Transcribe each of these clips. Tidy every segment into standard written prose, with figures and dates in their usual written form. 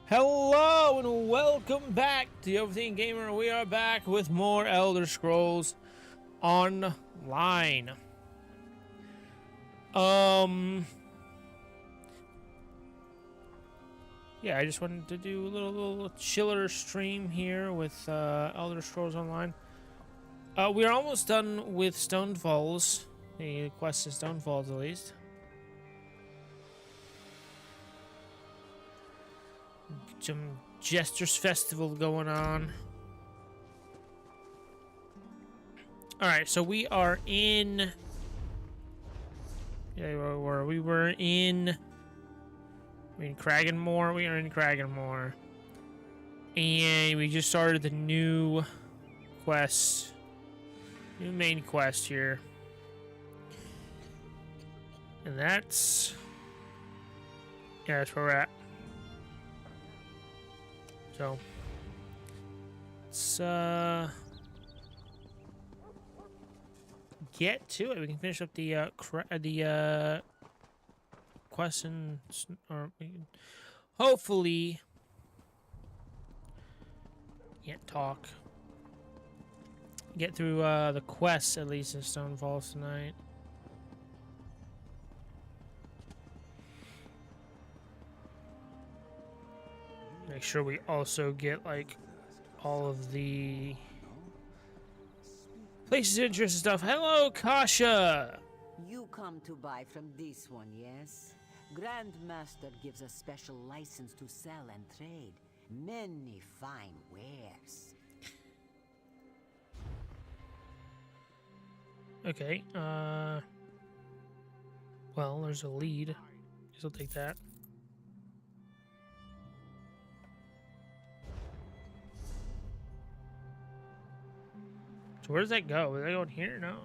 Hello and welcome back to the Overthinking Gamer. We are back with more Elder Scrolls Online. Yeah, I just wanted to do a little chiller stream here with Elder Scrolls Online. We are almost done with Stone Falls. The quest in Stone Falls, at least. Some Jester's Festival going on. Alright, so we are in... Yeah, we were in Kraganmore. We are in Kraganmore. And we just started the new quest. New main quest here. And that's... Yeah, that's where we're at. So, let's get to it. We can finish up the question, or we can hopefully can't talk. Get through the quests at least in Stone Falls tonight. Make sure we also get, like, all of the places of interest and stuff. Hello, Kasha! You come to buy from this one, yes? Grandmaster gives a special license to sell and trade. Many fine wares. Okay, well, there's a lead. Guess I'll take that. So where does that go? Is that going here? No.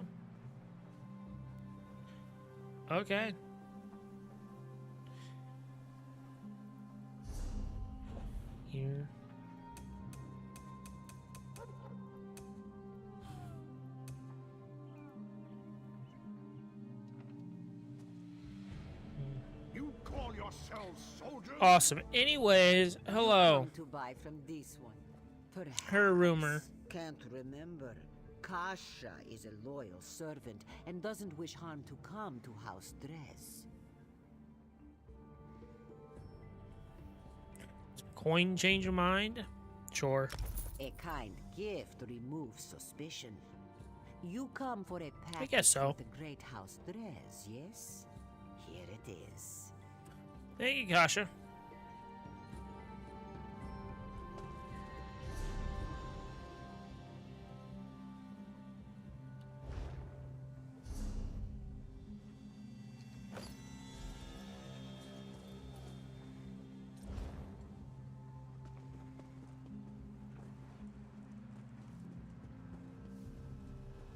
Okay. Here. You call yourselves soldiers? Awesome. Anyways, hello. You come to buy from this one. Perhaps. Her rumor. Can't remember. Kasha is a loyal servant and doesn't wish harm to come to House Dress. Coin change your mind? Sure. A kind gift removes suspicion. You come for a package I guess so. from the great House Dress, yes? Here it is. Thank you, Kasha.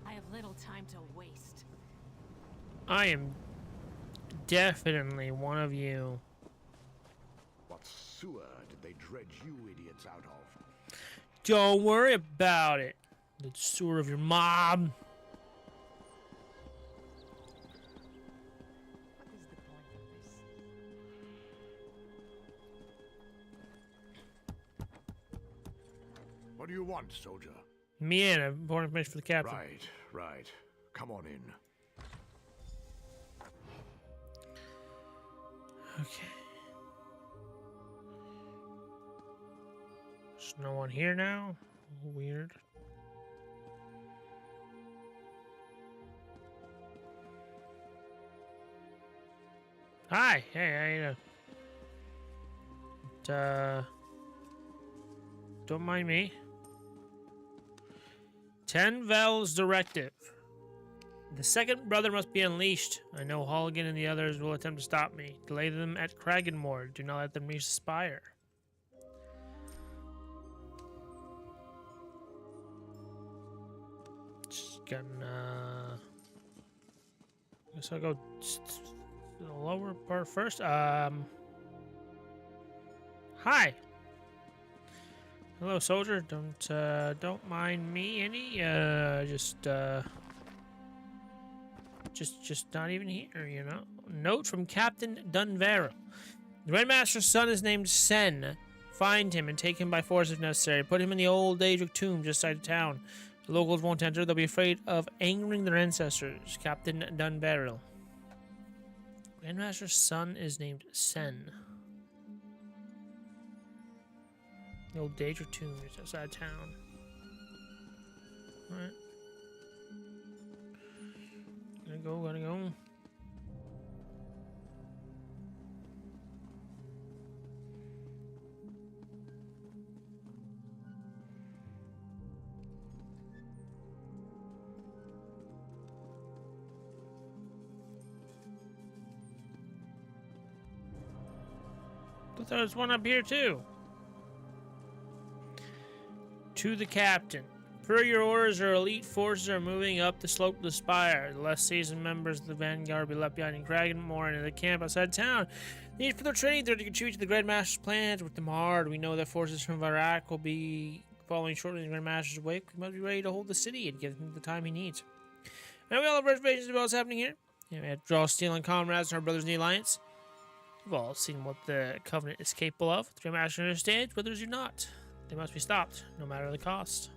I have little time to waste. I am definitely one of you. What sewer did they dredge you idiots out of? Don't worry about it. The sewer of your mom. What is the point of this? What do you want, soldier? Me and important information for the captain. Right. Come on in. Okay. There's no one here now. Weird. Hi. Hey, how you doing? Don't mind me. 10 Vel's directive. The second brother must be unleashed. I know Halligan and the others will attempt to stop me. Delay them at Kraganmore. Do not let them reach the spire. Just gonna... Guess I'll go to the lower part first. Hi. Hello, soldier. Don't mind me any. Just not even here, you know. Note from Captain Dunvera. The Red Master's son is named Sen. Find him and take him by force if necessary. Put him in the old Daedric tomb just outside of town. The locals won't enter. They'll be afraid of angering their ancestors. Captain Dunbarrel. Grandmaster's son is named Sen. The old Daedric tomb just outside of town. Alright. Gotta go. But there's one up here too. To the captain. Per your orders, our elite forces are moving up the slope of the spire. The less seasoned members of the vanguard will be left behind in Kragan, more into the camp outside town. The need for their training there to contribute to the Grand Master's plans with them hard. We know that forces from Varak will be following shortly in the Grand Master's wake. We must be ready to hold the city and give him the time he needs. And we all have reservations about what's happening here. We have to draw steel and comrades and our brothers in the Alliance. We've all seen what the Covenant is capable of. The Grand Master understands, brothers do not. They must be stopped, no matter the cost.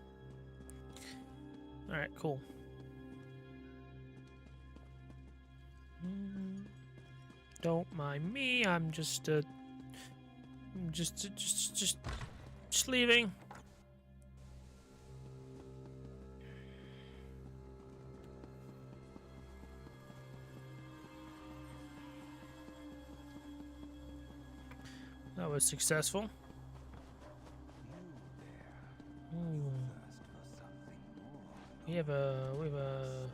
Alright, cool. Don't mind me, I'm just leaving. That was successful. We have a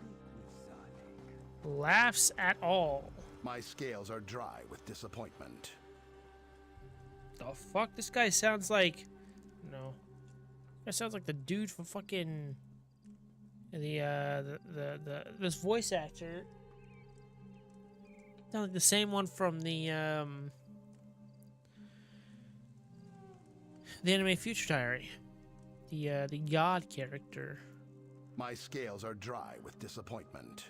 laughs at all. My scales are dry with disappointment. The fuck? This guy sounds like that sounds like the dude from fucking this voice actor. Sounds like the same one from the anime Future Diary. The god character. My scales are dry with disappointment.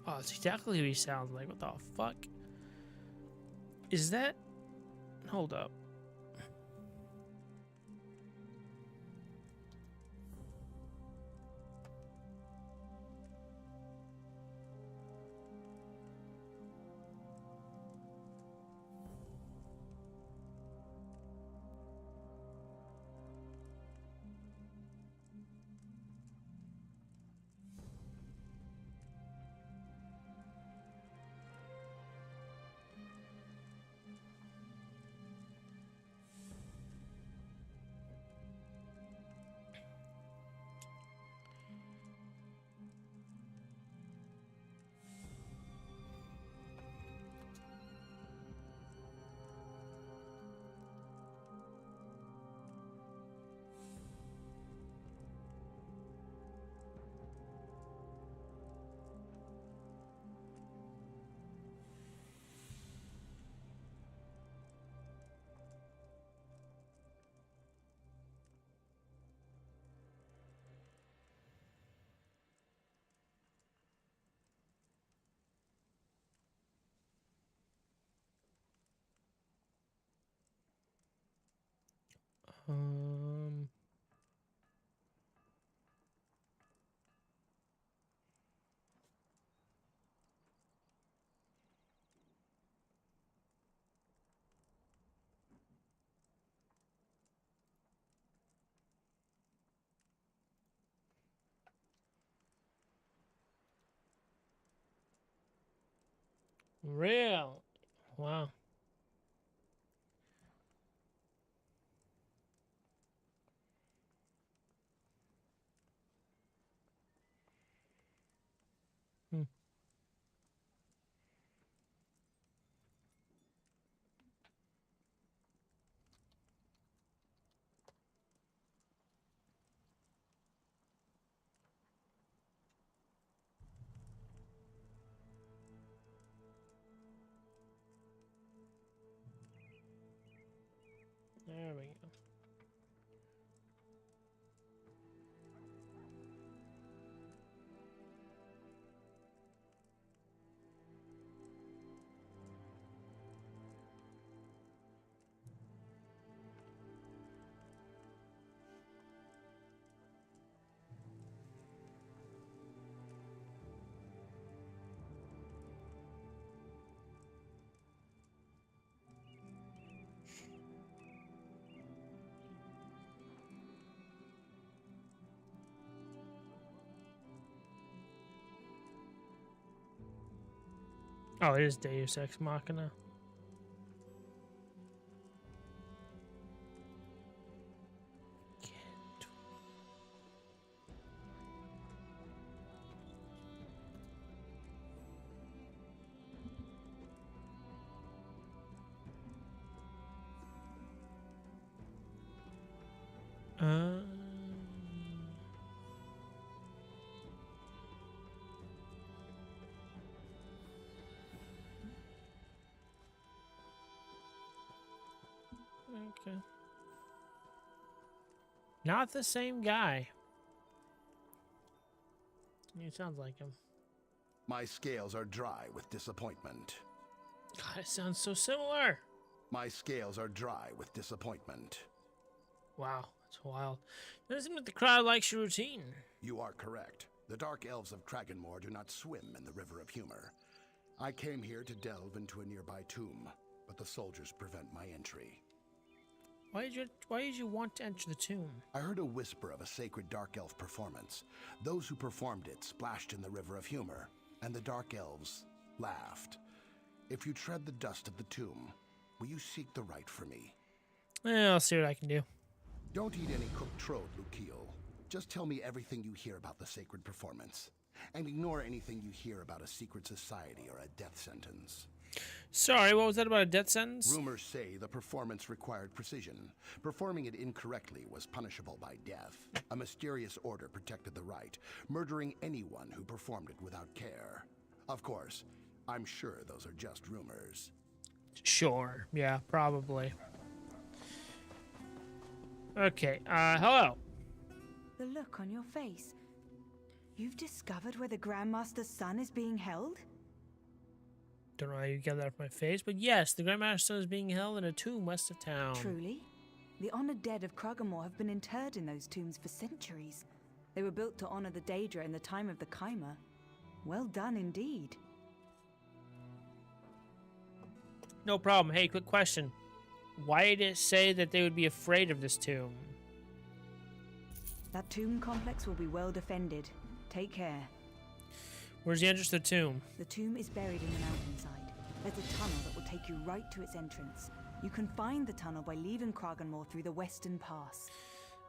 Oh, that's exactly who he sounds like. What the fuck? Is that... Hold up. Um... Real. Wow. Hmm. There we go. Oh, it is Deus Ex Machina. Uh, okay. Not the same guy. He sounds like him. My scales are dry with disappointment. God, it sounds so similar. My scales are dry with disappointment. Wow, that's wild. Doesn't seem like the crowd likes your routine. You are correct. The Dark Elves of Kraganmore do not swim in the River of Humor. I came here to delve into a nearby tomb, but the soldiers prevent my entry. Why did you want to enter the tomb? I heard a whisper of a sacred Dark Elf performance. Those who performed it splashed in the River of Humor, and the Dark Elves laughed. If you tread the dust of the tomb, will you seek the right for me? I'll see what I can do. Don't eat any cooked trode, Lukiel. Just tell me everything you hear about the sacred performance, and ignore anything you hear about a secret society or a death sentence. Sorry, what was that about a death sentence? Rumors say the performance required precision. Performing it incorrectly was punishable by death. A mysterious order protected the right, murdering anyone who performed it without care. Of course, I'm sure those are just rumors. Sure, yeah, probably. Okay, hello. The look on your face. You've discovered where the Grandmaster's son is being held? Don't know how you get that from my face, but yes, the Grandmaster is being held in a tomb west of town. Truly? The honored dead of Kraganmore have been interred in those tombs for centuries. They were built to honor the Daedra in the time of the Kaimer. Well done indeed. No problem. Hey, quick question. Why did it say that they would be afraid of this tomb? That tomb complex will be well defended. Take care. Where's the entrance to the tomb? The tomb is buried in the mountainside. There's a tunnel that will take you right to its entrance. You can find the tunnel by leaving Kraganmore through the Western Pass.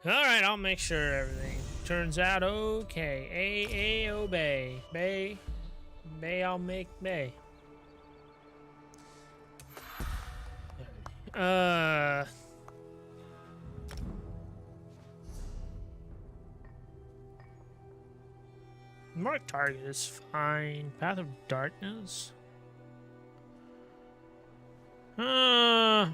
Alright, I'll make sure everything turns out okay. Obey. Bay, I'll make Bay. Mark target is fine. Path of Darkness. Eh.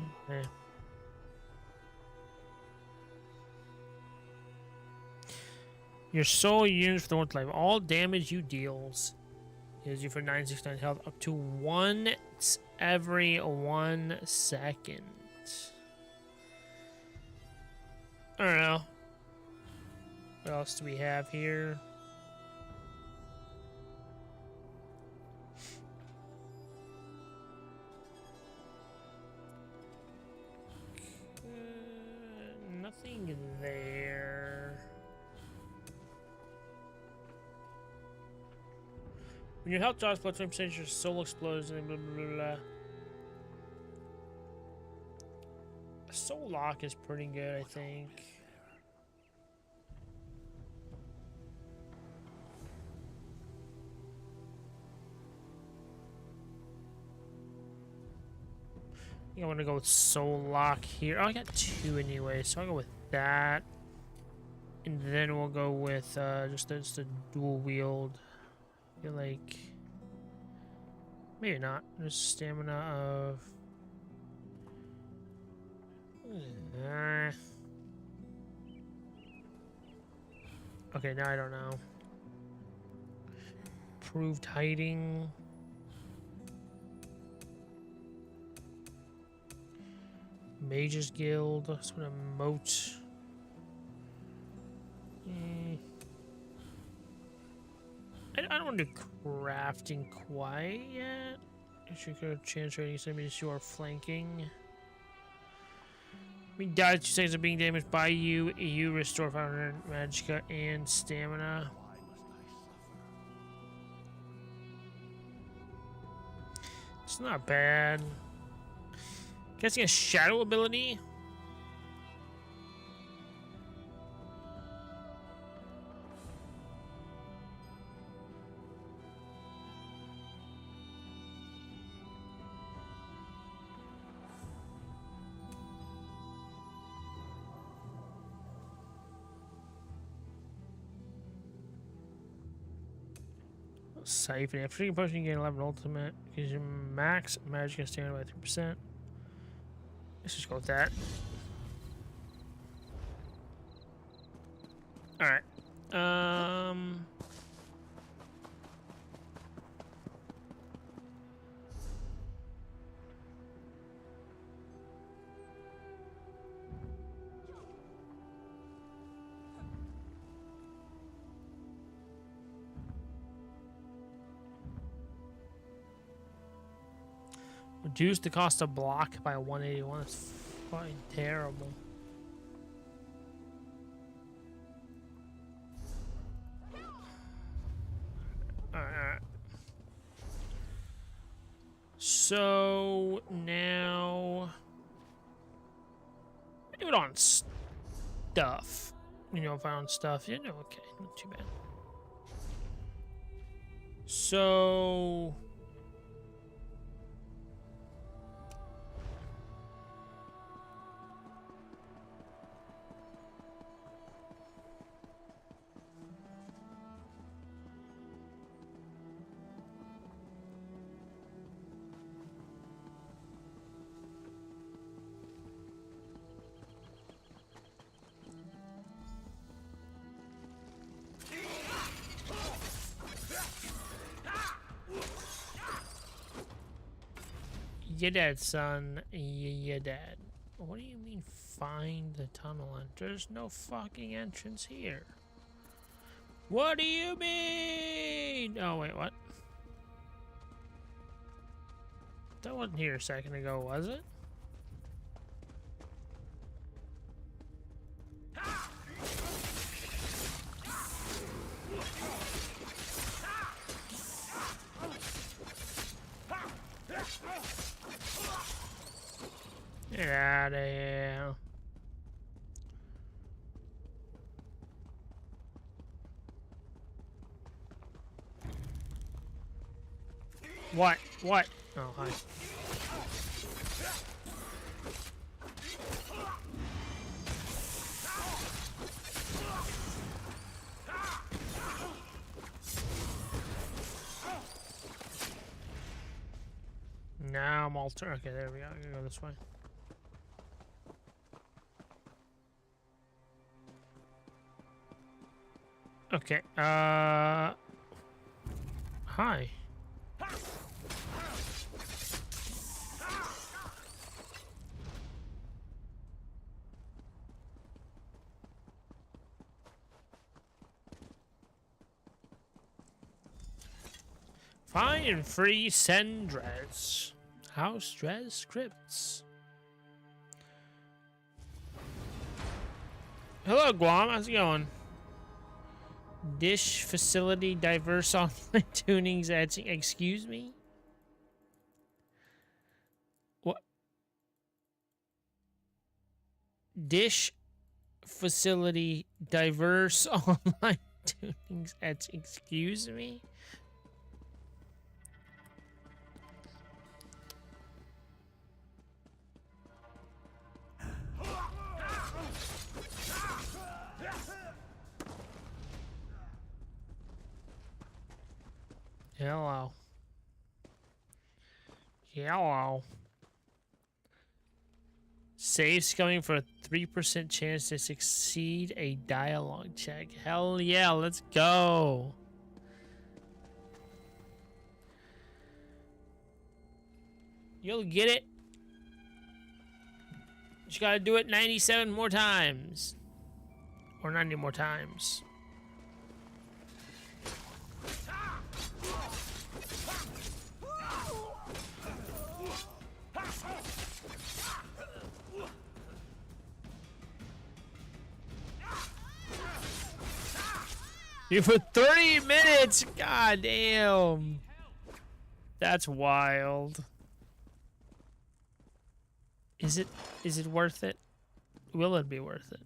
Your soul yearns for the one life. All damage you deals heals you for 969 health up to once every 1 second. I don't know. What else do we have here? Nothing there. When your health drops below 20%, your soul explodes and blah blah blah. Soul lock is pretty good, I think. I think I want to go with soul lock here. Oh, I got 2 anyway, so I'll go with that. And then we'll go with just the dual wield. I feel like maybe not. There's stamina of okay, now I don't know. Proved hiding. Mage's Guild. Let's put a moat. I don't want to do crafting quite yet. I should go chance rating enemies who are flanking. We die 2 seconds of being damaged by you. You restore 500 magicka and stamina. It's not bad. Guessing a shadow ability. Siphon. After taking potion, you gain 11 ultimate. Because your max magic is down by 3%. Let's just go with that. Alright. Reduce the cost of block by 181. That's fucking terrible. Alright. So now do it on stuff. You know, if I on stuff, you know, okay, not too bad. So you're dead, son. You're dead. What do you mean, find the tunnel? And there's no fucking entrance here. What do you mean? Oh, wait, what? That wasn't here a second ago, was it? Get out of here. What? What? Oh, hi. Now I'm alter. Okay, there we go. I'm gonna go this way. Okay, hi. Find and free send Dres. House Dres scripts. Hello, Guam. How's it going? Dish facility diverse online tunings. Excuse me? What? Dish facility diverse online tunings. Excuse me? Hello. Hello. Saves coming for a 3% chance to succeed a dialogue check. Hell yeah, let's go. You'll get it. Just gotta do it 97 more times. Or 90 more times. You for 30 minutes? God damn. That's wild. Is it worth it? Will it be worth it?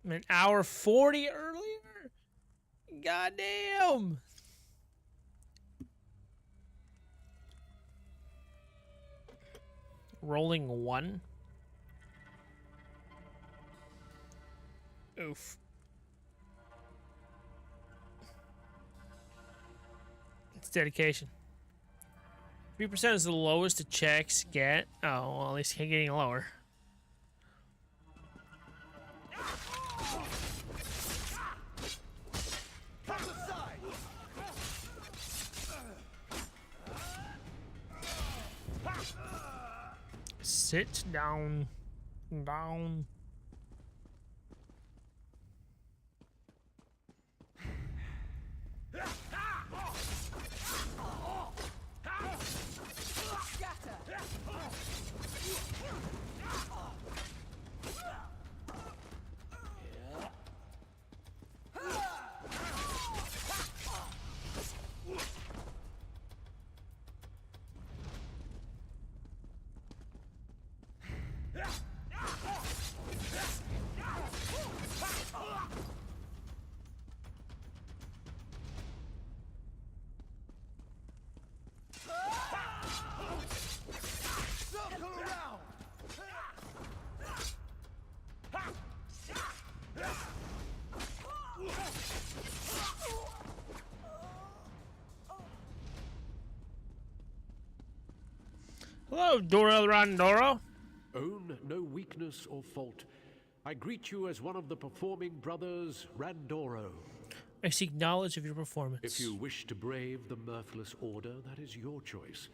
An hour 40 earlier? Goddamn! Rolling 1? Oof. It's dedication. 3% is the lowest the checks get. Oh, well, at least keep getting lower. Sit down. Down. Hello, Dora Randoro. Own no weakness or fault. I greet you as one of the performing brothers, Randoro. I seek knowledge of your performance. If you wish to brave the mirthless order, that is your choice.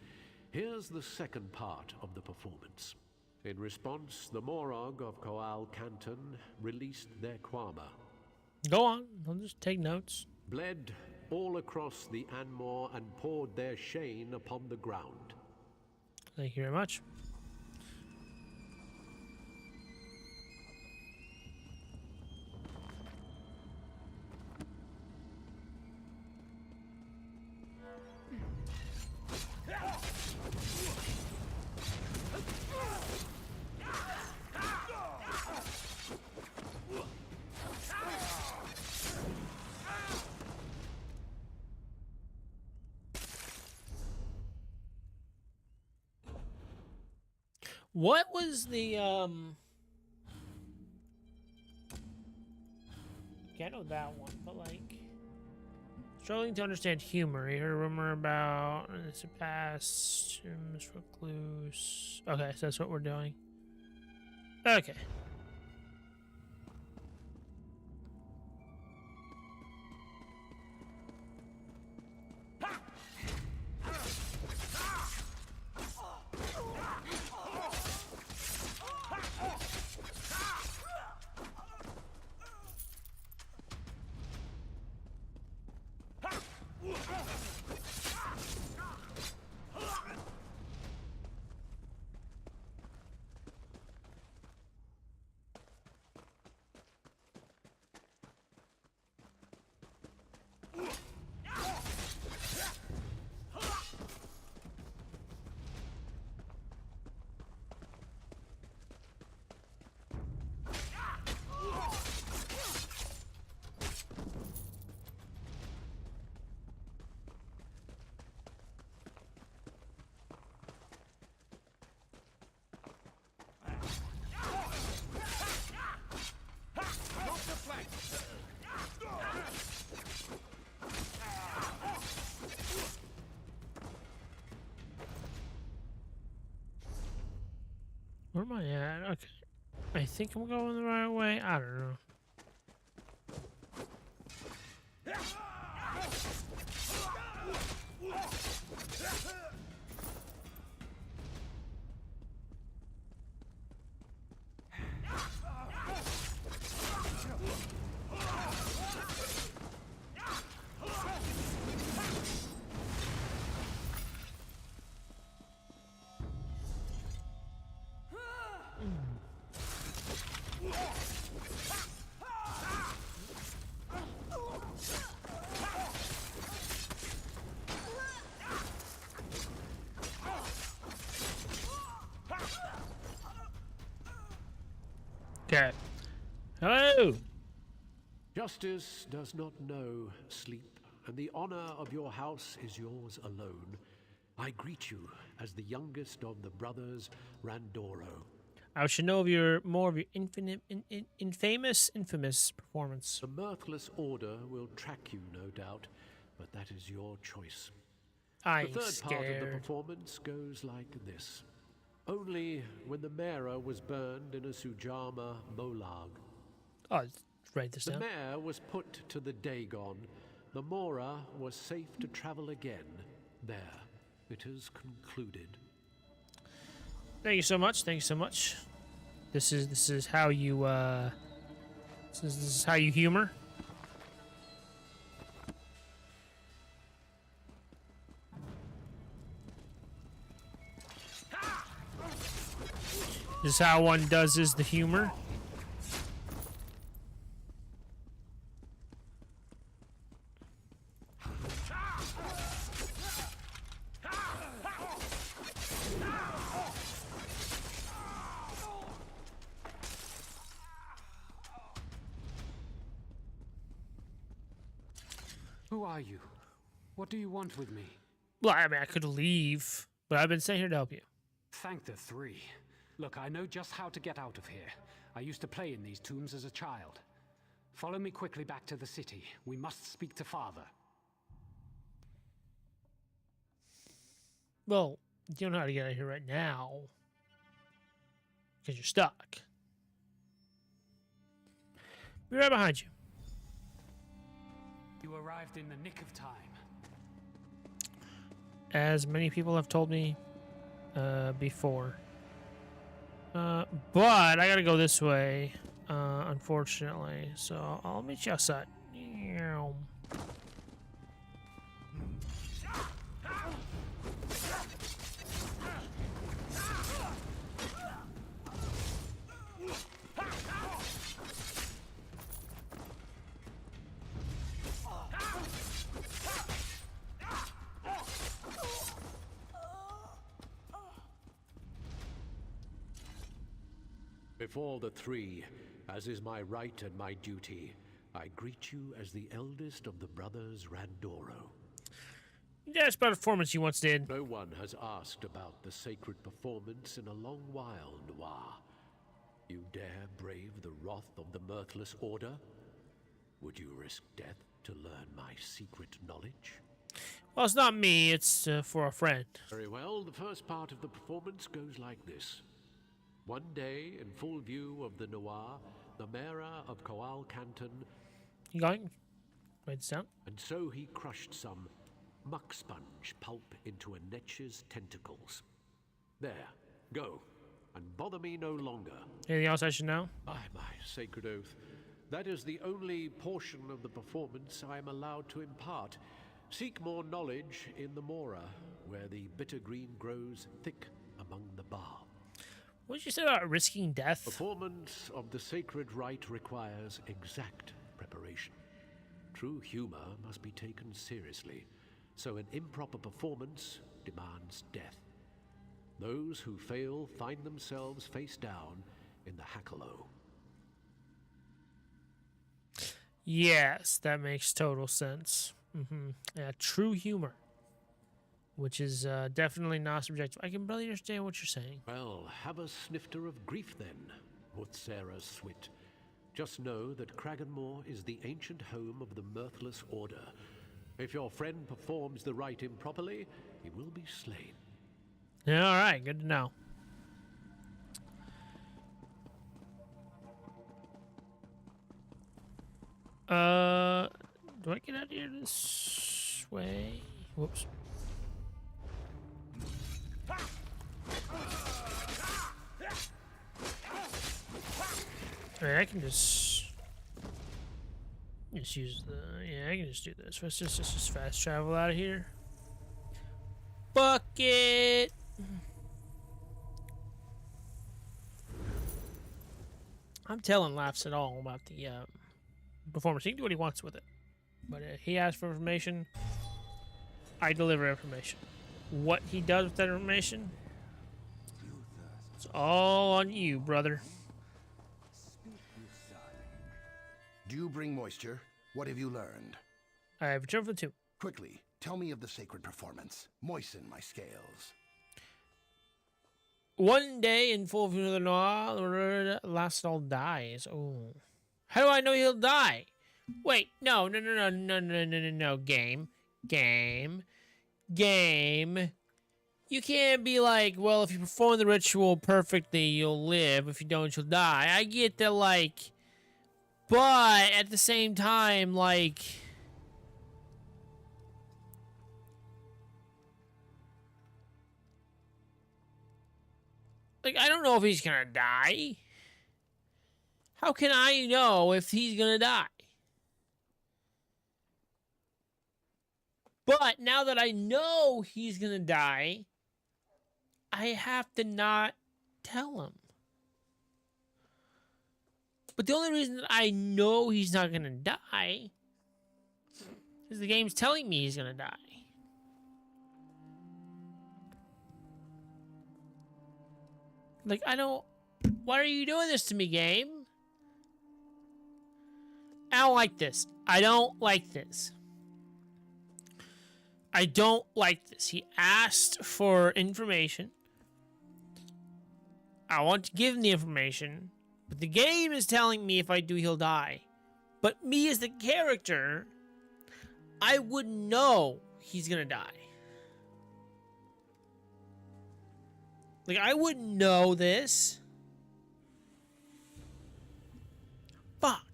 Here's the second part of the performance. In response, the Morog of Koal Canton released their Kwama. Go on, I'll just take notes. Bled all across the Anmor and poured their shame upon the ground. Thank you very much. What was the I know that one, but like struggling to understand humor. You heard a rumor about it's a past, Miss Recluse. Okay, so that's what we're doing. Okay. Where am I at? Okay. I think I'm going the right way. I don't know. Justice does not know sleep, and the honor of your house is yours alone. I greet you as the youngest of the brothers Randoro. I should know of your infamous performance. The Mirthless Order will track you, no doubt, but that is your choice. I'm The third part of the scared. performance goes like this. Only when the Mera was burned in a Sujama Molag. Oh, let's write this The down. mare was put to the Dagon. The Mora was safe to travel again. There, it is concluded. Thank you so much. Thank you so much. This is how you this is how you humor. This is how one does is the humor. Who are you? What do you want with me? Well, I mean, I could leave, but I've been staying here to help you. Thank the three. Look, I know just how to get out of here. I used to play in these tombs as a child. Follow me quickly back to the city. We must speak to Father. Well, you don't know how to get out of here right now. Because you're stuck. Be right behind you. You arrived in the nick of time. As many people have told me before. But I gotta go this way, unfortunately. So I'll meet you outside. Meow. Before the three, as is my right and my duty, I greet you as the eldest of the brothers Randoro. Yeah, it's about a performance you once did. No one has asked about the sacred performance in a long while, Noir. You dare brave the wrath of the Mirthless Order? Would you risk death to learn my secret knowledge? Well, it's not me. It's for a friend. Very well, the first part of the performance goes like this. One day, in full view of the Noir, the Mera of Coal Canton, You going? Write this down. and so he crushed some muck sponge pulp into a netch's tentacles. There, go, and bother me no longer. Anything else I should know? By my sacred oath, that is the only portion of the performance I am allowed to impart. Seek more knowledge in the Mora, where the bitter green grows thick among the bar. What did you say about risking death? Performance of the sacred rite requires exact preparation. True humor must be taken seriously, so an improper performance demands death. Those who fail find themselves face down in the Hackalow. Yes, that makes total sense. Yeah, true humor. Which is definitely not subjective. I can barely understand what you're saying. Well, have a snifter of grief then, Sarah Swit. Just know that Cragganmore is the ancient home of the Mirthless Order. If your friend performs the rite improperly, he will be slain. Yeah, all right, good to know. Do I get out of here this way? Whoops. Alright, I can just use the, yeah, I can just do this. Let's just fast travel out of here. Bucket! I'm telling Laughs at all about the performance. He can do what he wants with it. But he asks for information, I deliver information. What he does with that information, it's all on you, brother. Do bring moisture. What have you learned? I have returned from 2. Quickly, tell me of the sacred performance. Moisten my scales. One day in full view of the noir, last all dies. Oh. How do I know he'll die? Wait, no. Game. You can't be like, well, if you perform the ritual perfectly, you'll live. If you don't, you'll die. I get that, like, but at the same time, like, I don't know if he's gonna die. How can I know if he's gonna die? But now that I know he's gonna die, I have to not tell him. But the only reason that I know he's not gonna die is the game's telling me he's gonna die. Like, I don't... Why are you doing this to me, game? I don't like this. I don't like this. I don't like this. He asked for information. I want to give him the information. But the game is telling me if I do, he'll die. But me as the character, I would know he's gonna die. Like, I wouldn't know this. Fuck.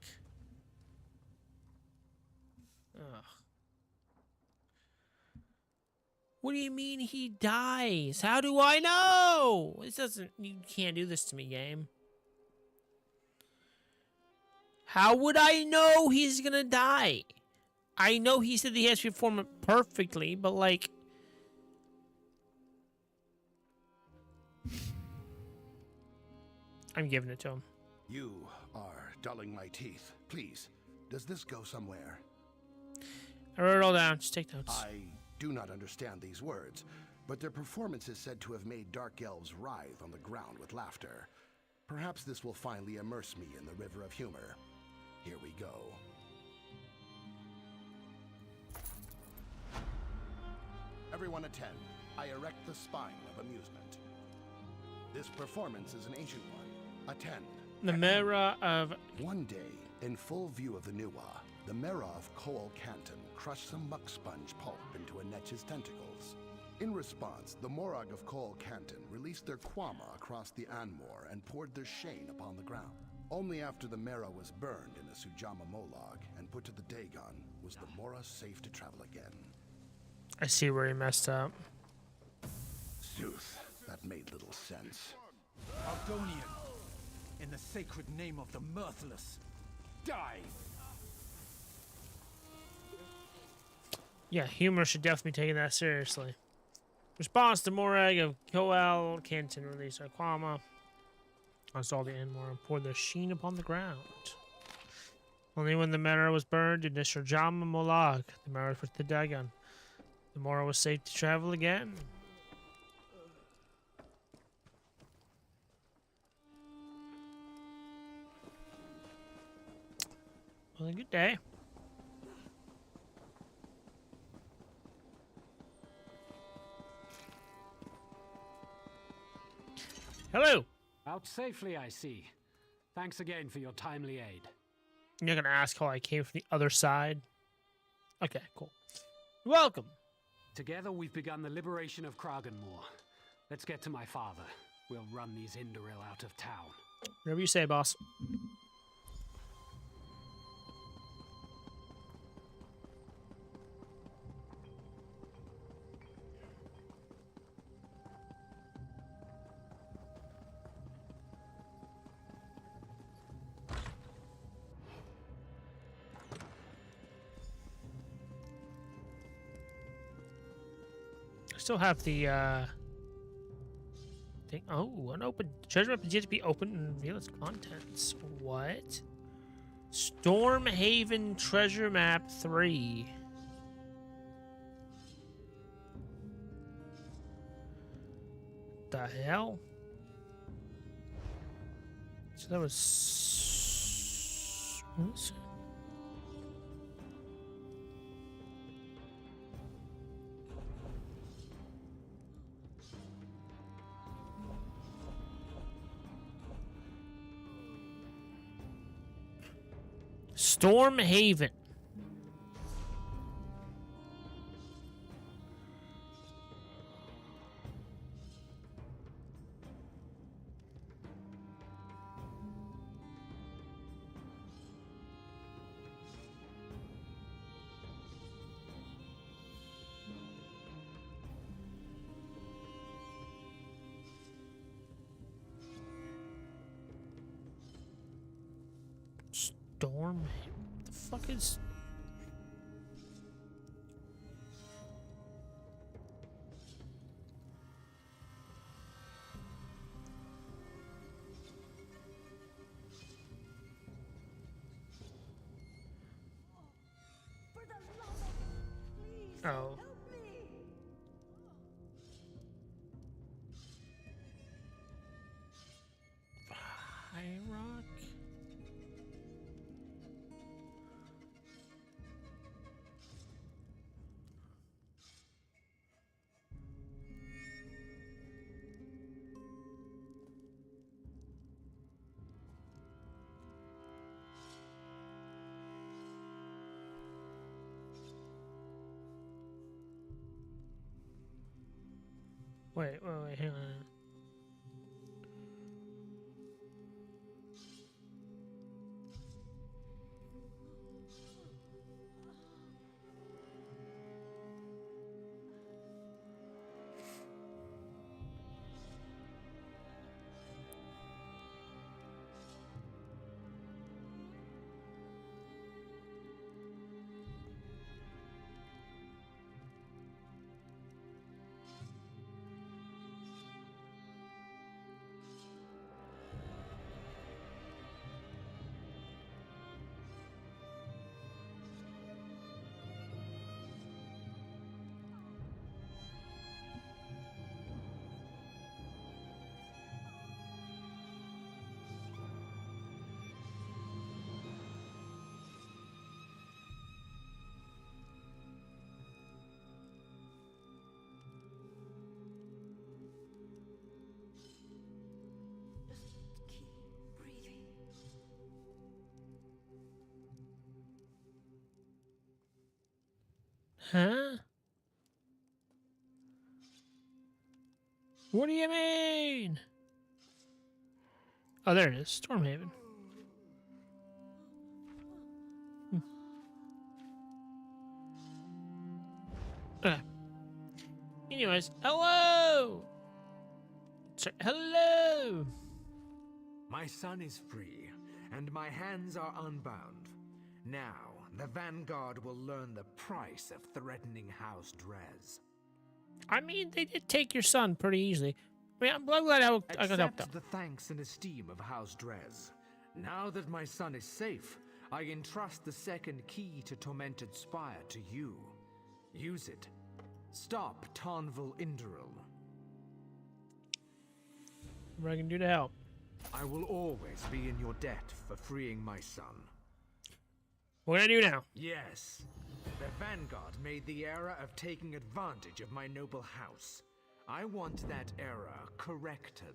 Ugh. What do you mean he dies? How do I know? This doesn't... You can't do this to me, game. How would I know he's gonna die? I know he said that he has to perform it perfectly, but, like... I'm giving it to him. You are dulling my teeth. Please, does this go somewhere? I wrote it all down. Just take notes. I do not understand these words, but their performance is said to have made dark elves writhe on the ground with laughter. Perhaps this will finally immerse me in the river of humor. Here we go. Everyone attend. I erect the spine of amusement. This performance is an ancient one. Attend. The mirror of... One day, in full view of the Nuwa, the Mera of Coal Canton crushed some muck sponge pulp into a Netch's tentacles. In response, the Morag of Coal Canton released their Kwama across the Anmor and poured their Shane upon the ground. Only after the Mera was burned in a Sujama Molag and put to the Dagon was the Mora safe to travel again. I see where he messed up. Sooth, that made little sense. Argonian, in the sacred name of the Mirthless, die! Yeah, humor should definitely be taken that seriously. Response to Morag of Coal Canton released Aquama. I saw the Anmor and poured their sheen upon the ground. Only when the Mera was burned did Nishajama Molag, the Mera put to the Dagon. The Mora was safe to travel again. Well, a good day. Hello. Out safely, I see. Thanks again for your timely aid. You're gonna ask how I came from the other side? Okay, cool. Welcome. Together, we've begun the liberation of Kraganmore. Let's get to my father. We'll run these Indoril out of town. Whatever you say, boss. Still have the thing. Oh, unopened treasure map is yet to be opened and reveal its contents. What? Stormhaven treasure map 3. The hell? So that was. What is it? Storm Haven. Storm? What the fuck is... For the love of... Please, Oh. help me! High Rock? Wait, hang on. Keep breathing. Huh? What do you mean? Oh, there it is. Stormhaven. Okay. Anyways, hello! Sorry, hello! My son is free, and my hands are unbound. Now, the Vanguard will learn the price of threatening House Drez. I mean, they did take your son pretty easily. I mean, I'm glad I got helped out. Accept the thanks and esteem of House Drez. Now that my son is safe, I entrust the second key to Tormented Spire to you. Use it. Stop Tonval Induril. What I can do to help? I will always be in your debt for freeing my son. What can I do now? Yes. The Vanguard made the error of taking advantage of my noble house. I want that error corrected.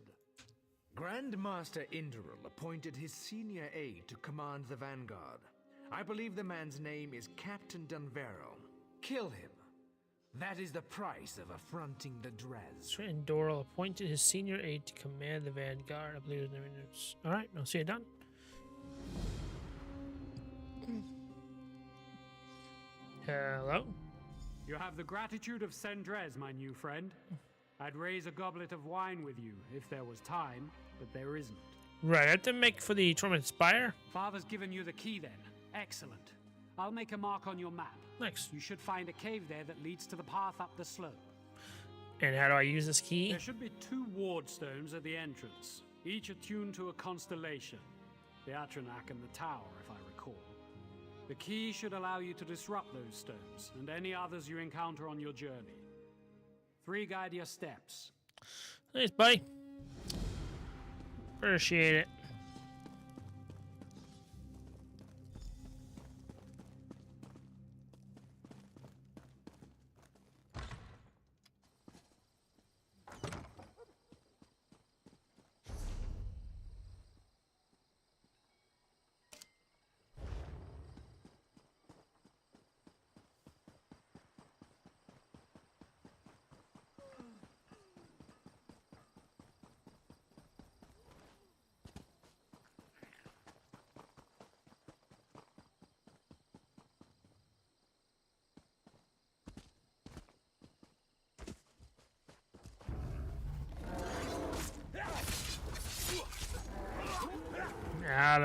Grandmaster Induril appointed his senior aide to command the Vanguard. I believe the man's name is Captain Dunveril. Kill him. That is the price of affronting the Drez. Doral appointed his senior aide to command the Vanguard. I believe his name is... Alright, I'll see it done. Hello? You have the gratitude of Sendrez, my new friend. I'd raise a goblet of wine with you if there was time, but there isn't. Right, I have to make for the Tormented Spire. Father's given you the key then. Excellent. I'll make a mark on your map. Nice. You should find a cave there that leads to the path up the slope. And how do I use this key? There should be 2 ward stones at the entrance, each attuned to a constellation. The Atronak and the Tower, if I recall. The key should allow you to disrupt those stones, and any others you encounter on your journey. 3 guide your steps. Thanks, buddy. Appreciate it.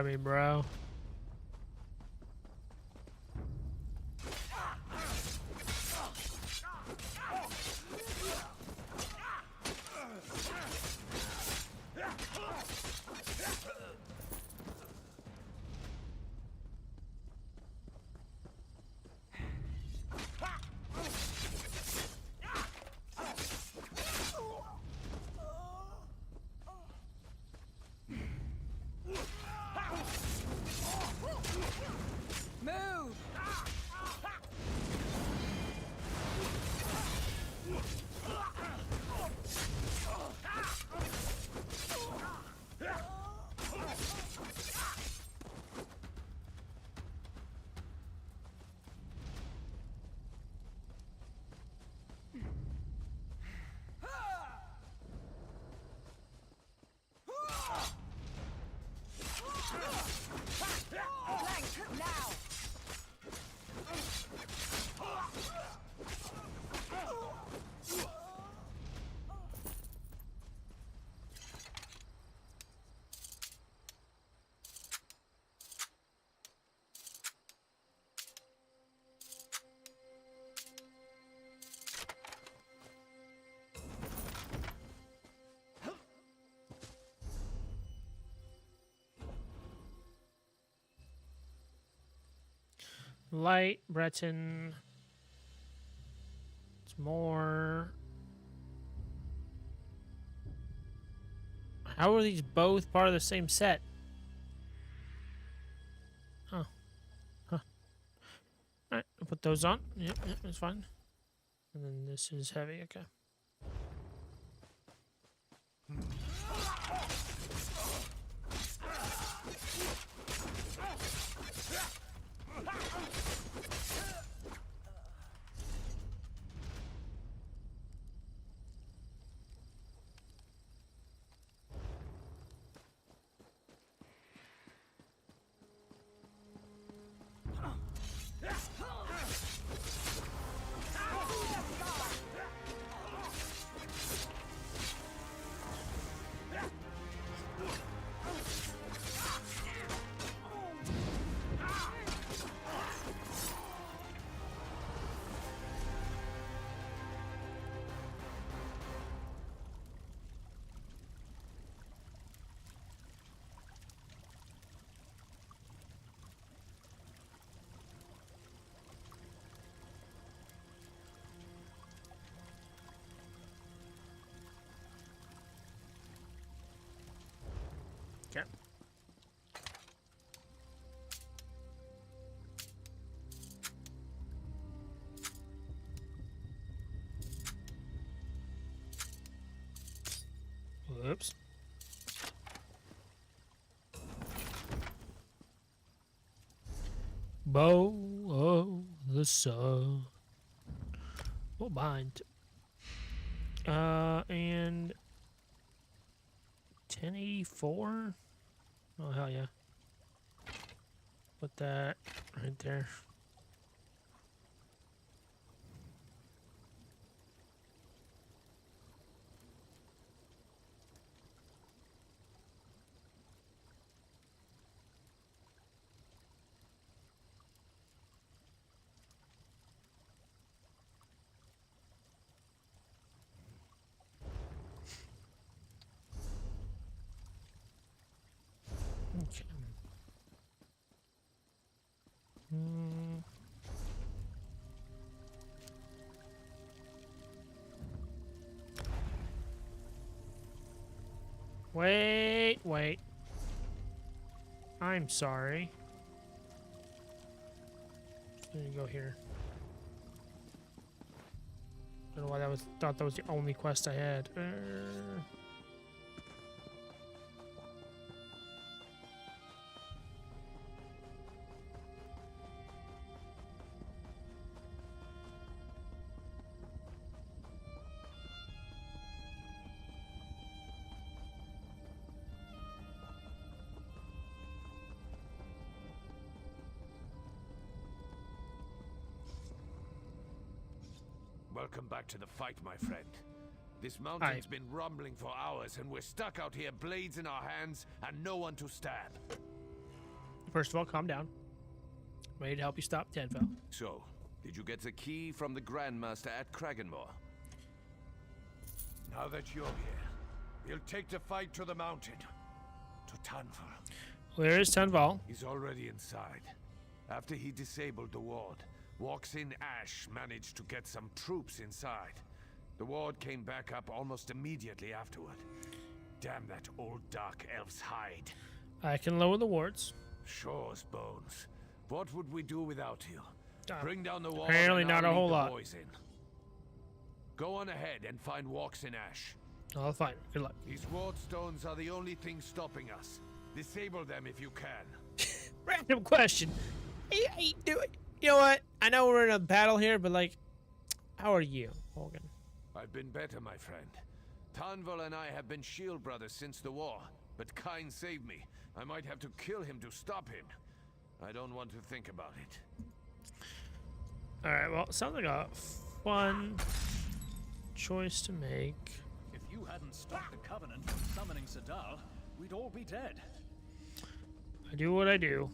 of me, bro. Move! Flank now! Light, Breton. It's more. How are these both part of the same set? Oh. Huh. Alright, I'll put those on. Yep, that's fine. And then this is heavy, okay. Okay. Whoops. Bow of the sun. We'll bind. And 1084. Oh hell yeah. Put that right there. Okay. Wait. I'm sorry. There you go here. Don't know why that was. Thought that was the only quest I had. Welcome back to the fight, my friend. This mountain's been rumbling for hours, and we're stuck out here, blades in our hands, and no one to stab. First of all, calm down. I'm ready to help you stop Tenfell. So, did you get the key from the Grandmaster at Kragenmoor? Now that you're here, we'll take the fight to the mountain. To Tanval. Where is Tenfell? He's already inside. After he disabled the ward, Walks in Ash managed to get some troops inside. The ward came back up almost immediately afterward. Damn that old dark elf's hide. I can lower the wards. Sure as bones. What would we do without you? Bring down the wall. Apparently and not I'll a whole lead the lot. boys in. Go on ahead and find Walks in Ash. I'll find. Good luck. These ward stones are the only thing stopping us. Disable them if you can. Random question. Hey, do it. You know what? I know we're in a battle here, but like, how are you, Hogan? I've been better, my friend. Tanval and I have been shield brothers since the war, but Kain saved me. I might have to kill him to stop him. I don't want to think about it. Alright, well, it sounds like a fun choice to make. If you hadn't stopped the Covenant from summoning Sadal, we'd all be dead. I do what I do.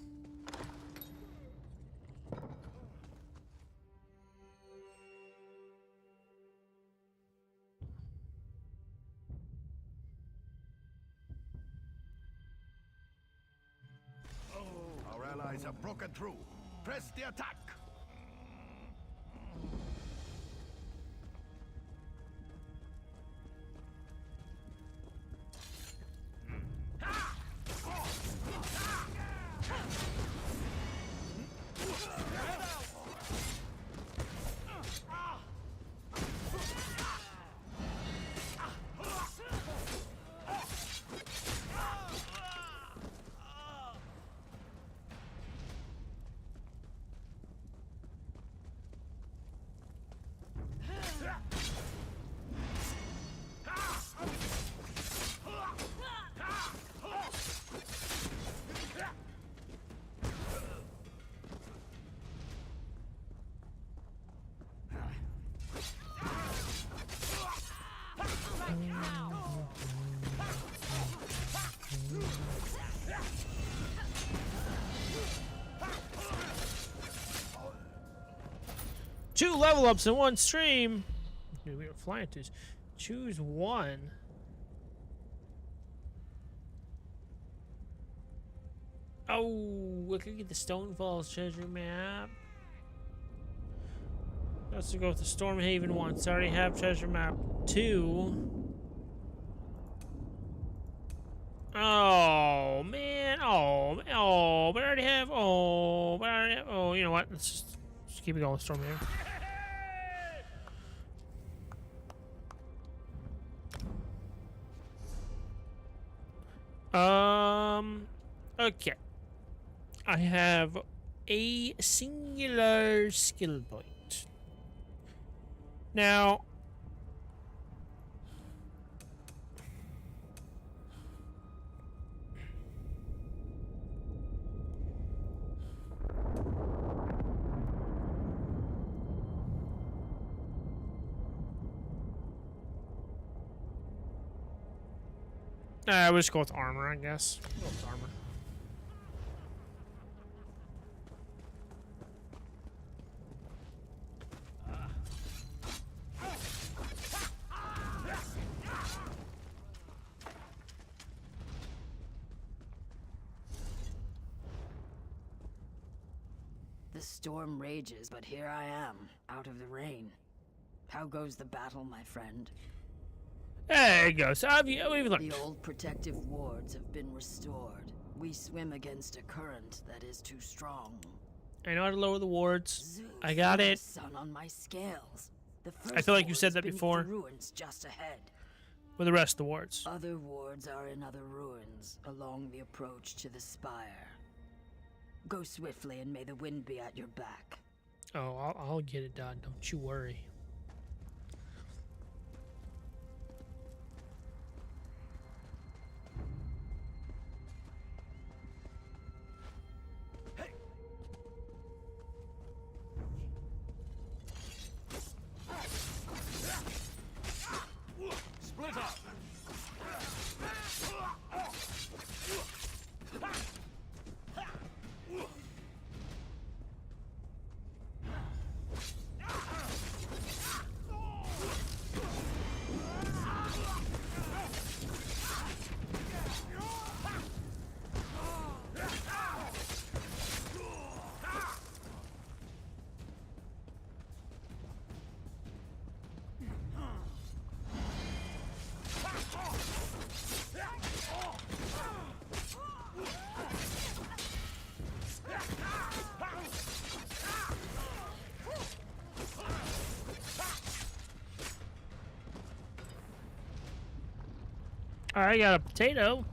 Our allies have broken through. Press the attack! Two level ups in one stream. Dude, we were flying to choose one. Oh, we could get the Stonefalls treasure map. Let's go with the Stormhaven once. I already have treasure map 2. Oh man, but I already have. Oh, you know what? Let's just keep it going with Stormhaven. Okay. I have a singular skill point. Now, we'll just go with armor, I guess. Go with armor. The storm rages, but here I am, out of the rain. How goes the battle, my friend? There you go. So we've learned. The old protective wards have been restored. We swim against a current that is too strong. I know how to lower the wards. Zeus, I got it. Sun on my scales. The I feel like you ward said is that beneath before. The ruins just ahead. With the rest of the wards. Other wards are in other ruins along the approach to the spire. Go swiftly, and may the wind be at your back. Oh, I'll get it done. Don't you worry. Split up! I got a potato.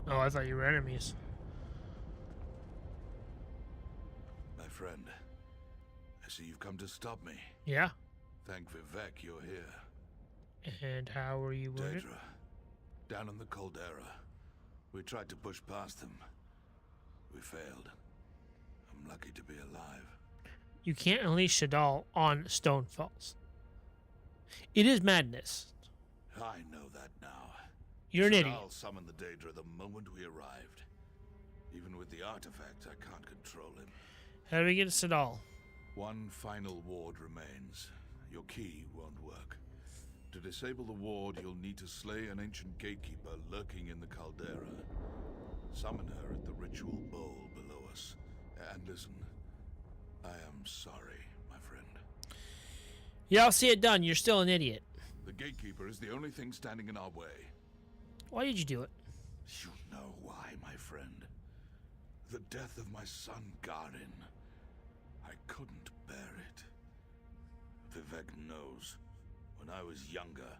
Oh, I thought you were enemies. My friend, I see you've come to stop me. Yeah. Thank Vivek you're here. And how were you wounded? Daedra, down in the caldera. We tried to push past them. We failed. I'm lucky to be alive. You can't unleash Shadal on Stone Falls. It is madness. I know that now. You're an idiot. I'll summon the Daedra the moment we arrived. Even with the artifact, I can't control him. How do we get to Shadal? One final ward remains. Your key won't work. To disable the ward, you'll need to slay an ancient gatekeeper lurking in the caldera. Summon her at the ritual bowl below us. And listen, I am sorry, my friend. Yeah, I'll see it done. You're still an idiot. The gatekeeper is the only thing standing in our way. Why did you do it? You know why, my friend. The death of my son, Garin. I couldn't bear it. Vivek knows. When I was younger,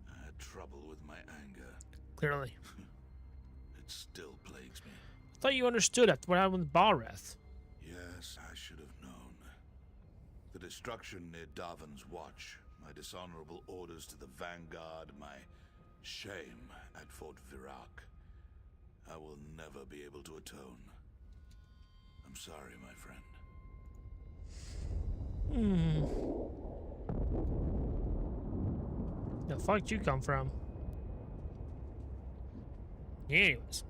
I had trouble with my anger. Clearly. It still plagues me. I thought you understood after what happened with Balreth. Yes, I should have known. The destruction near Darvan's Watch, my dishonorable orders to the Vanguard, my shame at Fort Virac. I will never be able to atone. I'm sorry, my friend. The fuck did you come from? Anyways.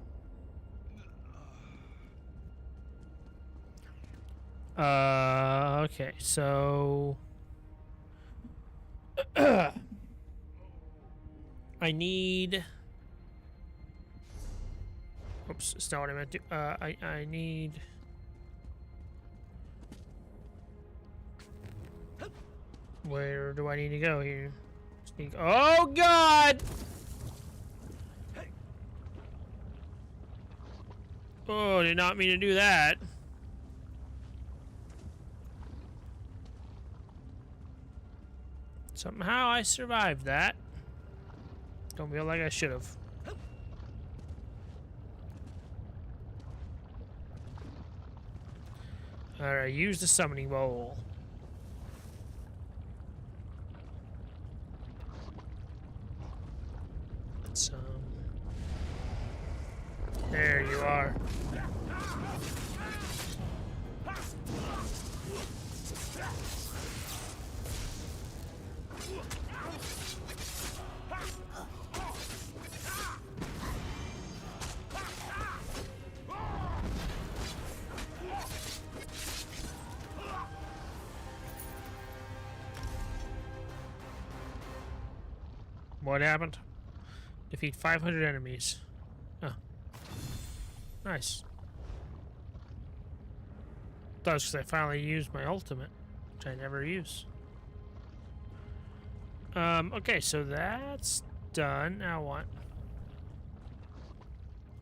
Okay, so I need. Oops, it's not what I meant to. I need. Where do I need to go here? Sneak. Oh God! Oh, did not mean to do that. Somehow I survived that. Don't feel like I should have. Alright, use the summoning bowl. There you are. What happened? Defeat 500 enemies. Oh. Nice. That was because I finally used my ultimate, which I never use. Okay, so that's done. Now what?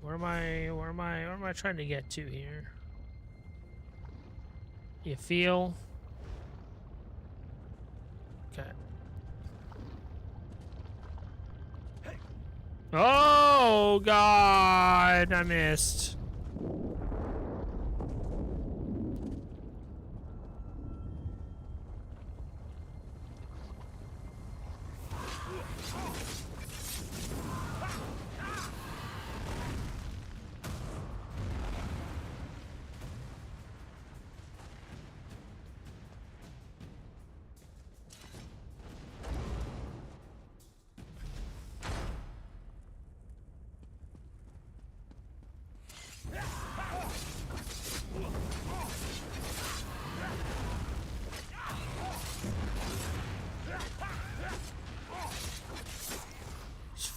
Where am I trying to get to here? You feel? Okay. Oh God, I missed.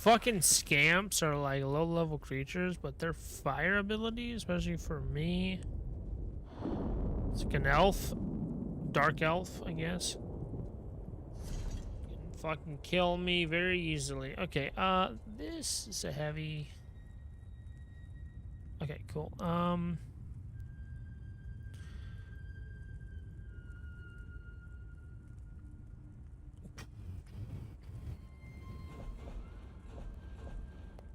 fucking scamps are like low-level creatures, but their fire ability, especially for me, it's like an elf, dark elf, I guess. Can fucking kill me very easily. Okay, this is a heavy. Okay, cool.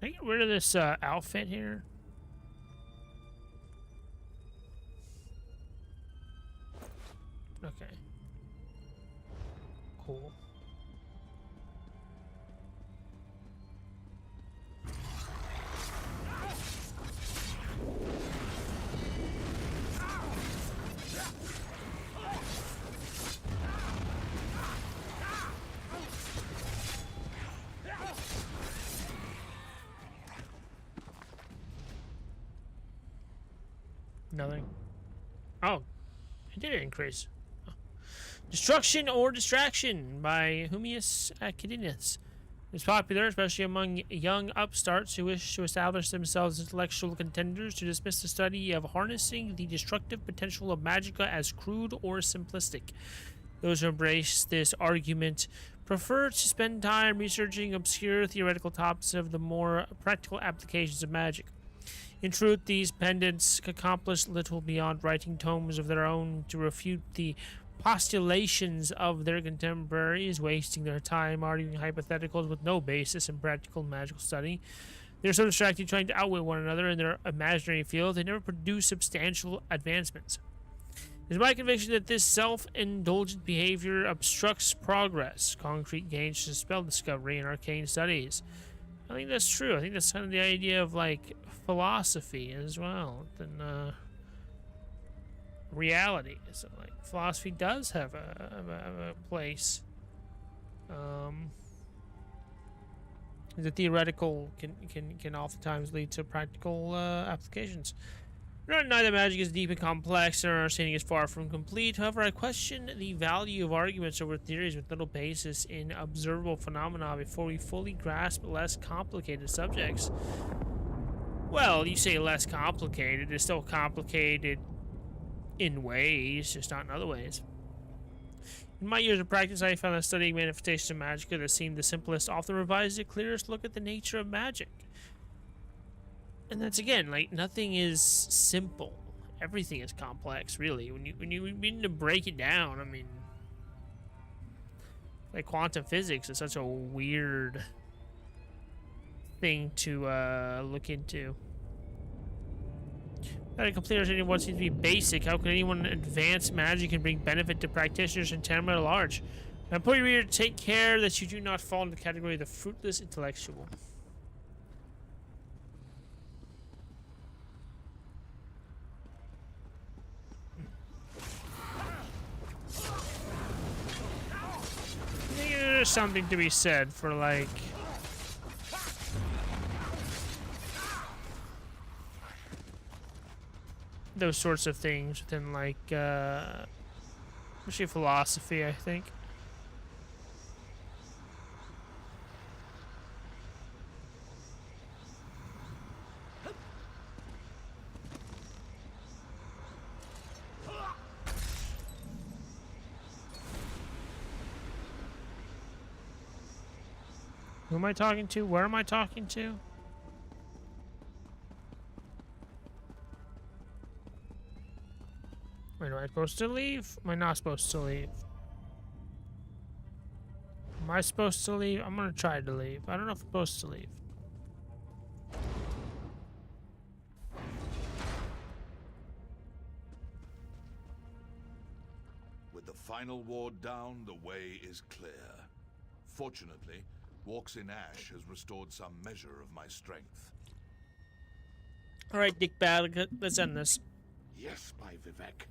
Can I get rid of this outfit here? Okay. Cool. Nothing. Oh, it did increase. Oh. Destruction or Distraction by Humius Acadinus is popular, especially among young upstarts who wish to establish themselves as intellectual contenders, to dismiss the study of harnessing the destructive potential of magicka as crude or simplistic. Those who embrace this argument prefer to spend time researching obscure theoretical topics of the more practical applications of magic. In truth, these pedants accomplish little beyond writing tomes of their own to refute the postulations of their contemporaries, wasting their time arguing hypotheticals with no basis in practical magical study. They're so distracted trying to outwit one another in their imaginary field, they never produce substantial advancements. It is my conviction that this self-indulgent behavior obstructs progress, concrete gains to spell discovery, and arcane studies. I think that's true. I think that's kind of the idea of, like, philosophy as well, than reality. So, like, philosophy does have a place. The theoretical can oftentimes lead to practical applications. Neither magic is deep and complex, and our understanding is far from complete. However, I question the value of arguments over theories with little basis in observable phenomena before we fully grasp less complicated subjects. Well, you say less complicated. It's still complicated in ways, just not in other ways. In my years of practice, I found that studying manifestations of magicka that seemed the simplest often provides the clearest look at the nature of magic. And that's, again, like, nothing is simple. Everything is complex, really. When you begin to break it down, I mean, like, quantum physics is such a weird thing to look into. Without a complete understanding of what seems to be basic, how can anyone advance magic and bring benefit to practitioners and town at large? I implore you, reader, to take care that you do not fall into the category of the fruitless intellectual. There's something to be said for, like, those sorts of things within, like, especially philosophy, I think. Who am I talking to? Where am I talking to? Wait, am I supposed to leave? Am I not supposed to leave? Am I supposed to leave? I'm gonna try to leave. I don't know if I'm supposed to leave. With the final ward down, the way is clear. Fortunately, Walks in Ash has restored some measure of my strength. Alright, Dickbag, let's end this. Yes, by Vivek.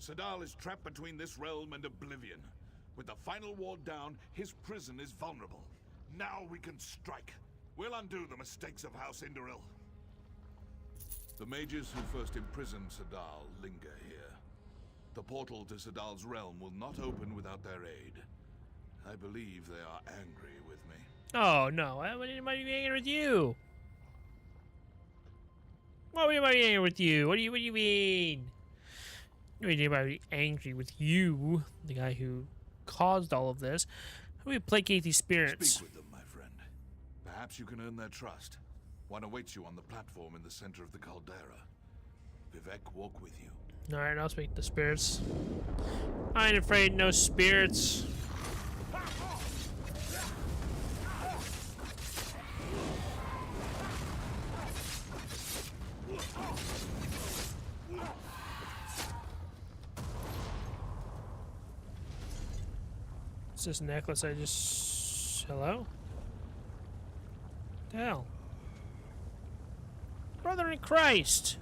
Sadal is trapped between this realm and oblivion. With the final ward down, his prison is vulnerable. Now we can strike. We'll undo the mistakes of House Indoril. The mages who first imprisoned Sadal linger here. The portal to Sadal's realm will not open without their aid. I believe they are angry with me. Oh, no. Why would anybody be angry with you? Why would anybody be angry with you? What do you mean? Why would anybody be angry with you, the guy who caused all of this? How do we placate these spirits? Speak with them, my friend. Perhaps you can earn their trust. One awaits you on the platform in the center of the caldera. Vivek walk with you. Alright, I'll speak to the spirits. I ain't afraid no spirits. What's this necklace I just... Hello? The hell? Brother in Christ!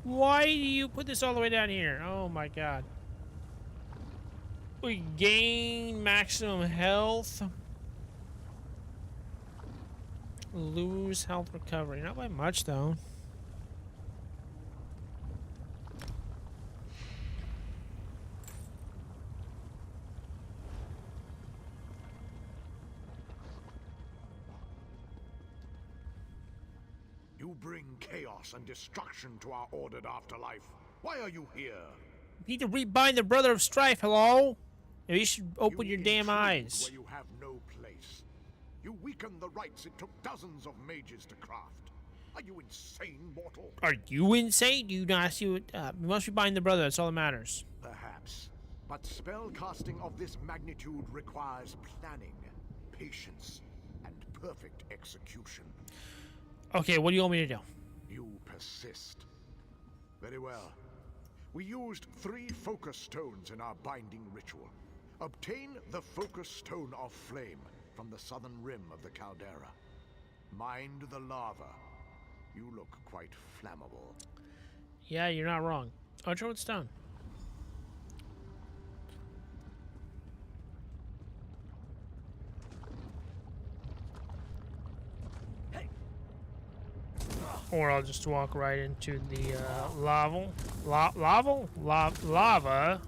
Why do you put this all the way down here? Oh my god. We gain maximum health. Lose health recovery. Not by much though. You bring chaos and destruction to our ordered afterlife. Why are you here? You need to rebind the Brother of Strife, hello? Maybe you should open your damn eyes. Where you have no place. You weaken the rites it took dozens of mages to craft. Are you insane, mortal? Are you insane? Do you not see what... we must rebind the Brother, that's all that matters. Perhaps. But spell casting of this magnitude requires planning, patience, and perfect execution. Okay, what do you want me to do? You persist. Very well. We used 3 focus stones in our binding ritual. Obtain the focus stone of flame from the southern rim of the caldera. Mind the lava. You look quite flammable. Yeah, you're not wrong. Oh, show it's done. Or I'll just walk right into the lava. Lava.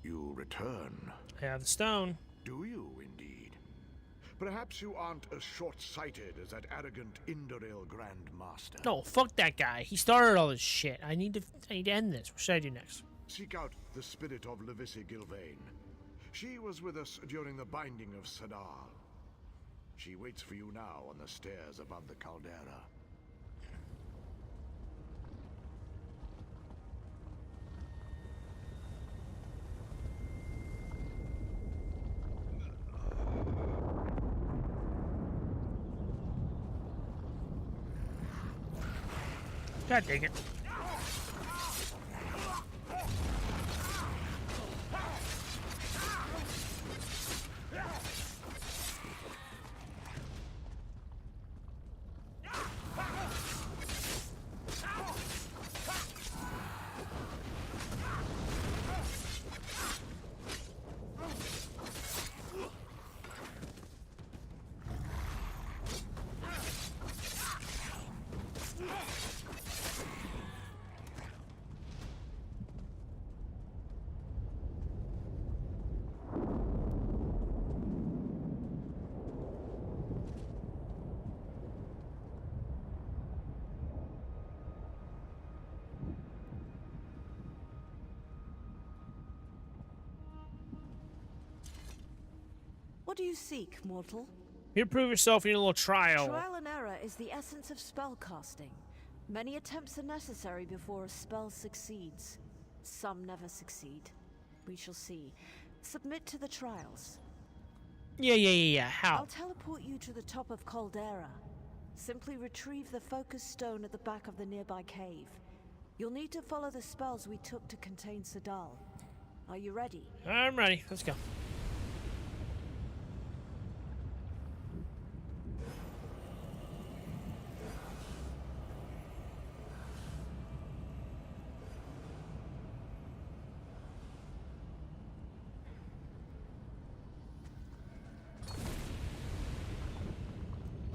You return. I have the stone. Do you, indeed? Perhaps you aren't as short-sighted as that arrogant Indoril Grand Master. No, fuck that guy. He started all this shit. I need to end this. What should I do next? Seek out the spirit of Levisi Gilvain. She was with us during the binding of Sadal. She waits for you now on the stairs above the caldera. God dang it. What do you seek, mortal? You prove yourself in your little trial. Trial and error is the essence of spellcasting. Many attempts are necessary before a spell succeeds. Some never succeed. We shall see. Submit to the trials. Yeah. How? I'll teleport you to the top of Caldera. Simply retrieve the focus stone at the back of the nearby cave. You'll need to follow the spells we took to contain Sadal. Are you ready? I'm ready. Let's go.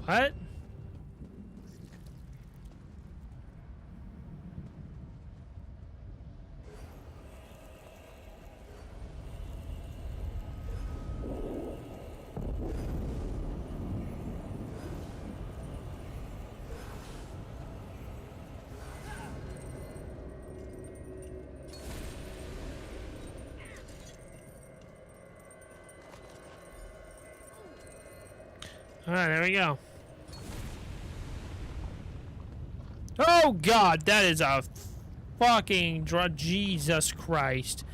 What? Alright, there we go. Oh god, that is a fucking Jesus Christ.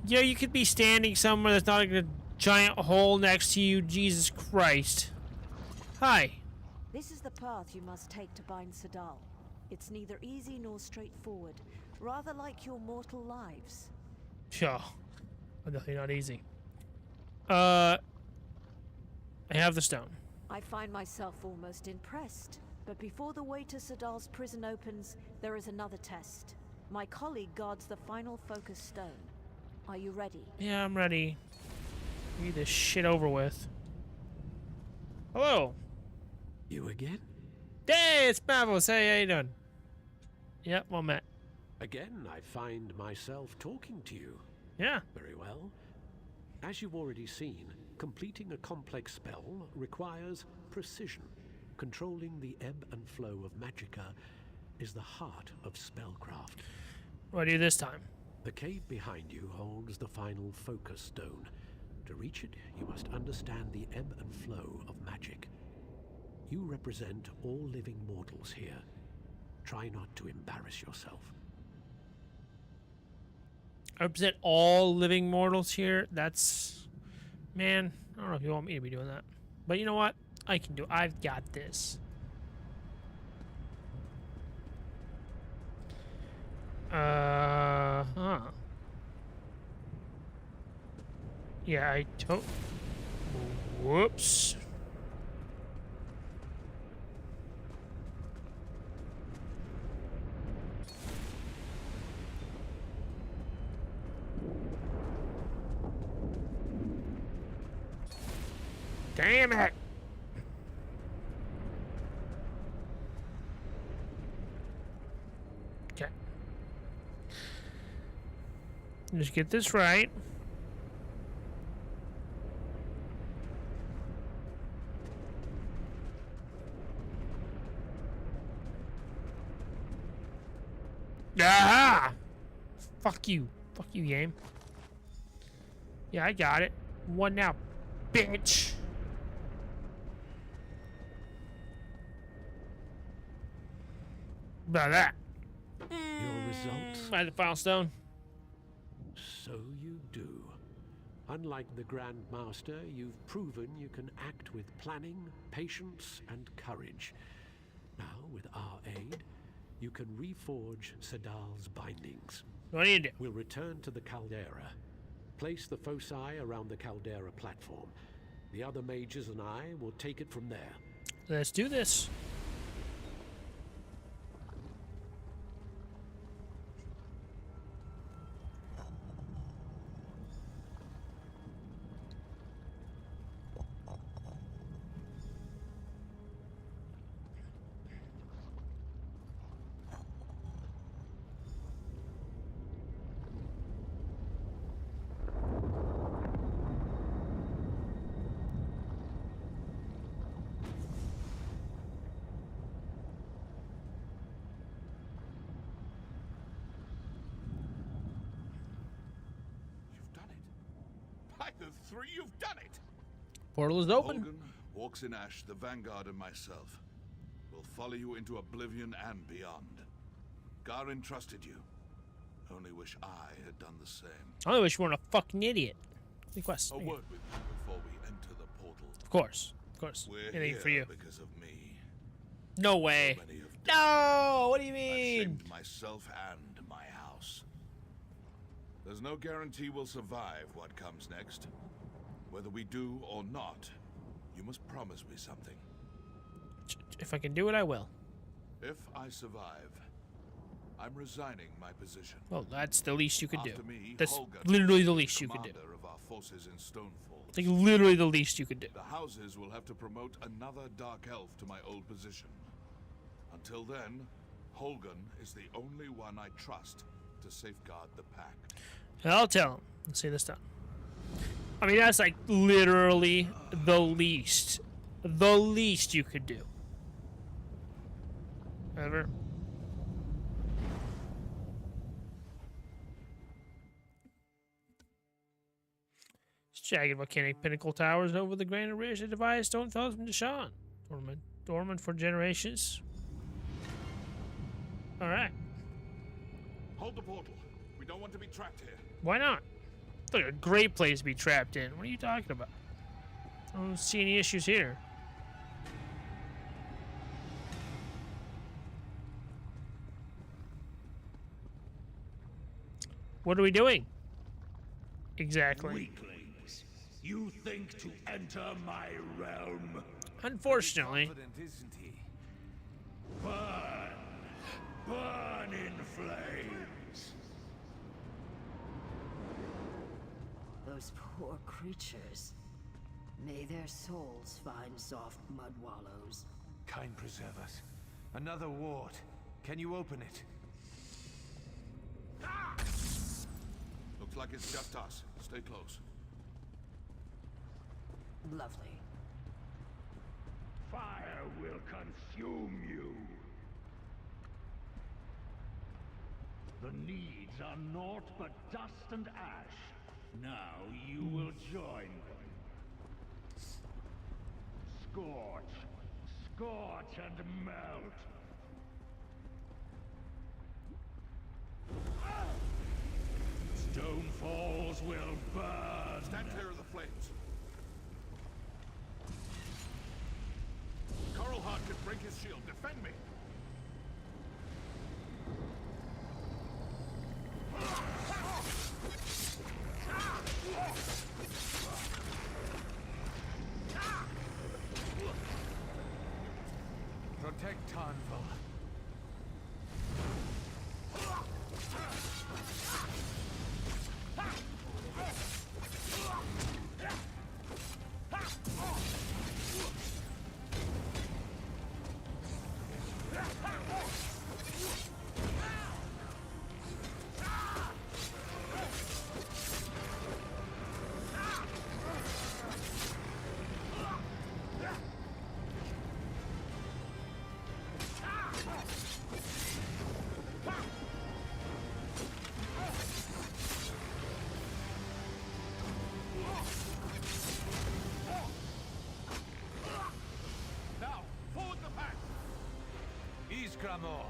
Yeah, you could be standing somewhere that's not like a giant hole next to you. Jesus Christ. Hi. This is the path you must take to bind Sadal. It's neither easy nor straightforward, rather like your mortal lives. Sure. Definitely not easy. I have the stone. I find myself almost impressed. But before the way to Sadal's prison opens, there is another test. My colleague guards the final focus stone. Are you ready? Yeah, I'm ready. Get this shit over with. Hello. You again? Hey, it's Marvelous. Hey, how you doing? Yep, well met. Again, I find myself talking to you. Yeah. Very well. As you've already seen, completing a complex spell requires precision. Controlling the ebb and flow of magicka is the heart of spellcraft. What do you do this time? The cave behind you holds the final focus stone. To reach it, you must understand the ebb and flow of magic. You represent all living mortals here. Try not to embarrass yourself. I represent all living mortals here. That's... Man, I don't know if you want me to be doing that. But you know what? I can do it. I've got this. Huh. Yeah, I don't... Whoops. Damn it! Okay. Just get this right. Ah! Fuck you. Fuck you, game. Yeah, I got it. One now, bitch. About that. Your results? By the final stone. So you do. Unlike the Grand Master, you've proven you can act with planning, patience, and courage. Now, with our aid, you can reforge Sadal's bindings. What do you do? We'll return to the caldera. Place the foci around the caldera platform. The other mages and I will take it from there. Let's do this. Three, you've done it! Portal is open. Hogan, Walks in Ash, the Vanguard, and myself will follow you into oblivion and beyond. Garin trusted you. Only wish I had done the same. I only wish you weren't a fucking idiot. Request. A word with you before we enter the portal. Of course. Of course. We're Anything here for you. because of me. No way. So many have No! What do you I've mean? shamed myself and my house. There's no guarantee we'll survive what comes next. Whether we do or not, you must promise me something. If I can do it, I will. If I survive, I'm resigning my position. Well, that's the least you could do. After me, That's Holger literally the is least you could do. commander of our forces in Stonefall. Like, literally the least you could do. The houses will have to promote another Dark Elf to my old position. Until then, Holgun is the only one I trust to safeguard the pack. I'll tell him. Let's see this done. I mean, that's like literally the least you could do. Ever. Jagged volcanic pinnacle towers over the granite ridge that divides Stonefells from Deshawn. Dormant for generations. Alright. Hold the portal. We don't want to be trapped here. Why not? It's like a great place to be trapped in. What are you talking about? I don't see any issues here. What are we doing? Exactly. Weaklings, you think to enter my realm? Unfortunately. Isn't he? Burn! Burn in flames! Those poor creatures. May their souls find soft mud wallows. Kind preserve us. Another ward. Can you open it? Looks like it's just us. Stay close. Lovely. Fire will consume you. The needs are naught but dust and ash. Now you will join them. Scorch. Scorch and melt. Stone falls will burn. Stand clear of the flames. Coral Heart can break his shield. Defend me. Protect Tarnval. Gramor.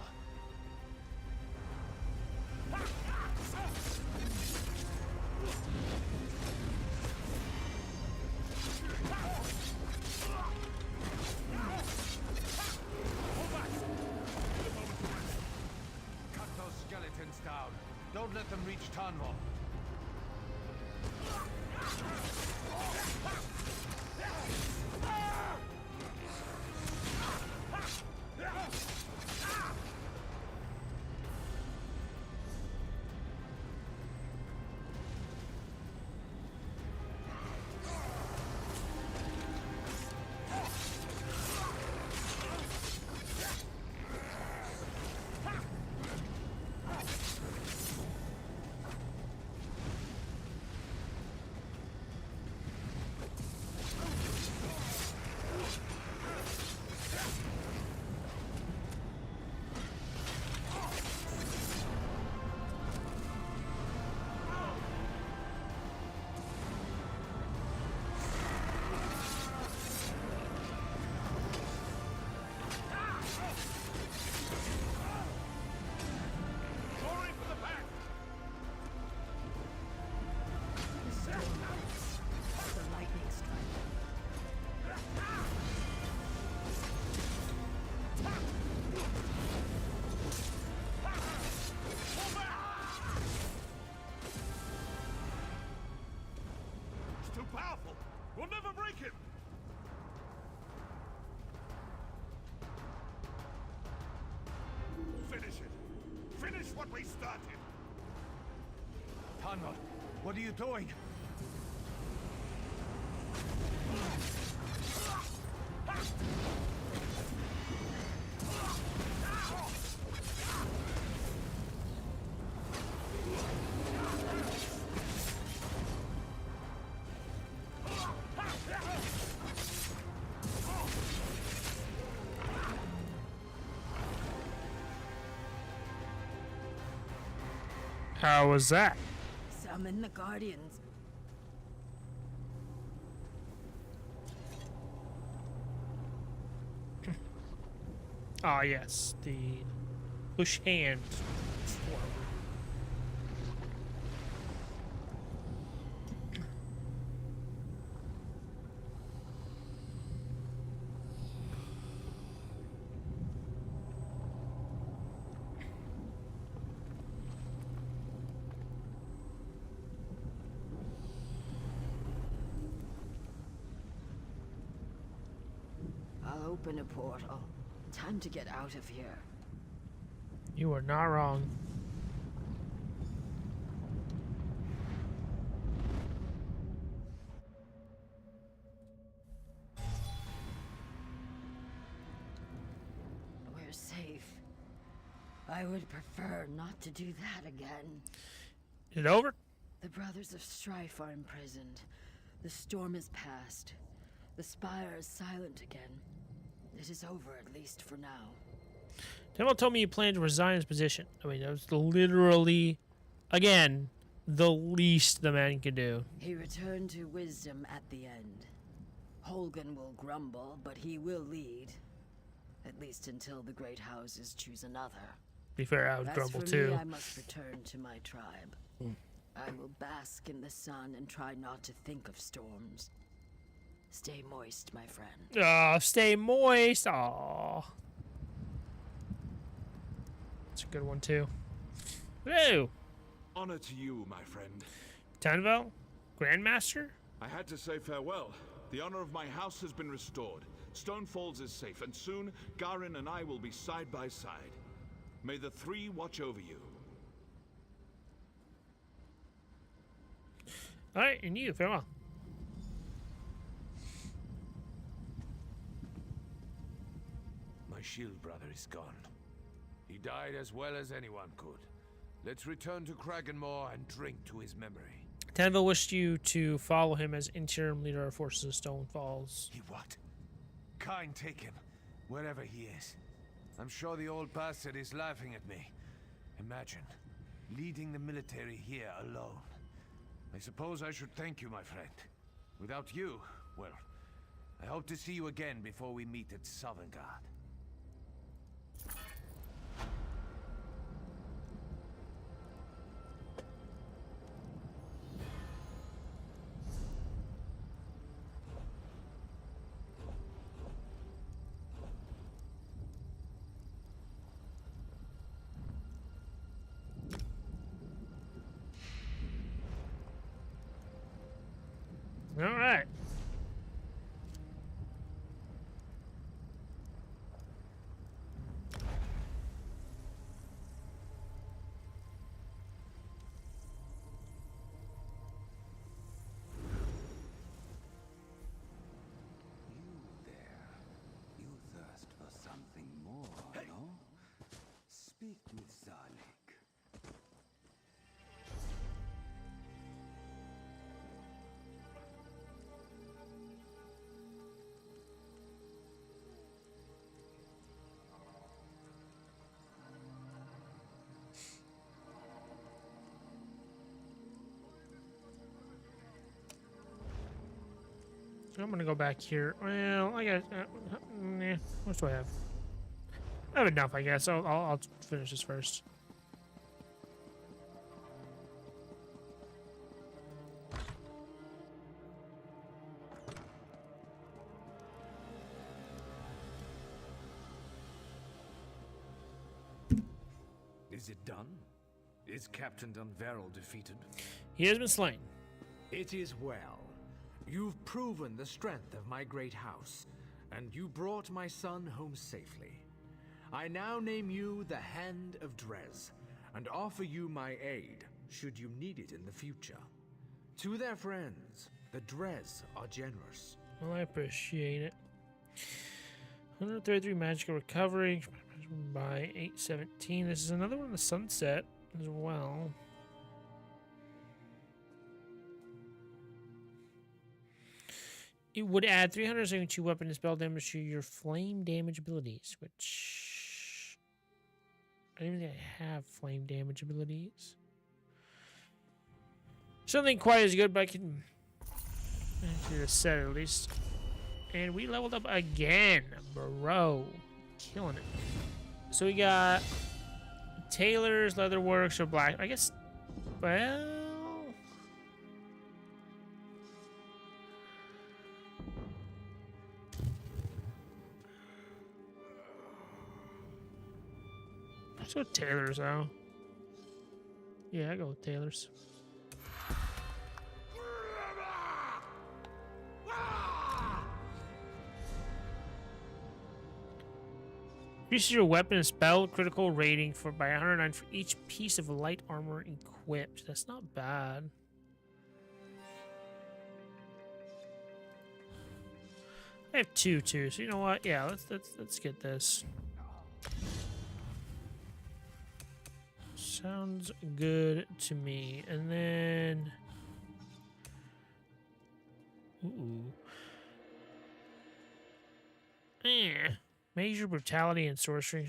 Cut those skeletons down. Don't let them reach Tarnval. Powerful! We'll never break him! Finish it! Finish what we started! Tarnval, what are you doing? How was that? Summon the Guardians. Ah, yes, the push hand form. I'll open a portal. Time to get out of here. You are not wrong. We're safe. I would prefer not to do that again. Is it over? The Brothers of Strife are imprisoned. The storm is past. The Spire is silent again. It is over, at least for now. Tenville told me you planned to resign his position. I mean, that was literally, again, the least the man could do. He returned to wisdom at the end. Holgan will grumble, but he will lead. At least until the great houses choose another. Be fair, I would As grumble for too. Me, I must return to my tribe. I will bask in the sun and try not to think of storms. Stay moist, my friend. Oh, stay moist. Aw. That's a good one, too. Woo! Honor to you, my friend. Tenville? Grandmaster? I had to say farewell. The honor of my house has been restored. Stone Falls is safe, and soon Garin and I will be side by side. May the three watch over you. Alright, and you, farewell. My shield brother is gone. He died as well as anyone could. Let's return to Krakenmoor and drink to his memory. Tenville wished you to follow him as interim leader of Forces of Stone Falls. He what? Kine take him, wherever he is. I'm sure the old bastard is laughing at me. Imagine, leading the military here alone. I suppose I should thank you, my friend. Without you, well, I hope to see you again before we meet at Sovngarde. All right. You thirst for something more, no? Speak with Zalik. I'm gonna go back here. Well, I guess. What do I have? I have enough, I guess. I'll finish this first. Is it done? Is Captain Dunveril defeated? He has been slain. It is well. You've proven the strength of my great house, and you brought my son home safely. I now name you the Hand of Drez, and offer you my aid, should you need it in the future. To their friends, the Drez are generous. Well, I appreciate it. 133 magical recovery by 817. This is another one in the sunset as well. It would add 372 weapon and spell damage to your flame damage abilities, which I don't even think I have flame damage abilities. Something quite as good, but I can actually set it at least. And we leveled up again, bro. Killing it. So we got tailors, leatherworks, or black. I guess, well, let's go with tailors, though. Yeah, I go with tailors. Increases your weapon and spell critical rating by 109 for each piece of light armor equipped. That's not bad. I have two too, so you know what? Yeah, let's get this. Sounds good to me. And then, ooh, major brutality and sorcery.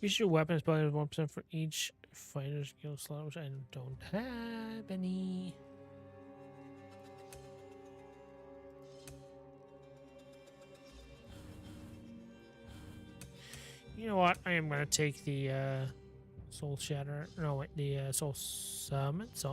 Use your weapons by 1% for each fighter's skill slot, which I don't have any. You know what? I am going to take the Soul Shatter. No, wait, the Soul Summons.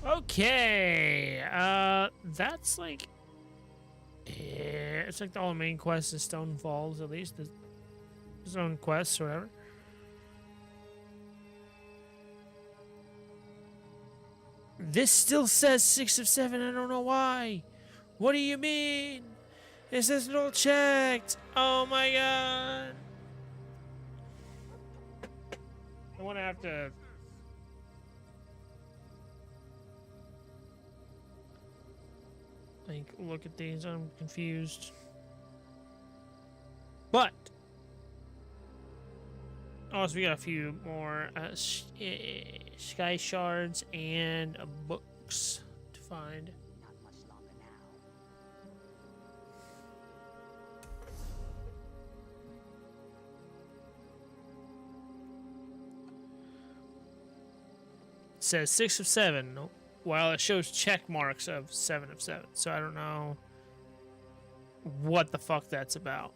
Okay, that's like, it's like all the main quests is Stone Falls, at least the zone quests or whatever. This still says 6 of 7. I don't know why. What do you mean? It says not checked. Oh my god. I want to have to. Like, look at these. I'm confused. But also, we got a few more sky shards and books to find. Not much longer now. It says 6 of 7. While it shows check marks of 7 of 7. So I don't know what the fuck that's about.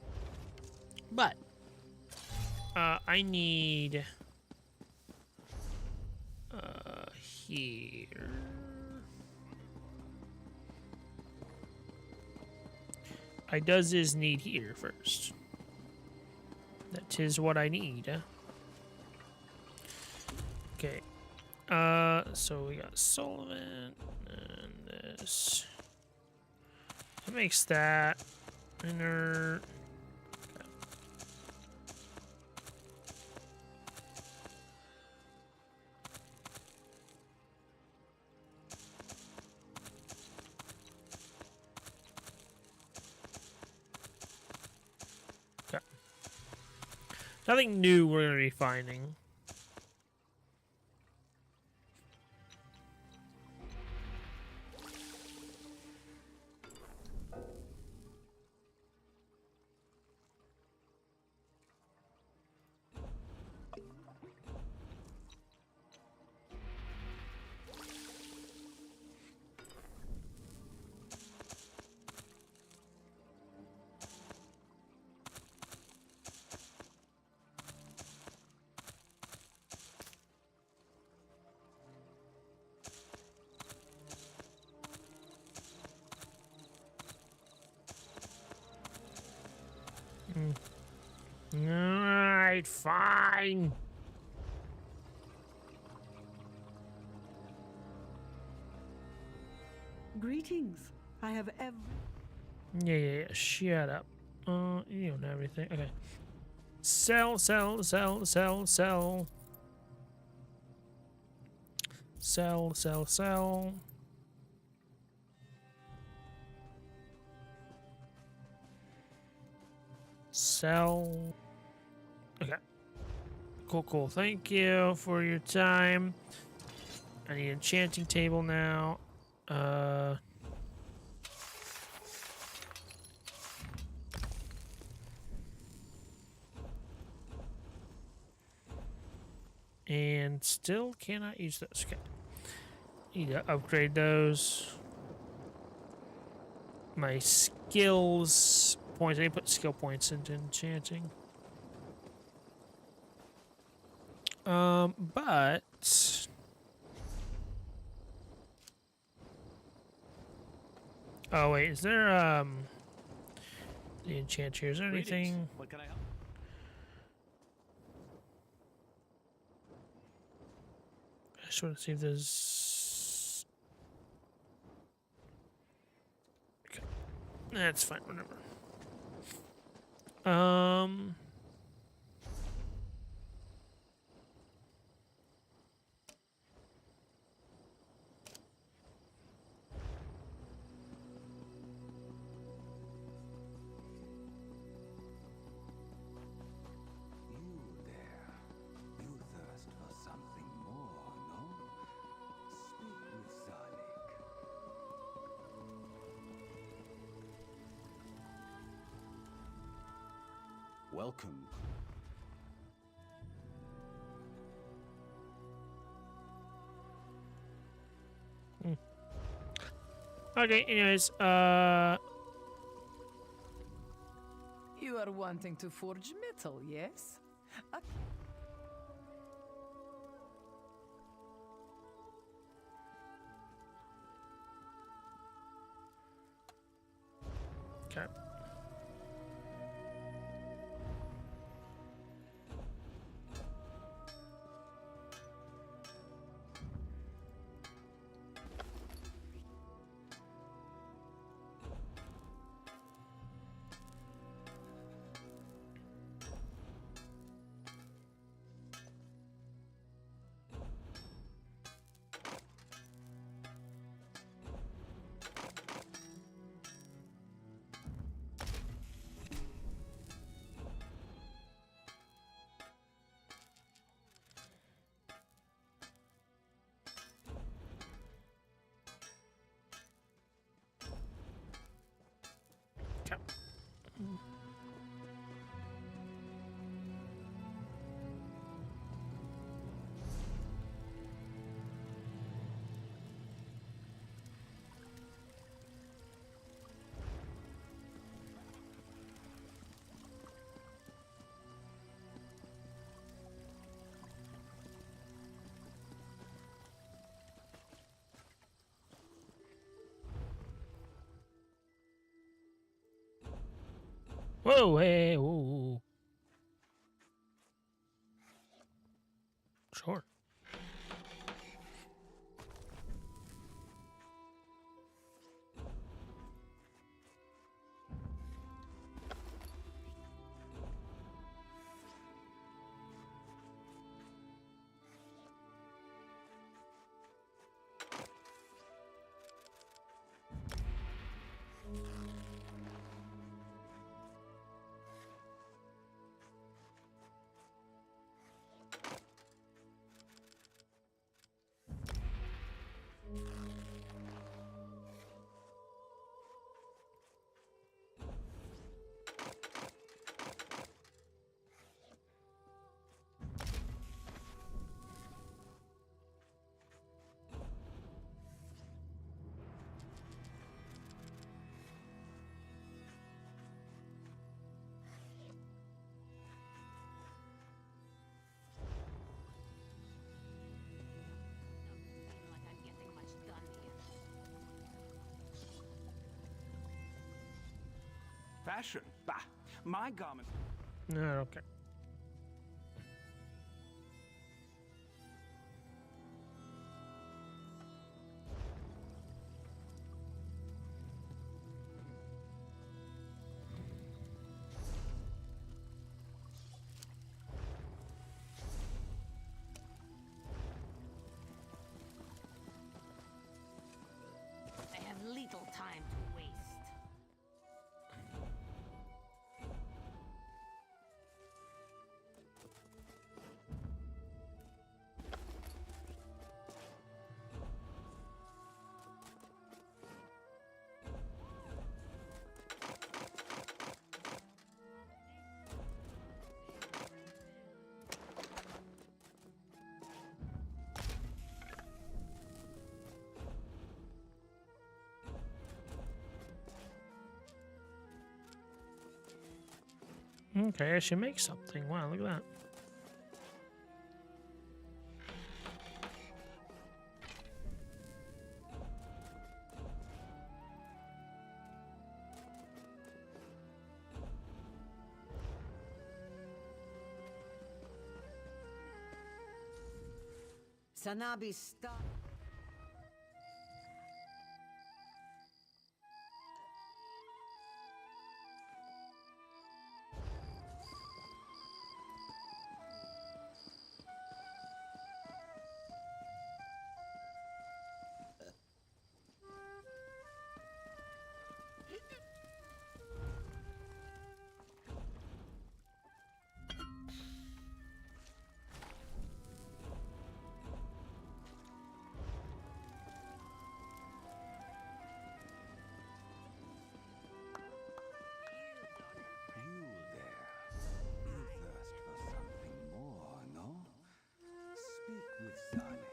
But I need here. I does is need here first. That is what I need. Okay. So we got Sullivan and this. That makes that inner. Okay. Nothing new we're gonna be finding. Alright, fine. Greetings. I have every. Yeah. Shut up. You don't have everything. Okay. Sell. Sell. Okay. Cool. Thank you for your time. I need an enchanting table now. And still cannot use those. Okay. Need to upgrade those. My skills points. I need to put skill points into enchanting. But oh wait, is there the enchant here? Is there anything? What can I help? I just want to see if there's. Okay, that's fine. Whatever. Welcome. Okay, anyways, You are wanting to forge metal, yes? okay. Whoa, hey, ooh. Sure. Fashion? Bah, my garment. No, okay. I have little time to waste. Okay, I should make something. Wow, look at that. Sanabi, stop. You there. You thirst for something more, no? Speak with Sonic.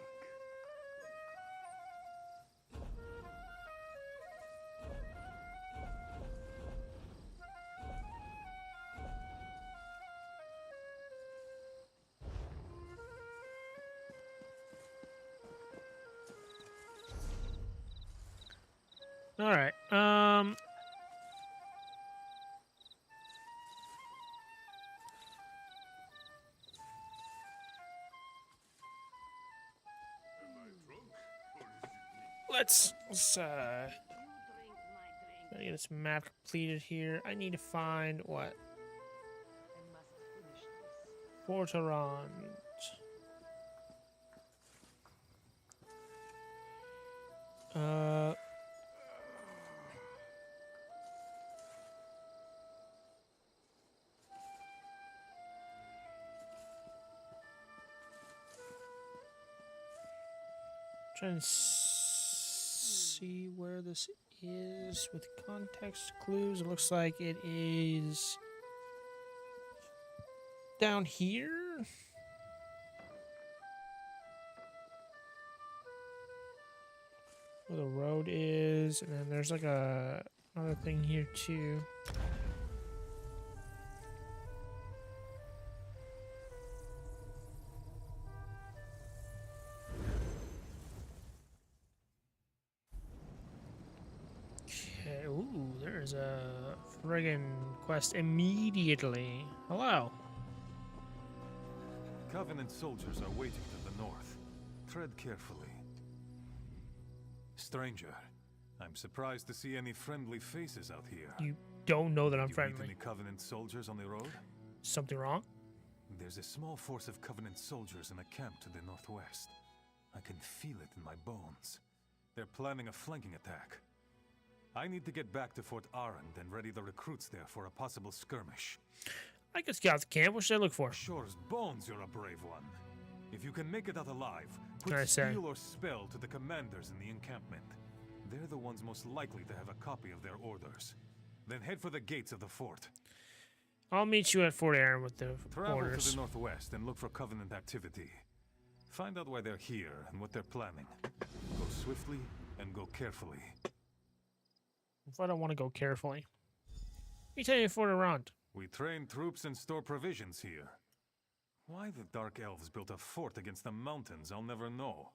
All right. Let's get this map completed here. I need to find what? Fortarand. Trying to see where this is with context clues. It looks like it is down here. Where the road is, and then there's like another thing here too. Okay, ooh. Ooh, there's a friggin' quest immediately. Hello. Covenant soldiers are waiting to the north. Tread carefully. Stranger, I'm surprised to see any friendly faces out here. You don't know that I'm Did you friendly. meet any Covenant soldiers on the road? Something wrong? There's a small force of Covenant soldiers in a camp to the northwest. I can feel it in my bones. They're planning a flanking attack. I need to get back to Fort Arend and ready the recruits there for a possible skirmish. I can scout the camp. What should I look for? Sure as bones you're a brave one. If you can make it out alive, put I say? steel or spell to the commanders in the encampment. They're the ones most likely to have a copy of their orders. Then head for the gates of the fort. I'll meet you at Fort Aaron with the Travel orders. to the northwest and look for Covenant activity. Find out why they're here and what they're planning. Go swiftly and go carefully. If I don't want to go carefully. Let me tell you Fort around. We train troops and store provisions here. Why the Dark Elves built a fort against the mountains, I'll never know.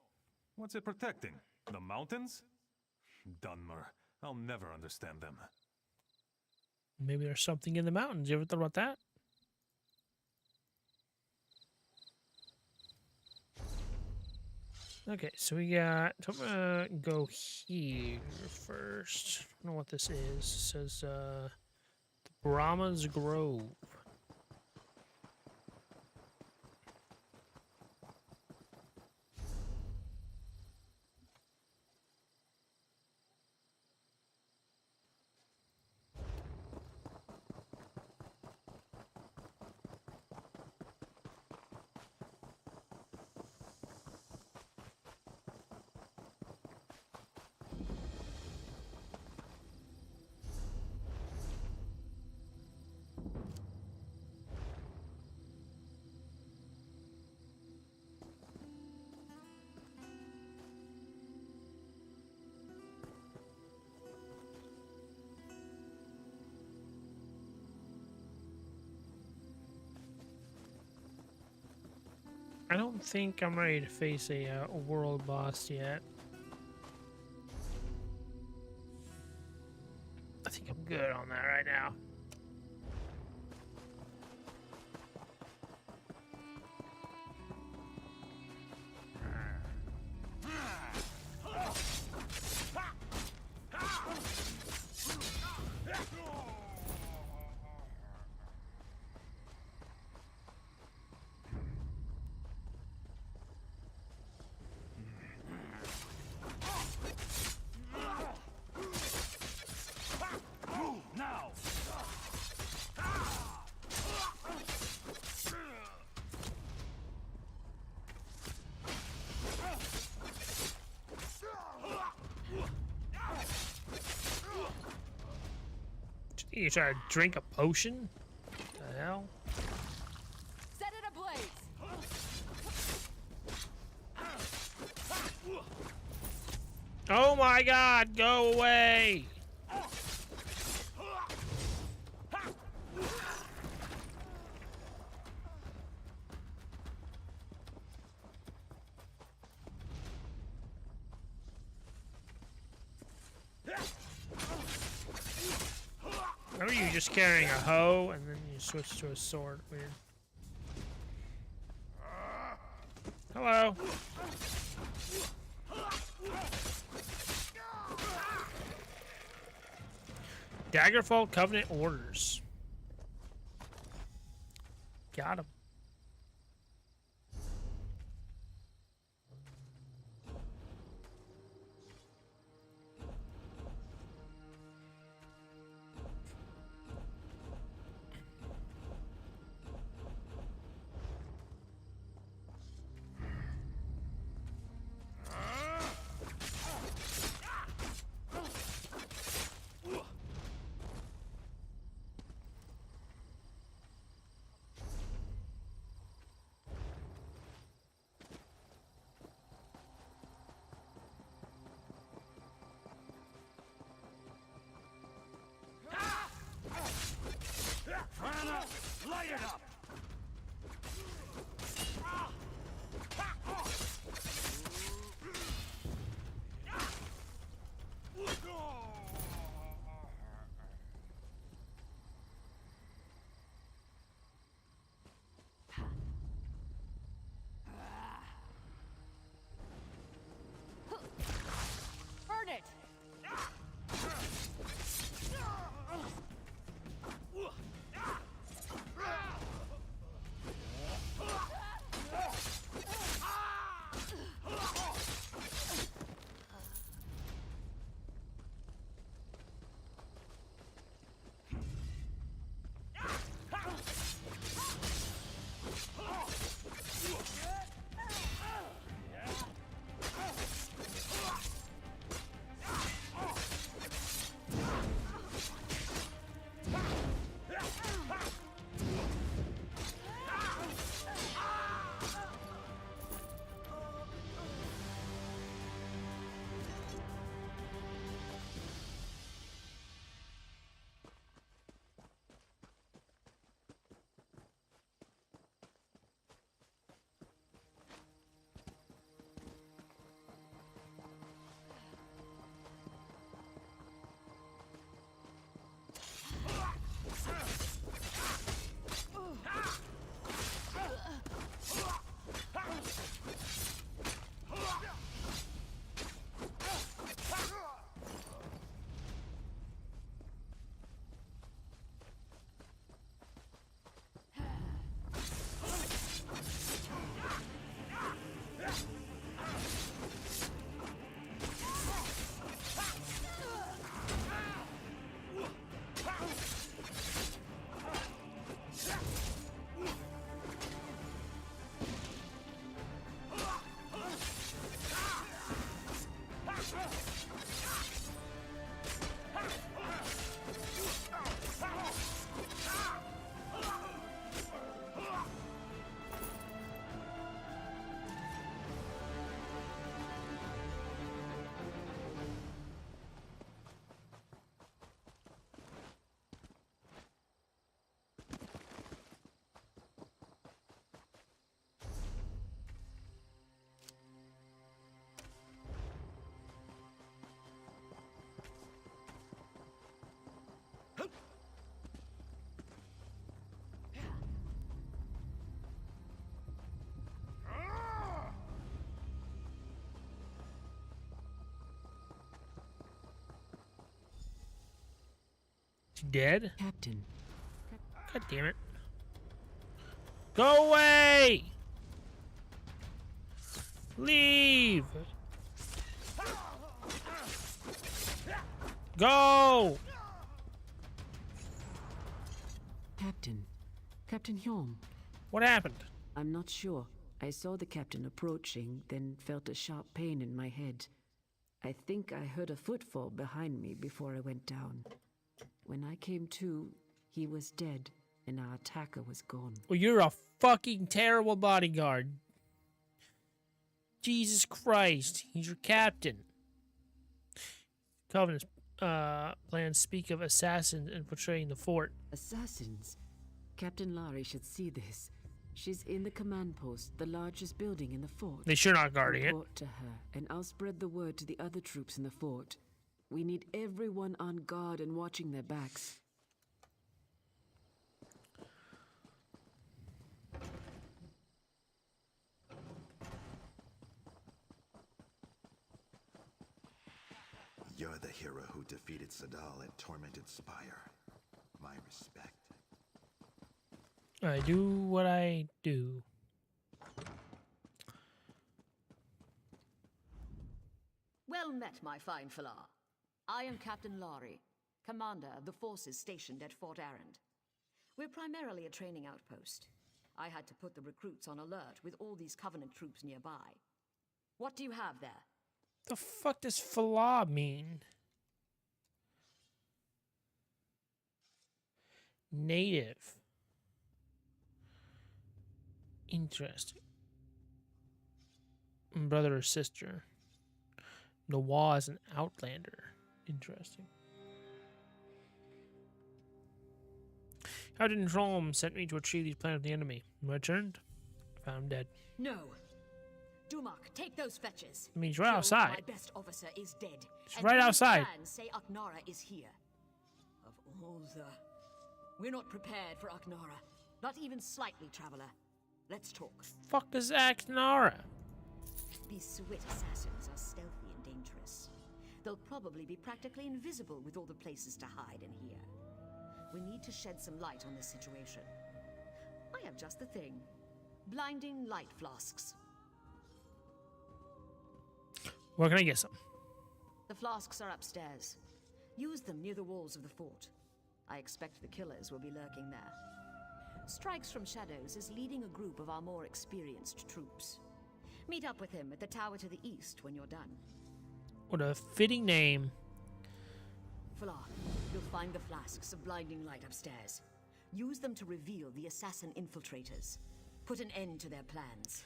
What's it protecting? The mountains? Dunmer. I'll never understand them. Maybe there's something in the mountains. You ever thought about that? Okay, so we got. I'm gonna go here first. I don't know what this is. It says the Brahma's Grove. I don't think I'm ready to face a world boss yet. I think I'm good on that right now. You try to drink a potion? What the hell? Set it ablaze. Oh my god, go away! Or are you just carrying a hoe and then you switch to a sword? Weird. Hello. Daggerfall Covenant orders. Got him. Light it up! She dead? Captain. God damn it. Go away! Leave! Go! Captain. Captain Hyom. What happened? I'm not sure. I saw the captain approaching, then felt a sharp pain in my head. I think I heard a footfall behind me before I went down. When I came to, he was dead, and our attacker was gone. Well, you're a fucking terrible bodyguard. Jesus Christ, he's your captain. Covenant's plans speak of assassins infiltrating the fort. Assassins? Captain Lari should see this. She's in the command post, the largest building in the fort. They sure not guarding it. Report to her, and I'll spread the word to the other troops in the fort. We need everyone on guard and watching their backs. You're the hero who defeated Sadal at Tormented Spire. My respect. I do what I do. Well met, my fine Falar. I am Captain Lari, commander of the forces stationed at Fort Arrand. We're primarily a training outpost. I had to put the recruits on alert with all these Covenant troops nearby. What do you have there? The fuck does Falah mean? Native. Interesting. Brother or sister. Noah is an outlander. Interesting. Captain Trom sent me to retrieve these plans of the enemy. Returned. Found him dead. No. Dumak, take those fetches. I mean, he's right Joe, outside. My best officer is dead. He's and right these outside. plans say Aknara is here. Of all the... We're not prepared for Aknara. Not even slightly, traveler. Let's talk. Fuck is Aknara? These Swit assassins are stealthy and dangerous. They'll probably be practically invisible with all the places to hide in here. We need to shed some light on this situation. I have just the thing. Blinding light flasks. Where can I get some? The flasks are upstairs. Use them near the walls of the fort. I expect the killers will be lurking there. Strikes from Shadows is leading a group of our more experienced troops. Meet up with him at the tower to the east when you're done. What a fitting name. Falar, you'll find the flasks of blinding light upstairs. Use them to reveal the assassin infiltrators. Put an end to their plans.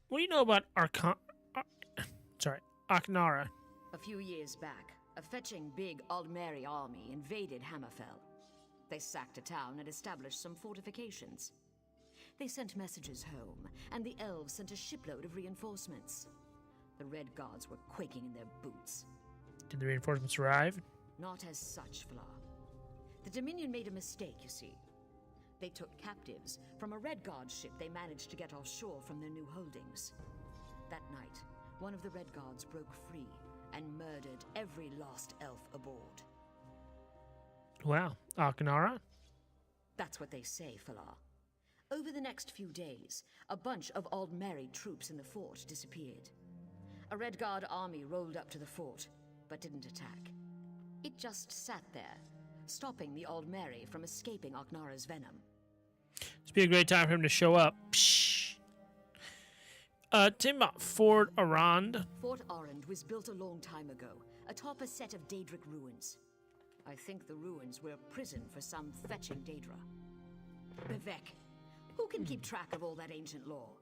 What do you know about Aknara? A few years back, a fetching big Aldmeri army invaded Hammerfell. They sacked a town and established some fortifications. They sent messages home, and the elves sent a shipload of reinforcements. The Red Guards were quaking in their boots. Did the reinforcements arrive? Not as such, Falar. The Dominion made a mistake, you see. They took captives from a Red Guard ship they managed to get offshore from their new holdings. That night, one of the Red Guards broke free and murdered every lost elf aboard. Wow. Aknara? That's what they say, Falar. Over the next few days, a bunch of Aldmeri troops in the fort disappeared. A Red Guard army rolled up to the fort, but didn't attack. It just sat there, stopping the Aldmeri from escaping Aknara's venom. This would be a great time for him to show up. Psh. Tim, Fort Arand. Fort Arand was built a long time ago, atop a set of Daedric ruins. I think the ruins were a prison for some fetching Daedra. Bevek, who can keep track of all that ancient lore?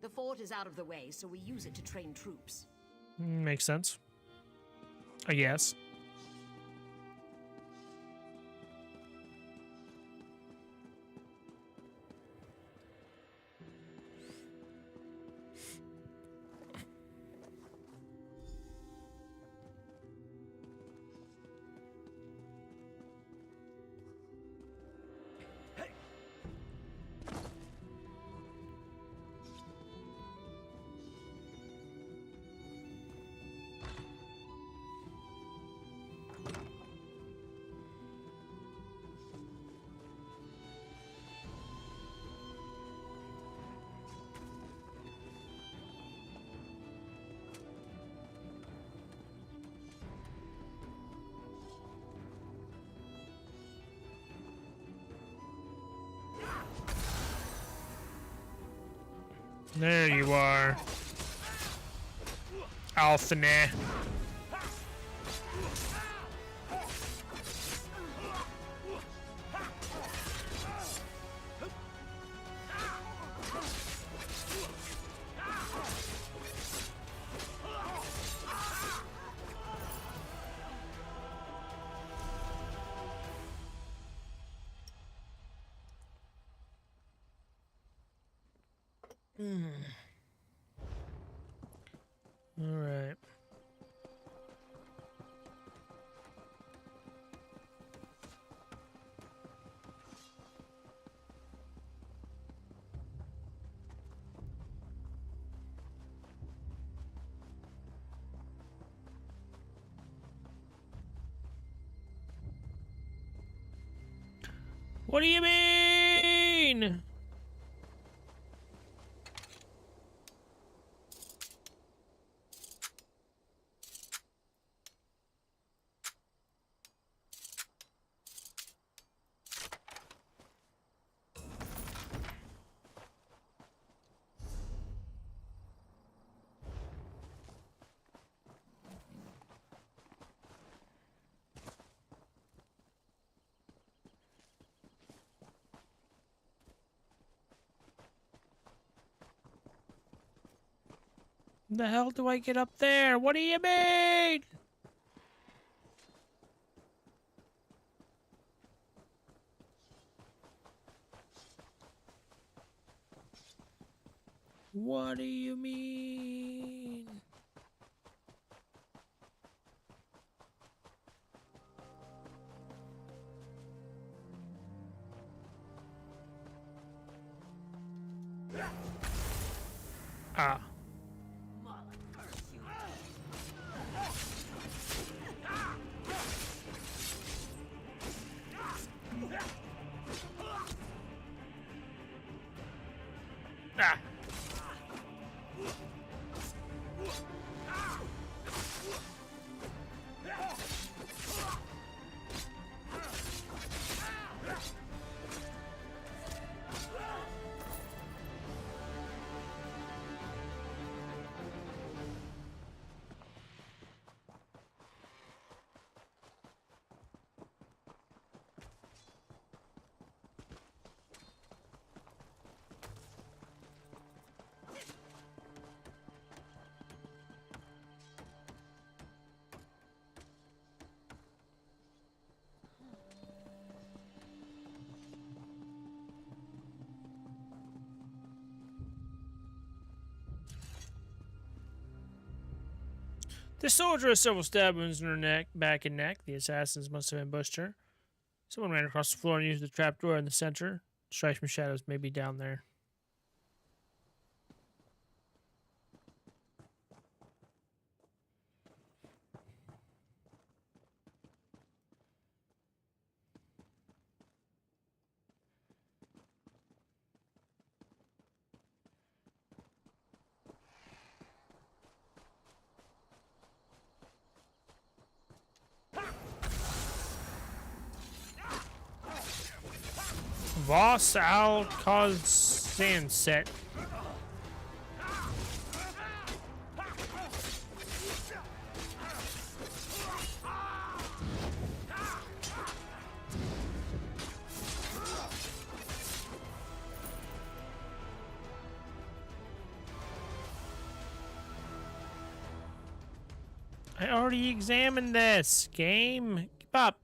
The fort is out of the way, so we use it to train troops. Makes sense. I guess. There you are. Alphinae. All right. What do you mean? The hell do I get up there? What do you mean? What do you mean? Ah. Ah. The soldier has several stab wounds in her neck, back and neck. The assassins must have ambushed her. Someone ran across the floor and used the trapdoor in the center. Stripes and shadows may be down there. Voss Al Sunset. I already examined this game. Keep up.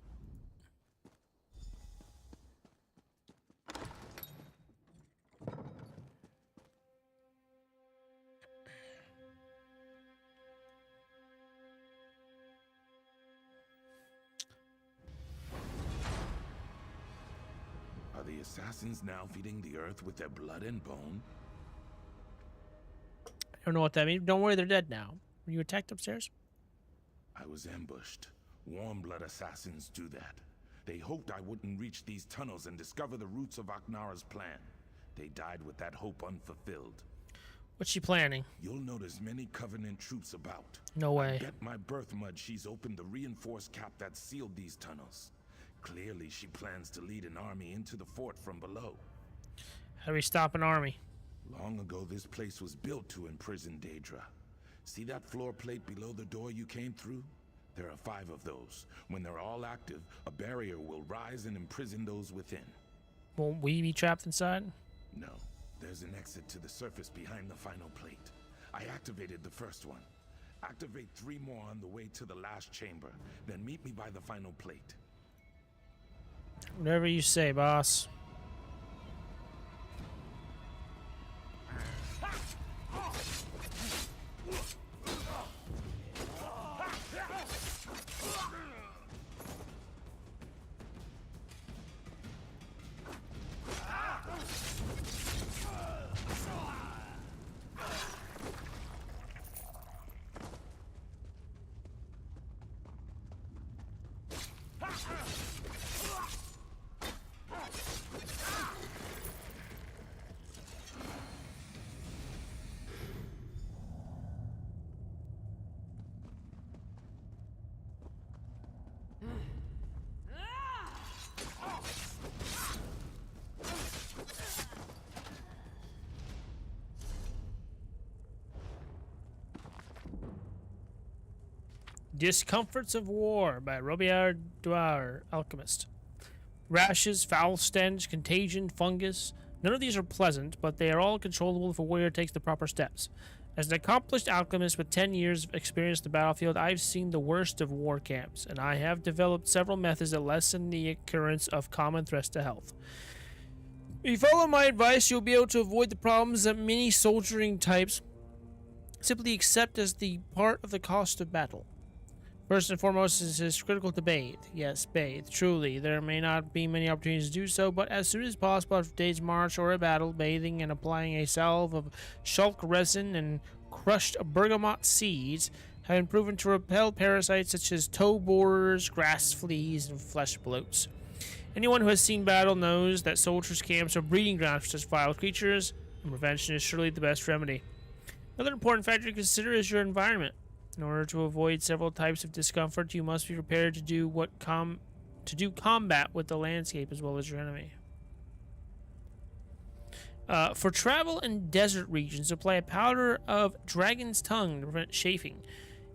Are the assassins now feeding the earth with their blood and bone? I don't know what that means. Don't worry, they're dead now. Were you attacked upstairs? I was ambushed. Warm blood assassins do that. They hoped I wouldn't reach these tunnels and discover the roots of Aknara's plan. They died with that hope unfulfilled. What's she planning? You'll notice many Covenant troops about. No way. I bet my birth mud she's opened the reinforced cap that sealed these tunnels. Clearly, she plans to lead an army into the fort from below. How do we stop an army? Long ago, this place was built to imprison Daedra. See that floor plate below the door you came through? There are 5 of those. When they're all active, a barrier will rise and imprison those within. Won't we be trapped inside? No. There's an exit to the surface behind the final plate. I activated the first one. Activate 3 more on the way to the last chamber. Then meet me by the final plate. Whatever you say, boss. Discomforts of War by Robert Douar, Alchemist. Rashes, foul stench, contagion, fungus. None of these are pleasant, but they are all controllable if a warrior takes the proper steps. As an accomplished alchemist with 10 years of experience in the battlefield, I've seen the worst of war camps, and I have developed several methods that lessen the occurrence of common threats to health. If you follow my advice, you'll be able to avoid the problems that many soldiering types simply accept as the part of the cost of battle. First and foremost, it is critical to bathe. Yes, bathe. Truly, there may not be many opportunities to do so, but as soon as possible after a day's march or a battle, bathing and applying a salve of shulk resin and crushed bergamot seeds have been proven to repel parasites such as toe borers, grass fleas, and flesh bloats. Anyone who has seen battle knows that soldiers' camps are breeding grounds for such vile creatures, and prevention is surely the best remedy. Another important factor to consider is your environment. In order to avoid several types of discomfort, you must be prepared to do combat with the landscape as well as your enemy. For travel in desert regions, apply a powder of dragon's tongue to prevent chafing.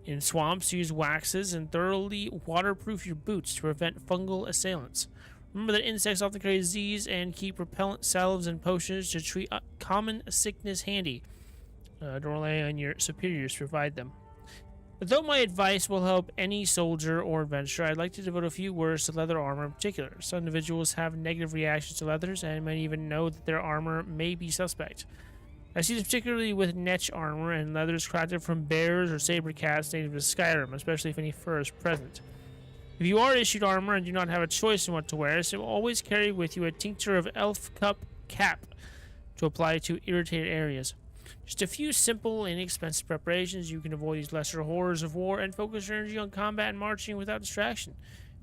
In swamps, use waxes and thoroughly waterproof your boots to prevent fungal assailants. Remember that insects often carry disease, and keep repellent salves and potions to treat common sickness handy. Don't rely on your superiors to provide them. Though my advice will help any soldier or adventurer, I'd like to devote a few words to leather armor in particular. Some individuals have negative reactions to leathers and might even know that their armor may be suspect. I see this particularly with netch armor and leathers crafted from bears or saber cats native to Skyrim, especially if any fur is present. If you are issued armor and do not have a choice in what to wear, so always carry with you a tincture of elf cup cap to apply to irritated areas. Just a few simple, inexpensive preparations, you can avoid these lesser horrors of war and focus your energy on combat and marching without distraction.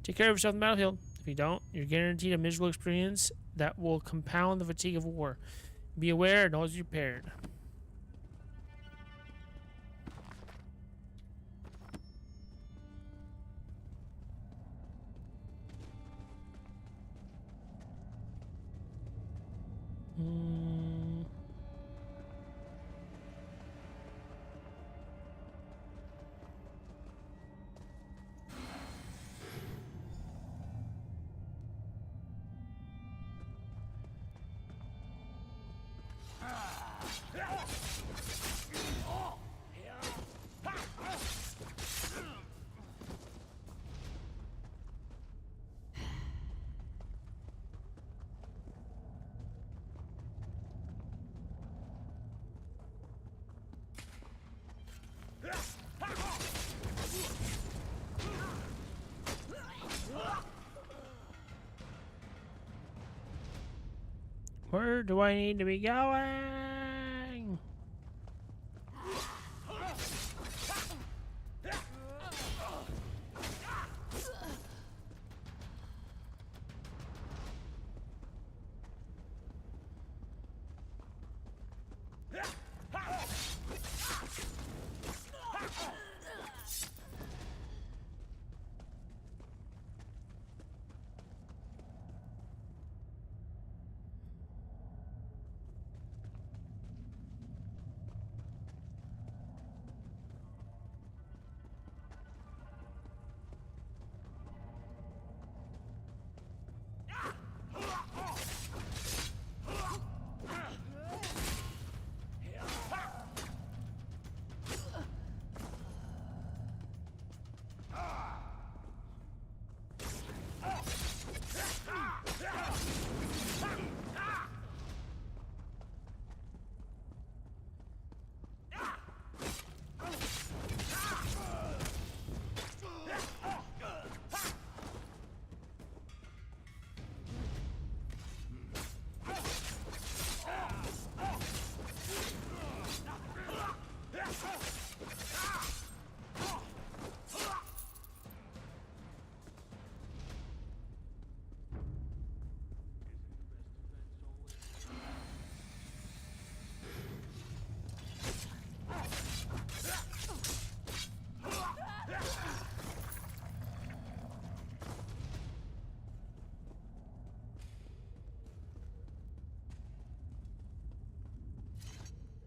Take care of yourself in the battlefield. If you don't, you're guaranteed a miserable experience that will compound the fatigue of war. Be aware and always be prepared. Where do I need to be going?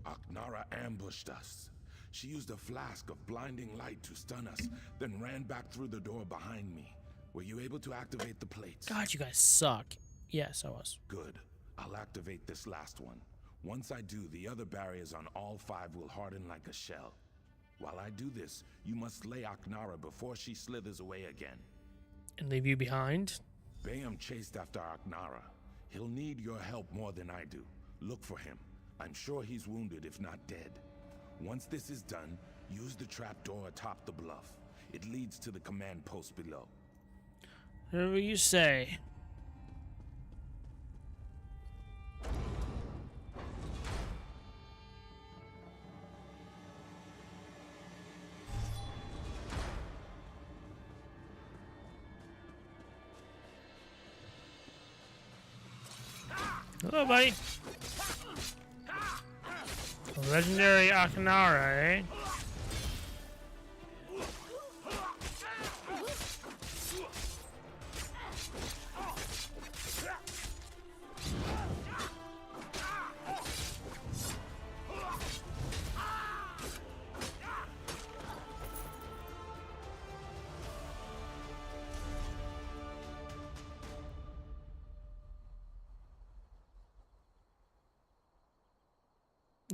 Aknara ambushed us. She used a flask of blinding light to stun us, then ran back through the door behind me. Were you able to activate the plates? God, you guys suck. Yes, I was. Good. I'll activate this last one. Once I do, the other barriers on all 5 will harden like a shell. While I do this, you must slay Aknara before she slithers away again. And leave you behind? Bayam chased after Aknara. He'll need your help more than I do. Look for him. I'm sure he's wounded, if not dead. Once this is done, use the trapdoor atop the bluff. It leads to the command post below. Whatever you say. Hello, buddy. Legendary Aknara, eh?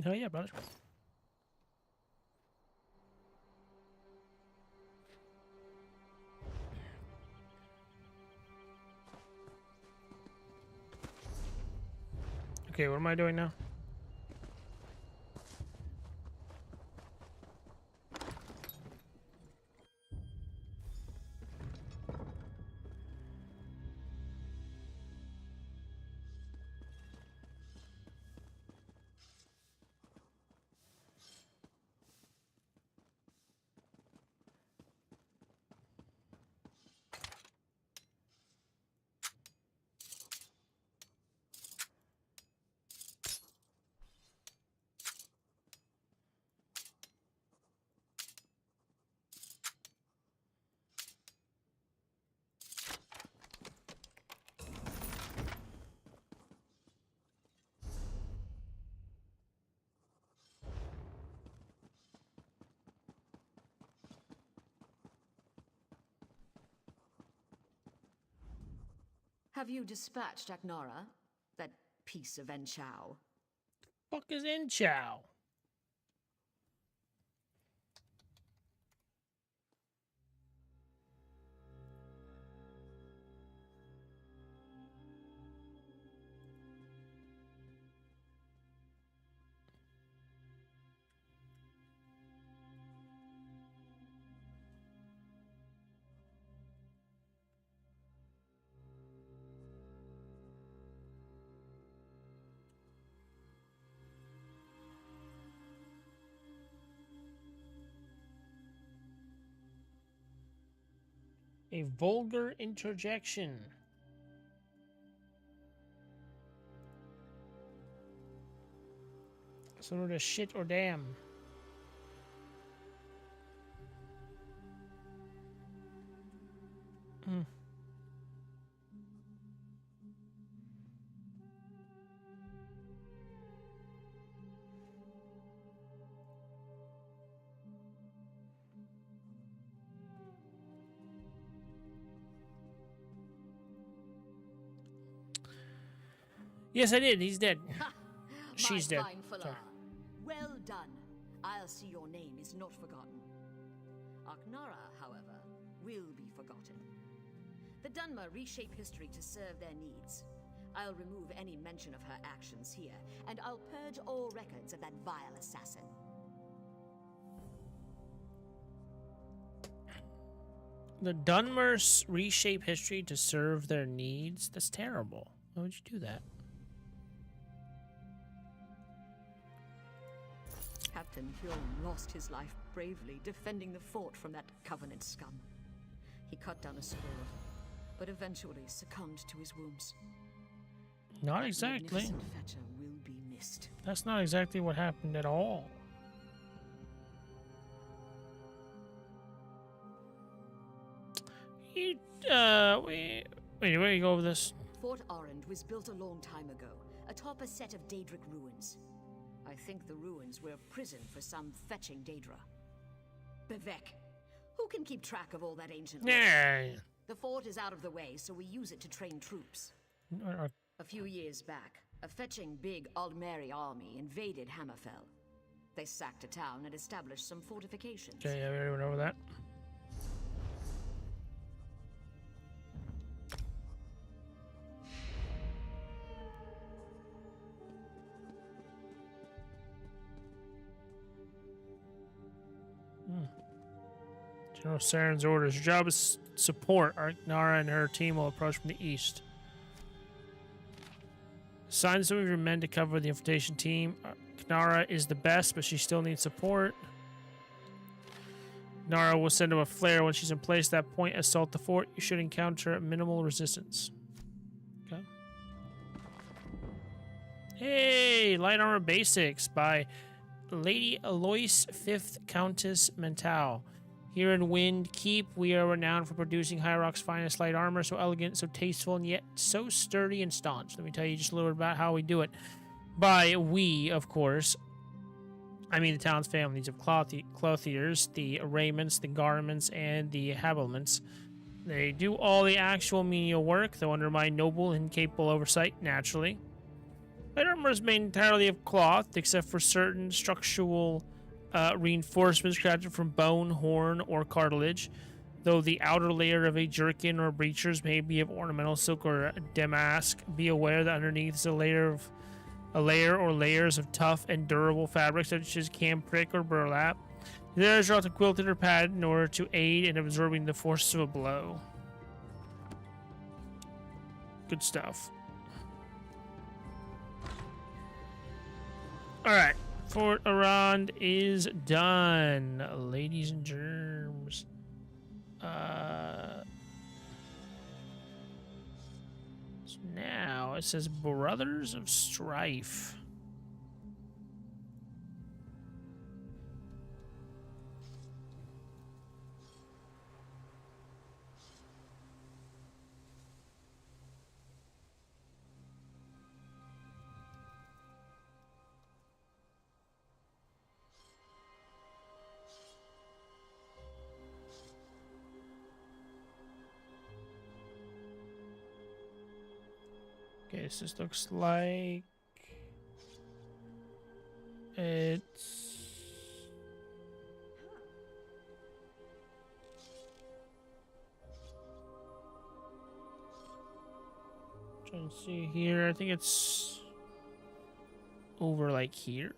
Oh yeah, brother. Okay, what am I doing now? Have you dispatched Aknara? That piece of Enchow? Fuck is Enchow? A vulgar interjection. Sort of shit or damn. Yes, I did. He's dead. She's dead. Sorry. Well done. I'll see your name is not forgotten. Aknara, however, will be forgotten. The Dunmer reshape history to serve their needs. I'll remove any mention of her actions here, and I'll purge all records of that vile assassin. The Dunmers reshape history to serve their needs? That's terrible. Why would you do that? Captain Hjorn lost his life bravely defending the fort from that Covenant scum. He cut down a squirrel, but eventually succumbed to his wounds. Not exactly. Magnificent fetcher will be missed. That's not exactly what happened at all. Wait, where do you go with this? Fort Arend was built a long time ago, atop a set of Daedric ruins. I think the ruins were a prison for some fetching Daedra. Bevek, who can keep track of all that ancient lore? Yeah. The fort is out of the way, so we use it to train troops. A few years back, a fetching big Aldmeri army invaded Hammerfell. They sacked a town and established some fortifications. Okay, yeah, we already went over that. General Saren's orders. Your job is support. Nara and her team will approach from the east. Assign some of your men to cover the infiltration team. Nara is the best, but she still needs support. Nara will send him a flare when she's in place. At that point, assault the fort. You should encounter minimal resistance. Okay. Hey, light armor basics by Lady Alois, 5th Countess Mental. Here in Wind Keep, we are renowned for producing High Rock's finest light armor, so elegant, so tasteful, and yet so sturdy and staunch. Let me tell you just a little bit about how we do it. By we, of course, I mean the town's families of clothiers, the raiments, the garments, and the habiliments. They do all the actual menial work, though under my noble and capable oversight, naturally. Light armor is made entirely of cloth, except for certain structural reinforcements crafted from bone, horn, or cartilage, though the outer layer of a jerkin or breeches may be of ornamental silk or damask. Be aware that underneath is a layer or layers of tough and durable fabrics such as cambric or burlap. The layers are often quilted or padded in order to aid in absorbing the force of a blow. Good stuff. Alright. Fort Arend is done, ladies and germs. So now it says Brothers of Strife. Okay, so this looks like it's trying to see here. I think it's over like here.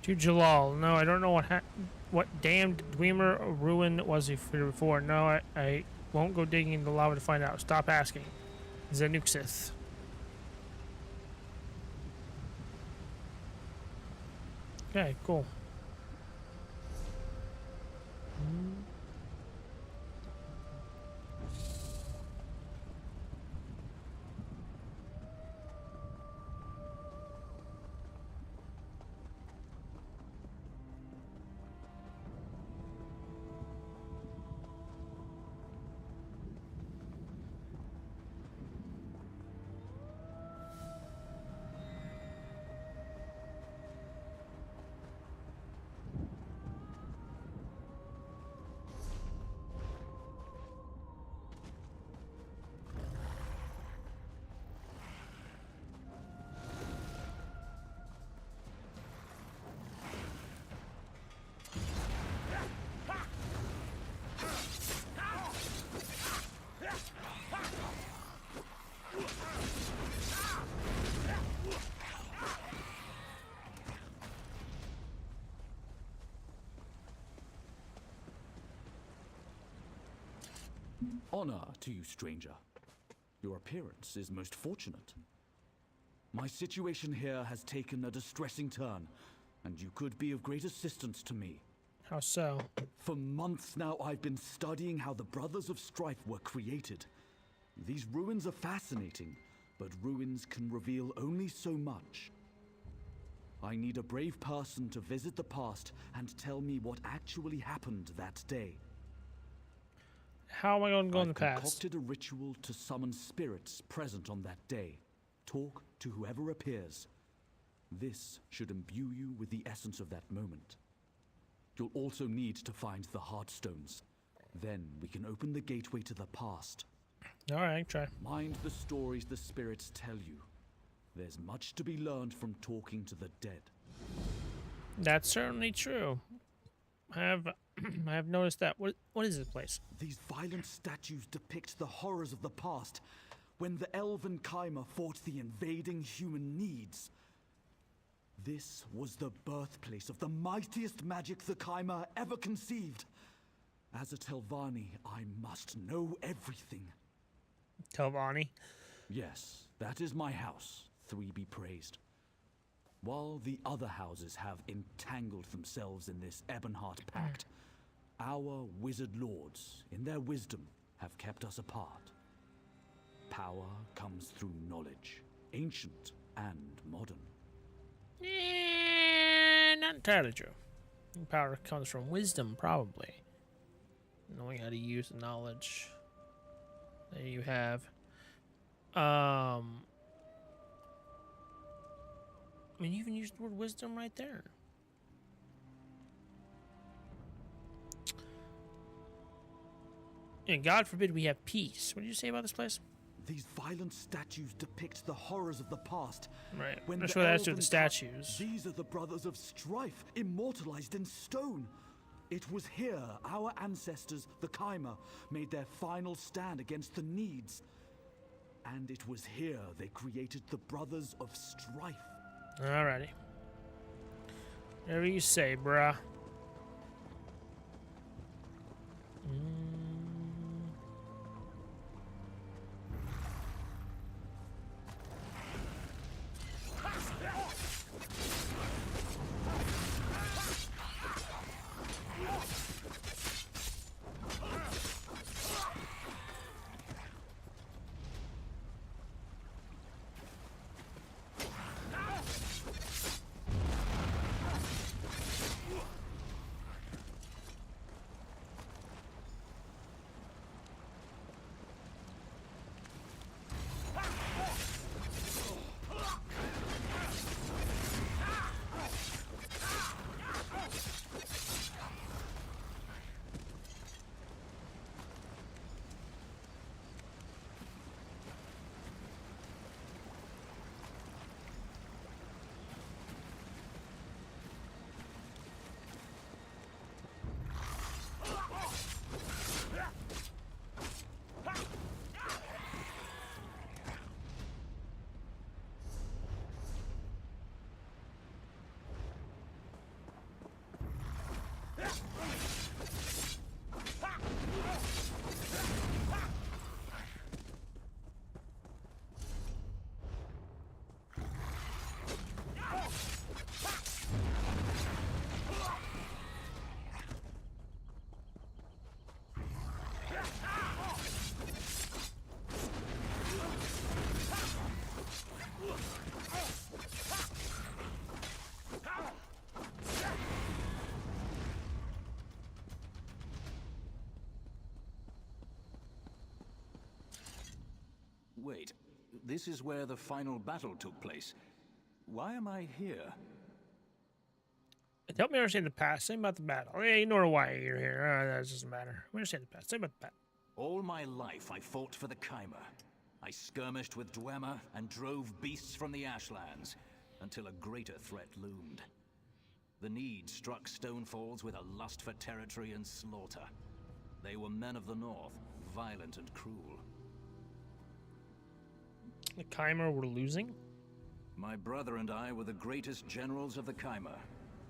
To Jalal. No, I don't know what damned Dwemer ruin was he here before. No, I won't go digging in the lava to find out. Stop asking. Zanuxith. Okay, cool. Honor to you, stranger. Your appearance is most fortunate. My situation here has taken a distressing turn, and you could be of great assistance to me. How so? For months now, I've been studying how the Brothers of Strife were created. These ruins are fascinating, but ruins can reveal only so much. I need a brave person to visit the past and tell me what actually happened that day. How am I going to go in the I've past? concocted a ritual to summon spirits present on that day. Talk to whoever appears. This should imbue you with the essence of that moment. You'll also need to find the Heartstones. Then we can open the gateway to the past. All right, try. Mind the stories the spirits tell you. There's much to be learned from talking to the dead. That's certainly true. I have noticed that. What is this place? These violent statues depict the horrors of the past, when the elven Kaimer fought the invading human needs. This was the birthplace of the mightiest magic the Kaimer ever conceived. As a Telvanni, I must know everything. Telvanni? Yes, that is my house, Three be praised. While the other houses have entangled themselves in this Ebonheart Pact, our wizard lords, in their wisdom, have kept us apart. Power comes through knowledge, ancient and modern. Not entirely true. Power comes from wisdom, probably. Knowing how to use the knowledge that you have. I mean, you even used the word wisdom right there. And God forbid we have peace. What did you say about this place? These violent statues depict the horrors of the past. Right. When That's the what that's to elven the statues. These are the Brothers of Strife, immortalized in stone. It was here our ancestors, the Kaimer, made their final stand against the Needs. And it was here they created the Brothers of Strife. Alrighty. Whatever you say, bruh. Wait, this is where the final battle took place. Why am I here? Help me understand the past. Say about the battle. Hey, ignore why you're here. That doesn't matter. We understand the past. Say about the battle. All my life I fought for the Chimera. I skirmished with Dwemer and drove beasts from the Ashlands until a greater threat loomed. The Need struck Stonefalls with a lust for territory and slaughter. They were men of the North, violent and cruel. The Chimera were losing? My brother and I were the greatest generals of the Chimera.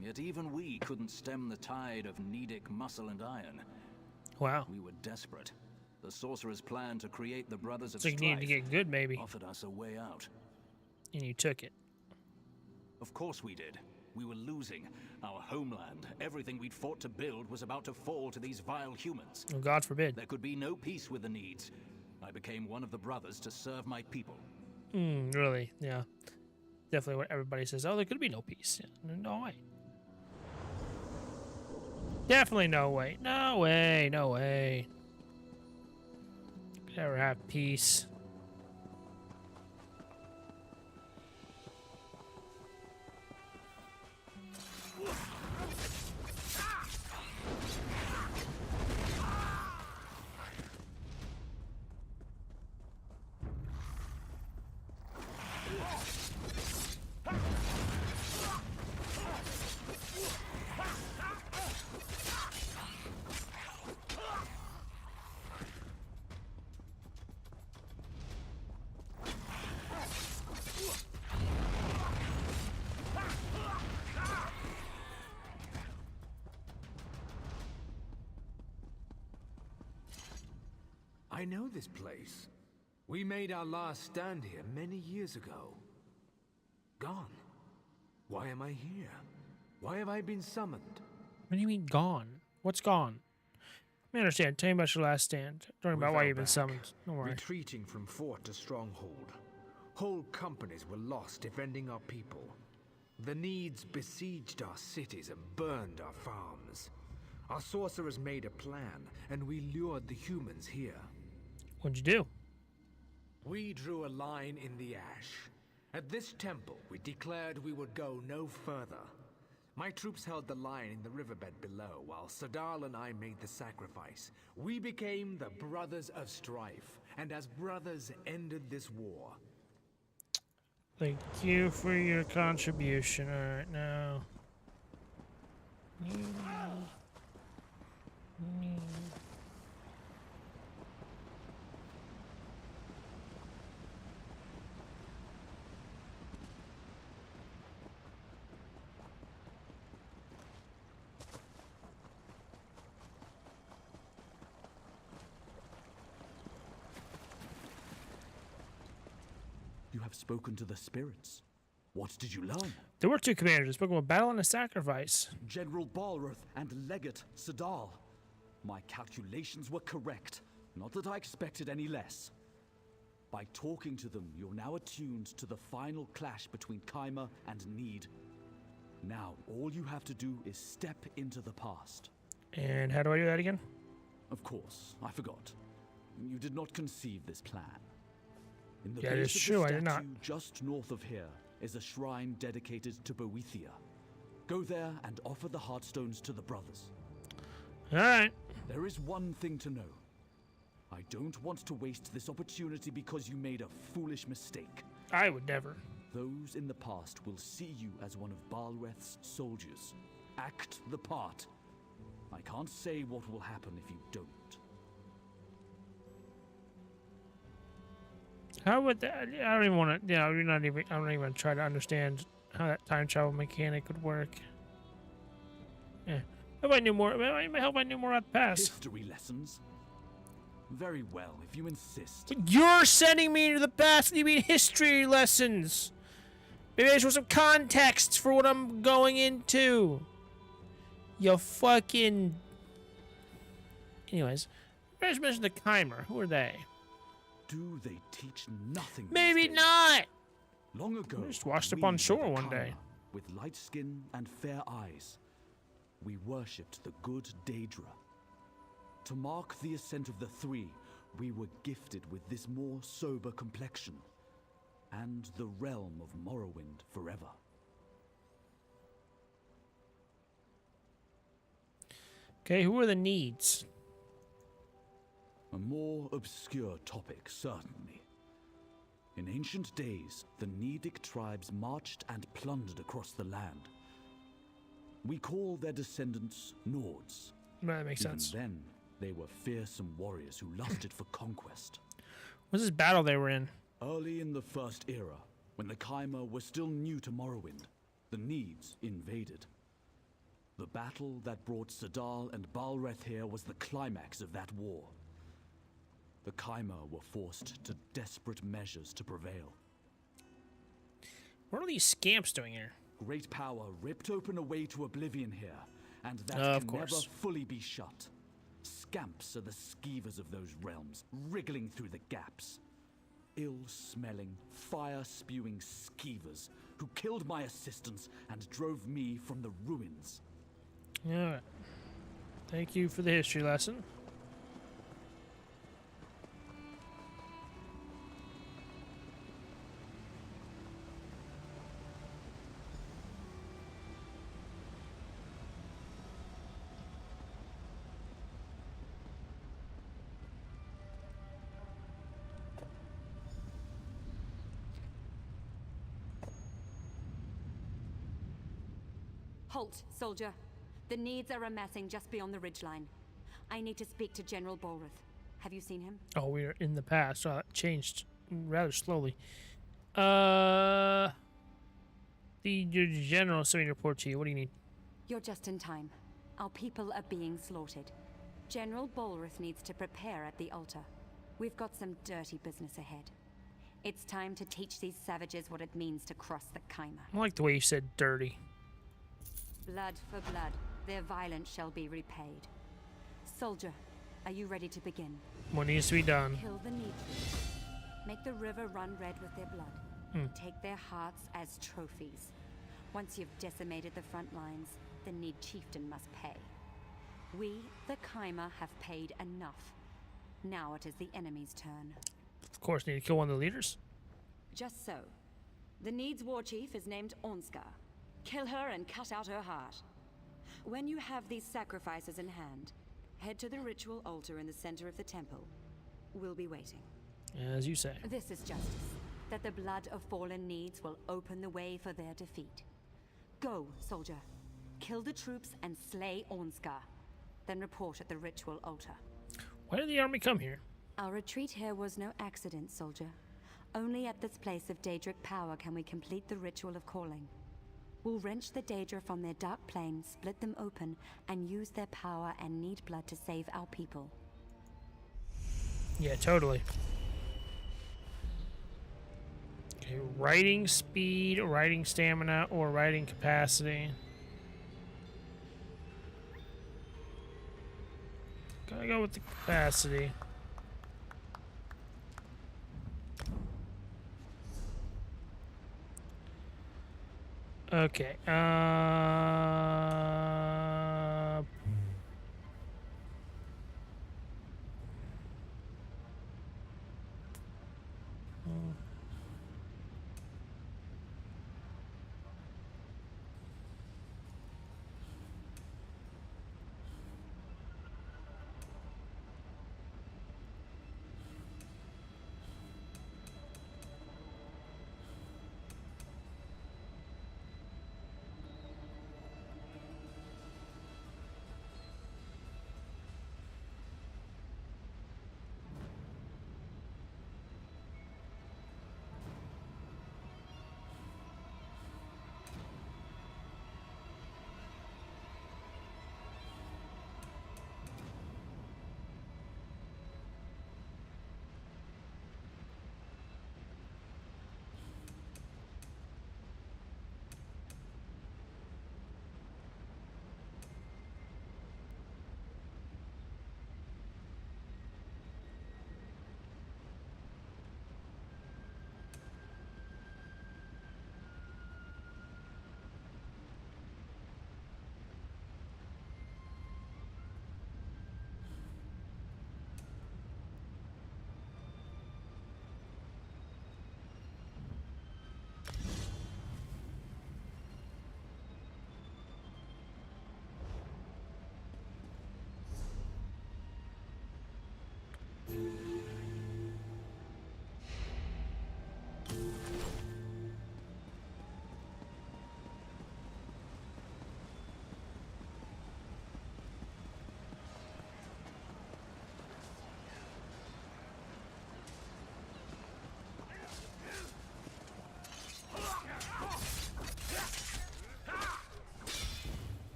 Yet even we couldn't stem the tide of Needic muscle and iron. Wow. We were desperate. The sorcerer's plan to create the Brothers of So you Strife needed to get good, maybe. offered us a way out. And you took it. Of course we did. We were losing. Our homeland, everything we'd fought to build, was about to fall to these vile humans. Oh, God forbid. There could be no peace with the Needs. I became one of the brothers to serve my people. Really? Yeah. Definitely what everybody says. Oh, there could be no peace. Yeah. No way. Definitely no way. No way. No way. Could ever have peace. I know this place. We made our last stand here many years ago. Gone. Why am I here? Why have I been summoned? What do you mean gone? What's gone? Let me understand. Tell me about your last stand. Talking about why you've been summoned. Don't worry. Retreating from fort to stronghold. Whole companies were lost defending our people. The Needs besieged our cities and burned our farms. Our sorcerers made a plan, and we lured the humans here. What'd you do? We drew a line in the ash. At this temple, we declared we would go no further. My troops held the line in the riverbed below, while Sadal and I made the sacrifice. We became the Brothers of Strife, and as brothers ended this war. Thank you for your contribution. All right, now. You have spoken to the spirits. What did you learn? There were two commanders. Spoken of battle and a sacrifice. General Balroth and Legate Sadal. My calculations were correct. Not that I expected any less. By talking to them, you're now attuned to the final clash between Chimera and Need. Now, all you have to do is step into the past. And how do I do that again? Of course, I forgot. You did not conceive this plan. In the Yeah, base it's of true, the I did not. statue just north of here is a shrine dedicated to Boethia. Go there and offer the Heartstones to the brothers. All right. There is one thing to know. I don't want to waste this opportunity because you made a foolish mistake. I would never. Those in the past will see you as one of Balreth's soldiers. Act the part. I can't say what will happen if you don't. How would that? I don't even want to. Yeah, I don't even try to understand how that time travel mechanic would work. Yeah. If I knew more, I hope I knew more about the past. History lessons? Very well, if you insist. You're sending me into the past. You mean history lessons? Maybe I just want some context for what I'm going into. You fucking. Anyways, I just mentioned the Chimera. Who are they? Do they teach nothing? Maybe not. Long ago, We just washed up we on were shore the one Chimera, day. with light skin and fair eyes. We worshipped the good Daedra. To mark the ascent of the three, we were gifted with this more sober complexion, and the realm of Morrowind forever. Okay, who are the needs? A more obscure topic, certainly. In ancient days, the Nedic tribes marched and plundered across the land. We call their descendants Nords. That makes sense. Even then, they were fearsome warriors who lusted for conquest. What's this battle they were in? Early in the First Era, when the Chimera were still new to Morrowind, the Needs invaded. The battle that brought Sadal and Balreth here was the climax of that war. The Chimera were forced to desperate measures to prevail. What are these scamps doing here? Great power ripped open a way to oblivion here, and that Of can never course. fully be shut. Scamps are the skeevers of those realms, wriggling through the gaps. Ill-smelling, fire-spewing skeevers who killed my assistants and drove me from the ruins. Alright. Thank you for the history lesson. Halt, soldier. The Needs are amassing just beyond the ridgeline. I need to speak to General Bolreth. Have you seen him? Oh, we're in the past. It changed rather slowly. The your general sent me to report to you. What do you need? You're just in time. Our people are being slaughtered. General Bolreth needs to prepare at the altar. We've got some dirty business ahead. It's time to teach these savages what it means to cross the Chimera. I like the way you said dirty. Blood for blood. Their violence shall be repaid. Soldier, are you ready to begin? What needs to be done? Kill the Need. Make the river run red with their blood. Take their hearts as trophies. Once you've decimated the front lines, the Need chieftain must pay. We, the Chimera, have paid enough. Now it is the enemy's turn. Of course, need to kill one of the leaders. Just so. The Need's war chief is named Ornskar. Kill her and cut out her heart. When you have these sacrifices in hand, head to the ritual altar in the center of the temple. We'll be waiting. As you say. This is justice. That the blood of fallen Needs will open the way for their defeat. Go, soldier. Kill the troops and slay Ornskar. Then report at the ritual altar. Why did the army come here? Our retreat here was no accident, soldier. Only at this place of Daedric power can we complete the ritual of calling. We'll wrench the Daedra from their dark plane, split them open, and use their power and Need blood to save our people. Yeah, totally. Okay, writing speed, writing stamina, or writing capacity. Gotta go with the capacity. Okay.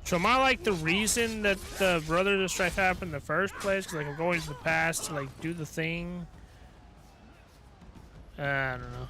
So am I like the reason that the Brothers of Strife happened in the first place? Because like I'm going to the past to like do the thing. I don't know.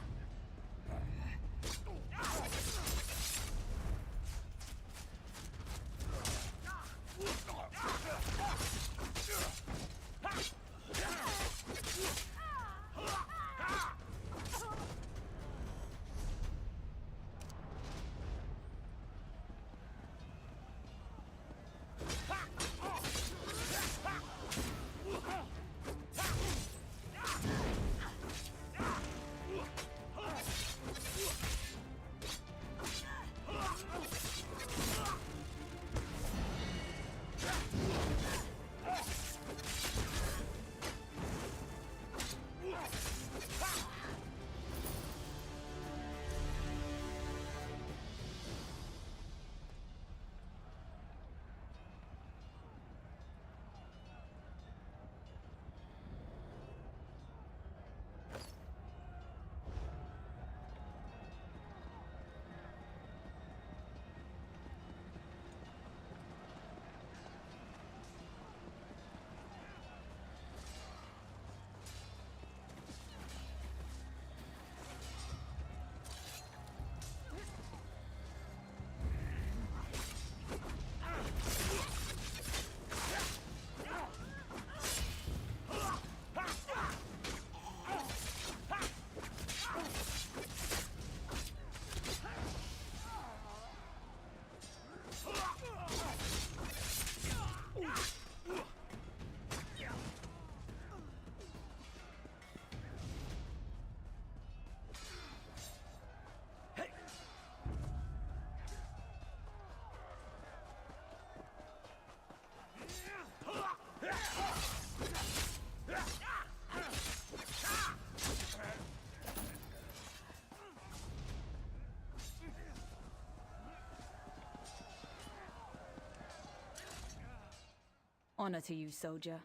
Honor to you, soldier.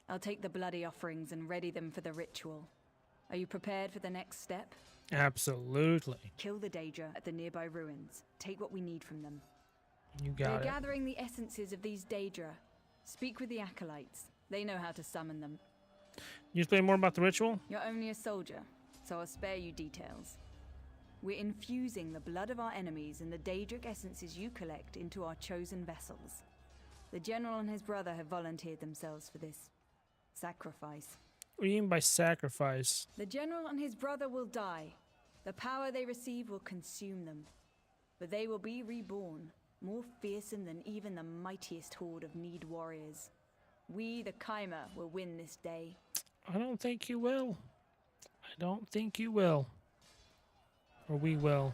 I'll take the bloody offerings and ready them for the ritual. Are you prepared for the next step? Absolutely. Kill the Daedra at the nearby ruins. Take what we need from them. You got They're it. gathering the essences of these Daedra. Speak with the acolytes. They know how to summon them. You explain more about the ritual? You're only a soldier, so I'll spare you details. We're infusing the blood of our enemies and the Daedric essences you collect into our chosen vessels. The general and his brother have volunteered themselves for this sacrifice. What do you mean by sacrifice? The general and his brother will die. The power they receive will consume them. But they will be reborn, more fearsome than even the mightiest horde of Need warriors. We, the Chimera, will win this day. I don't think you will. I don't think you will. Or we will.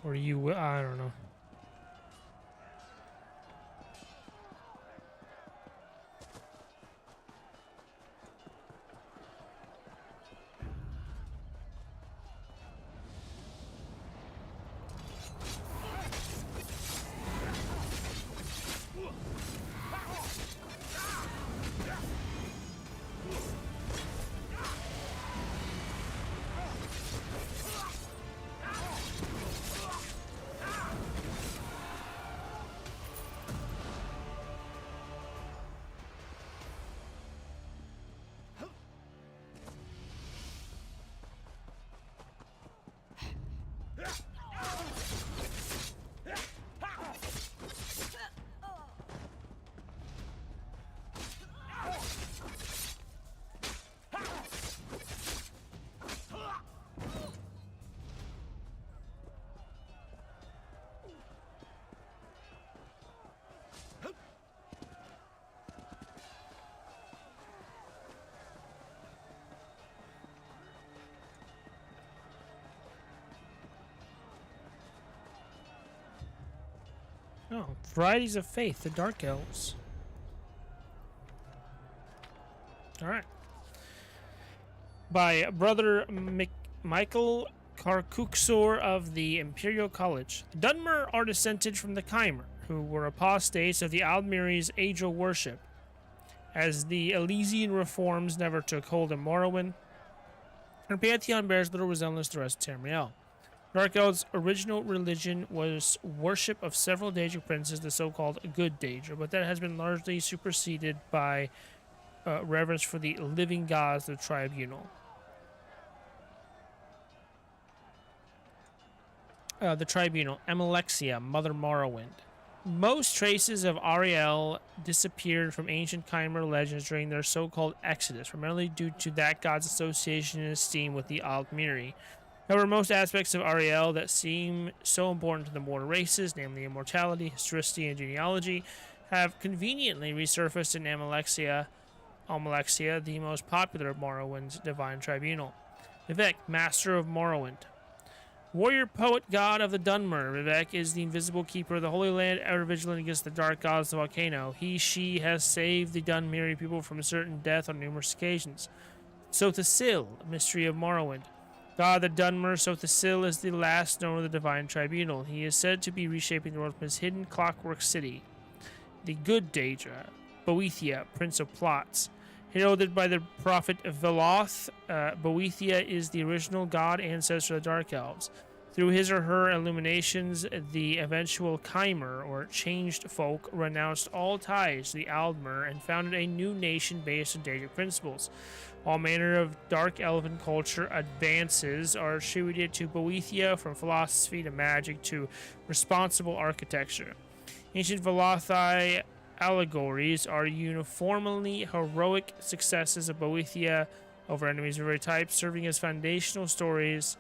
Or you will. I don't know. Oh, varieties of faith, the Dark Elves. All right. By Brother Michael Karkuksor of the Imperial College. The Dunmer are descended from the Chimera, who were apostates of the Aldmiri's Aegil worship. As the Elysian reforms never took hold in Morrowind, her pantheon bears little resemblance to the rest of Tamriel. Dark Elves' original religion was worship of several Daedric princes, the so-called Good Daedra, but that has been largely superseded by reverence for the living gods, the Tribunal. The Tribunal, Amalexia, Mother Morrowind. Most traces of Ariel disappeared from ancient Chimera legends during their so-called exodus, primarily due to that god's association and esteem with the Aldmiri. However, most aspects of Ariel that seem so important to the mortal races, namely immortality, historicity, and genealogy, have conveniently resurfaced in Amalexia, the most popular of Morrowind's divine tribunal. Vivec, Master of Morrowind. Warrior, poet, god of the Dunmer, Vivec is the invisible keeper of the Holy Land, ever vigilant against the dark gods of the volcano. She has saved the Dunmeri people from certain death on numerous occasions. Sothasil, mystery of Morrowind. God of the Dunmer, Sothasil is the last known of the divine tribunal. He is said to be reshaping the world from his hidden clockwork city. The Good Daedra, Boethia, Prince of Plots. Heralded by the prophet Veloth, Boethia is the original god ancestor of the Dark Elves. Through his or her illuminations, the eventual Chimer, or changed folk, renounced all ties to the Aldmer and founded a new nation based on Daedric principles. All manner of dark elven culture advances are attributed to Boethia, from philosophy to magic to responsible architecture. Ancient Velothi allegories are uniformly heroic successes of Boethia over enemies of every type, serving as foundational stories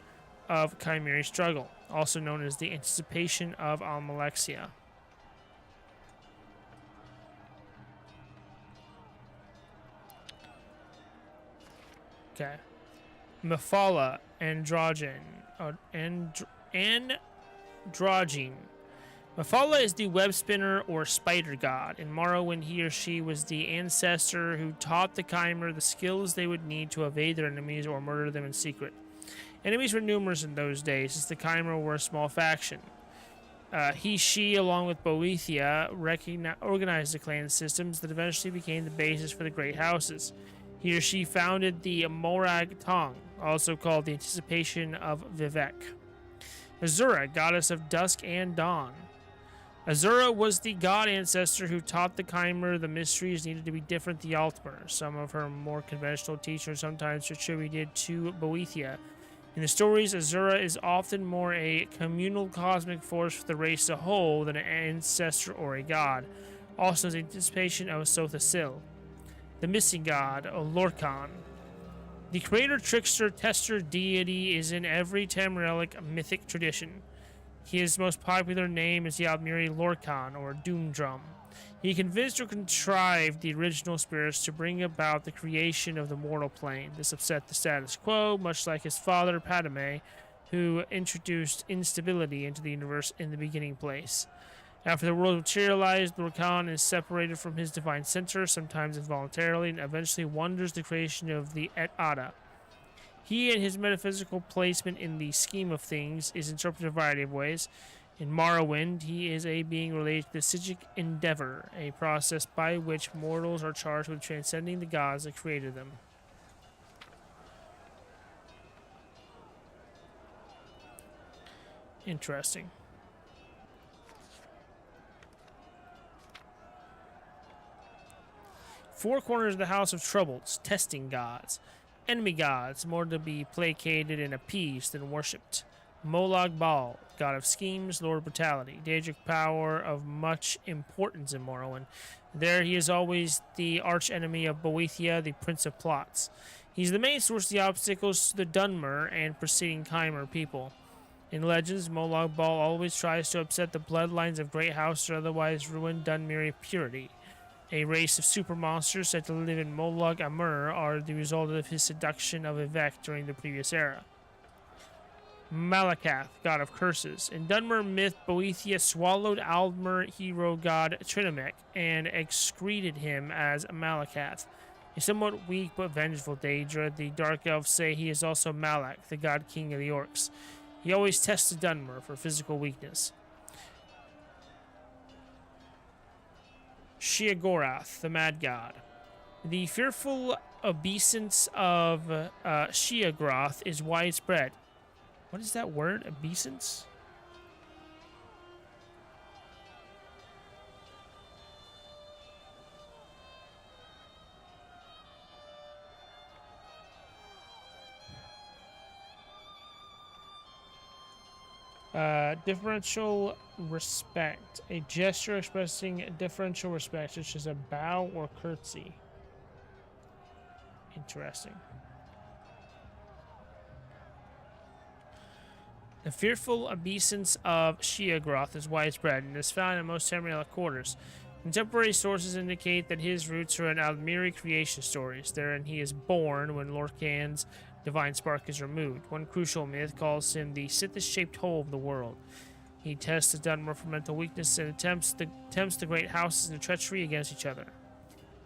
of Chimeric struggle, also known as the anticipation of Amalexia. Okay. Mephala, Androgyne. Mephala is the web spinner or spider god. In Morrowind, he or she was the ancestor who taught the Chimer the skills they would need to evade their enemies or murder them in secret. Enemies were numerous in those days, as the Chimer were a small faction. She, along with Boethia, organized the clan systems that eventually became the basis for the Great Houses. He or she founded the Morag Tong, also called the Anticipation of Vivec. Azura, goddess of dusk and dawn. Azura was the god ancestor who taught the Chimer the mysteries needed to be different the Altmer. Some of her more conventional teachers sometimes attributed to Boethia. In the stories, Azura is often more a communal cosmic force for the race as a whole than an ancestor or a god, also as the anticipation of Sothasil. The missing god, Lorkhan. The creator, trickster, tester deity is in every Tamrielic mythic tradition. His most popular name is the Aldmiri Lorkhan, or Doomdrum. He convinced or contrived the original spirits to bring about the creation of the mortal plane. This upset the status quo, much like his father Padme, who introduced instability into the universe in the beginning place. After the world materialized, Lorkhan is separated from his divine center, sometimes involuntarily, and eventually wonders the creation of the Et Ada. He and his metaphysical placement in the scheme of things is interpreted in a variety of ways. In Morrowind, he is a being related to the Psijic endeavor, a process by which mortals are charged with transcending the gods that created them. Interesting. Four corners of the House of Troubles, testing gods. Enemy gods, more to be placated and appeased than worshipped. Molag Bal, god of schemes, lord of brutality, Daedric power of much importance in Morrowind. There he is always the arch-enemy of Boethia, the prince of plots. He's the main source of the obstacles to the Dunmer and preceding Chimer people. In legends, Molag Bal always tries to upset the bloodlines of great houses or otherwise ruin Dunmeri purity. A race of super monsters said to live in Molag Amur are the result of his seduction of Vivec during the previous era. Malakath, god of curses. In Dunmer myth, Boethia swallowed Aldmer hero god Trinamek and excreted him as Malakath. A somewhat weak but vengeful Daedra, the Dark Elves say he is also Malak, the god king of the orcs. He always tests Dunmer for physical weakness. Sheogorath, the mad god. The fearful obeisance of Sheogorath is widespread. What is that word? Obeisance? Differential respect. A gesture expressing differential respect, such as a bow or curtsy. Interesting. The fearful obeisance of Sheogroth is widespread and is found in most Tamrielic quarters. Contemporary sources indicate that his roots are in Aldmiri creation stories. Therein he is born when Lorkhan's divine spark is removed. One crucial myth calls him the Sithis-shaped hole of the world. He tests the Dunmer for mental weakness and tempts the great houses into treachery against each other.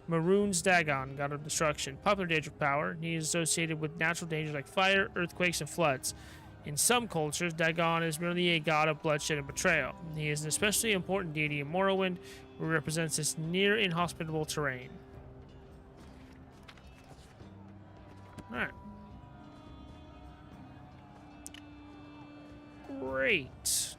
Maroon's Dagon, god of destruction. Popular Daedric power. He is associated with natural dangers like fire, earthquakes, and floods. In some cultures, Dagon is merely a god of bloodshed and betrayal. He is an especially important deity in Morrowind, who represents this near inhospitable terrain. Alright. Great.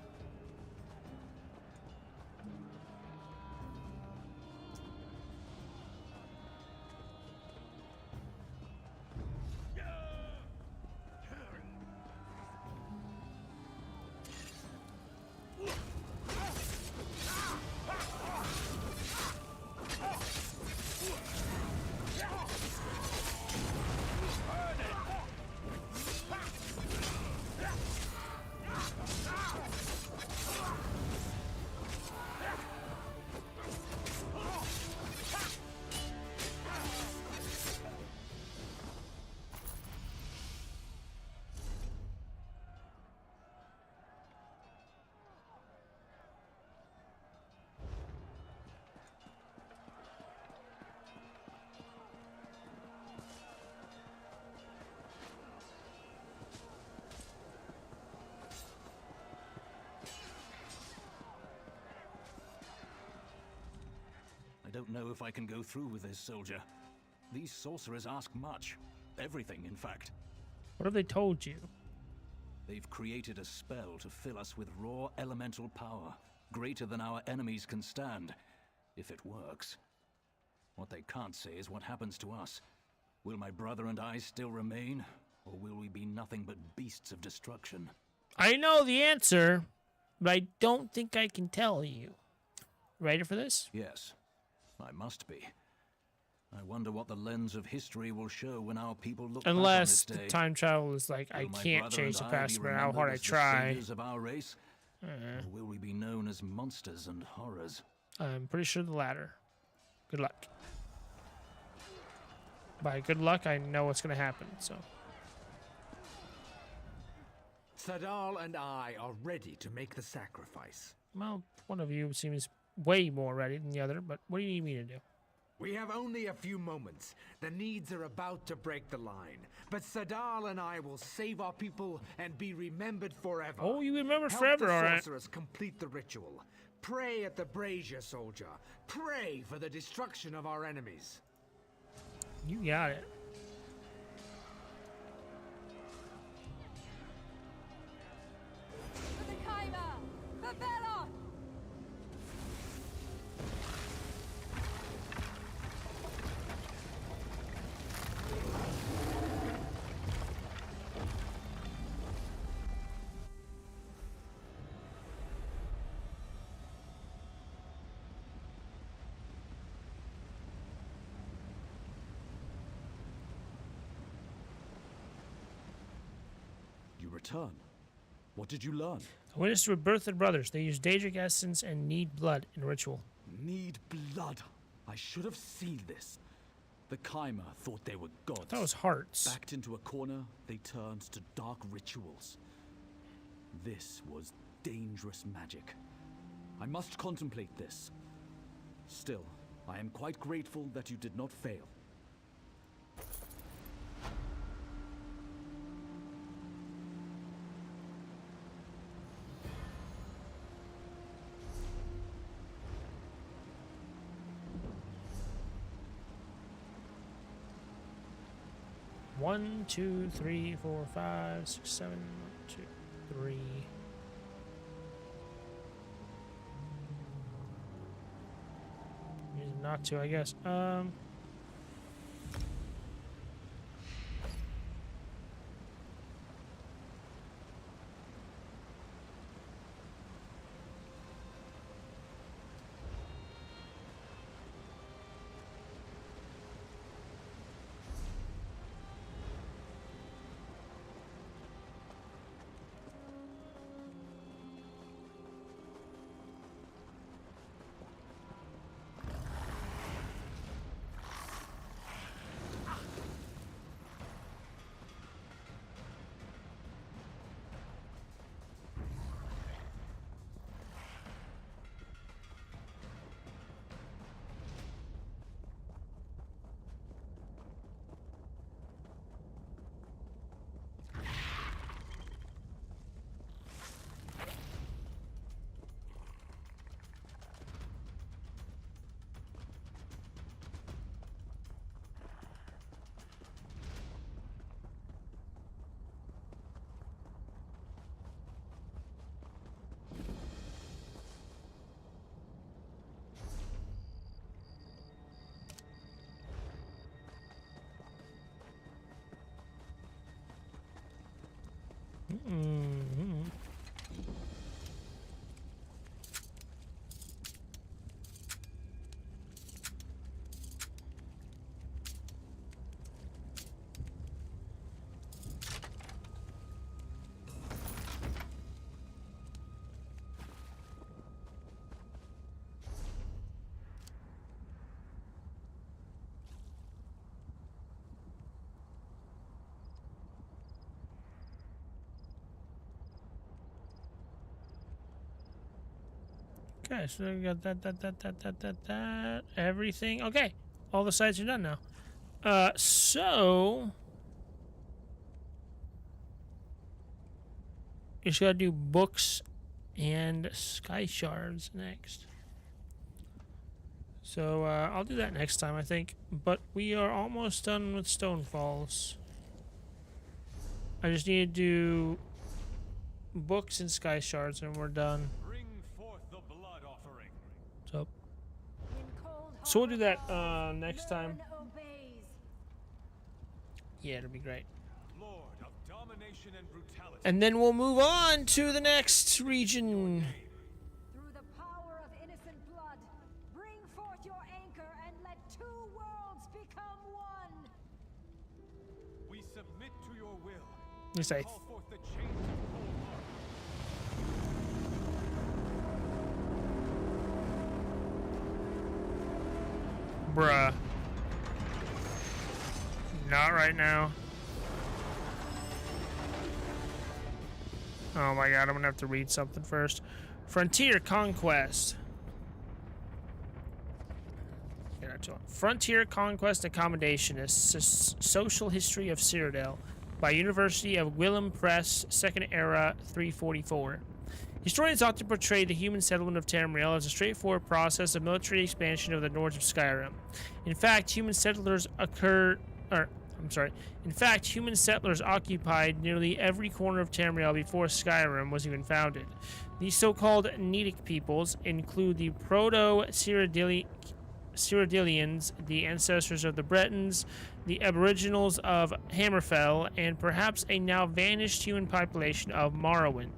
I don't know if I can go through with this, soldier. These sorcerers ask much. Everything, in fact. What have they told you? They've created a spell to fill us with raw elemental power, greater than our enemies can stand, if it works. What they can't say is what happens to us. Will my brother and I still remain, or will we be nothing but beasts of destruction? I know the answer, but I don't think I can tell you. Ready for this? Yes, I must be. I wonder what the lens of history will show when our people look back on Unless this the day. time travel is like, I Will my can't brother change the and I past, be no matter how hard I remembered as the try. saviors of our race? Or will we be known as monsters and horrors? I'm pretty sure the latter. Good luck. By good luck, I know what's going to happen, so. Sadal and I are ready to make the sacrifice. Well, one of you seems way more ready than the other, but what do you need me to do? We have only a few moments. The needs are about to break the line. But Sadal and I will save our people and be remembered forever. Oh, you remember Help forever, the all right. sorcerers complete the ritual. Pray at the brazier, soldier. Pray for the destruction of our enemies. You got it. For the Kaiba! For Belloc! You return. What did you learn? The witness to birthed brothers. They use Daedric essence and need blood in ritual. Need blood. I should have seen this. The Chimera thought they were gods. That was hearts. Backed into a corner, they turned to dark rituals. This was dangerous magic. I must contemplate this. Still, I am quite grateful that you did not fail. 1, 2, 3, 4, 5, 6, 7, 1, 2, 3. Reason not to, I guess. Mm-hmm. Okay, so we got that, everything. Okay, all the sides are done now. So you just gotta do books and sky shards next. So I'll do that next time, I think. But we are almost done with Stone Falls. I just need to do books and sky shards, and we're done. So we'll do that next time. Yeah, it'll be great. And then we'll move on to the next region. Through the power of innocent blood, bring forth your anchor and let two worlds become one. We submit to your will. You say. Call forth the chains of Bruh. Not right now. Oh my god, I'm gonna have to read something first. Frontier Conquest. Frontier Conquest Accommodation, a Social History of Cyrodiil by University of Willem Press, Second Era 344. Historians often portray the human settlement of Tamriel as a straightforward process of military expansion of the north of Skyrim. In fact, human settlers occupied nearly every corner of Tamriel before Skyrim was even founded. These so-called Nedic peoples include the Proto-Cyrodiilians, the ancestors of the Bretons, the Aboriginals of Hammerfell, and perhaps a now vanished human population of Morrowind.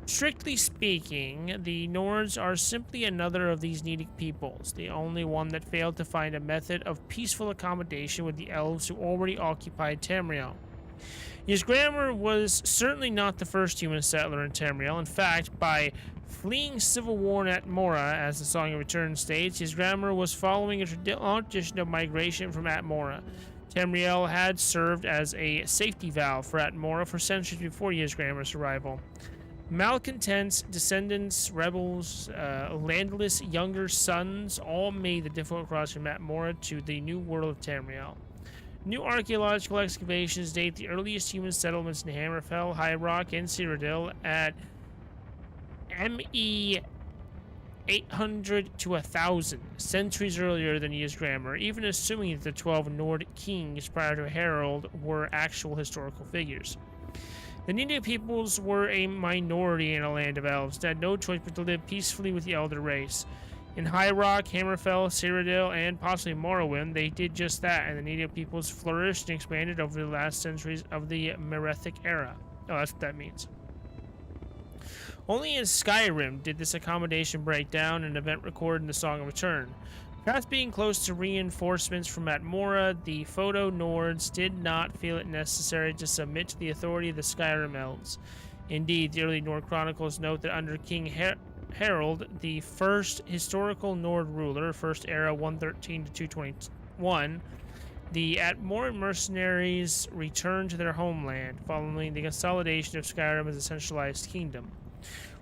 Strictly speaking, the Nords are simply another of these Nedic peoples, the only one that failed to find a method of peaceful accommodation with the elves who already occupied Tamriel. Ysgramor was certainly not the first human settler in Tamriel. In fact, by fleeing civil war in Atmora, as the Song of Return states, Ysgramor was following a long tradition of migration from Atmora. Tamriel had served as a safety valve for Atmora for centuries before Ysgramor's arrival. Malcontents, descendants, rebels, landless younger sons all made the difficult cross from Atmora to the new world of Tamriel. New archaeological excavations date the earliest human settlements in Hammerfell, High Rock, and Cyrodiil at ME 800 to 1,000 centuries earlier than he is grammar, even assuming that the 12 Nord kings prior to Harold were actual historical figures. The native peoples were a minority in a land of elves that had no choice but to live peacefully with the elder race. In High Rock, Hammerfell, Cyrodiil, and possibly Morrowind, they did just that, and the native peoples flourished and expanded over the last centuries of the Merethic era. Oh, that's what that means. Only in Skyrim did this accommodation break down, an event recorded in the Song of Return. Past being close to reinforcements from Atmora, the Photo-Nords did not feel it necessary to submit to the authority of the Skyrim Elves. Indeed, the early Nord chronicles note that under King Harold, the first historical Nord ruler, First Era 113 to 221, the Atmoran mercenaries returned to their homeland, following the consolidation of Skyrim as a centralized kingdom.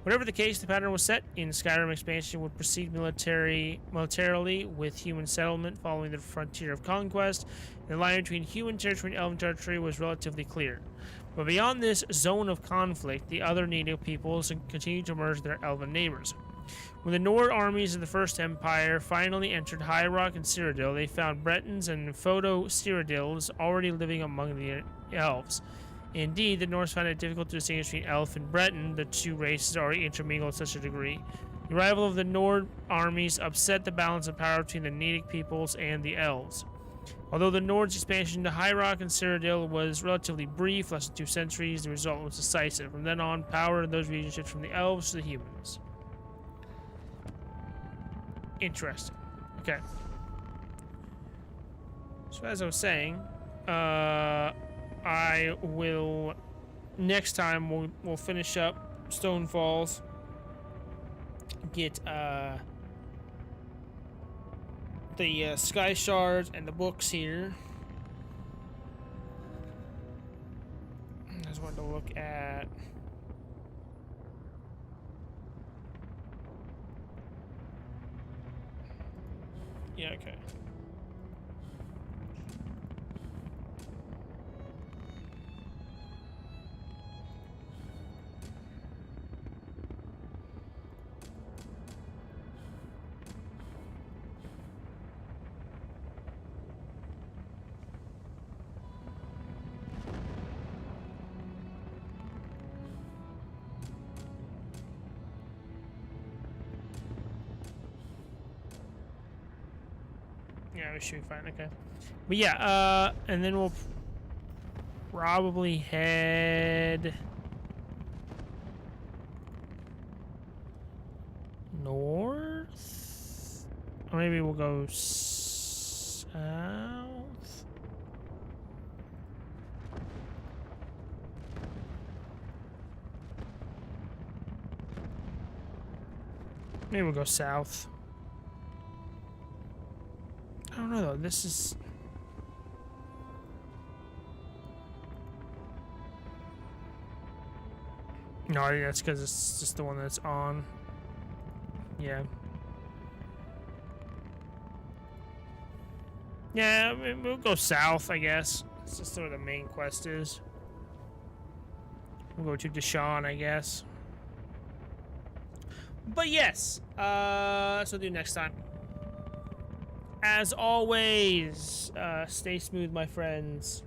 Whatever the case, the pattern was set. In Skyrim, expansion would proceed militarily with human settlement following the frontier of conquest. The line between human territory and elven territory was relatively clear. But beyond this zone of conflict, the other native peoples continued to merge their elven neighbors. When the Nord armies of the First Empire finally entered High Rock and Cyrodiil, they found Bretons and Photo-Cyrodiils already living among the elves. Indeed, the Norse found it difficult to distinguish between Elf and Breton, the two races already intermingled to such a degree. The arrival of the Nord armies upset the balance of power between the native peoples and the Elves. Although the Nord's expansion to High Rock and Cyrodiil was relatively brief, less than 2 centuries, the result was decisive. From then on, power in those regions shifted from the Elves to the humans. Interesting. Okay. So as I was saying, I will next time we'll finish up Stone Falls, get the Sky Shards and the books here. I just wanted to look at okay. Yeah, we should be fine, okay. But yeah, and then we'll probably head north? Or maybe we'll go south? Maybe we'll go south. I don't know though, this is... No, I think that's because it's just the one that's on. Yeah. Yeah, I mean, we'll go south, I guess. It's just where the main quest is. We'll go to Deshaun, I guess. But yes, that's what we'll do next time. As always, stay smooth, my friends.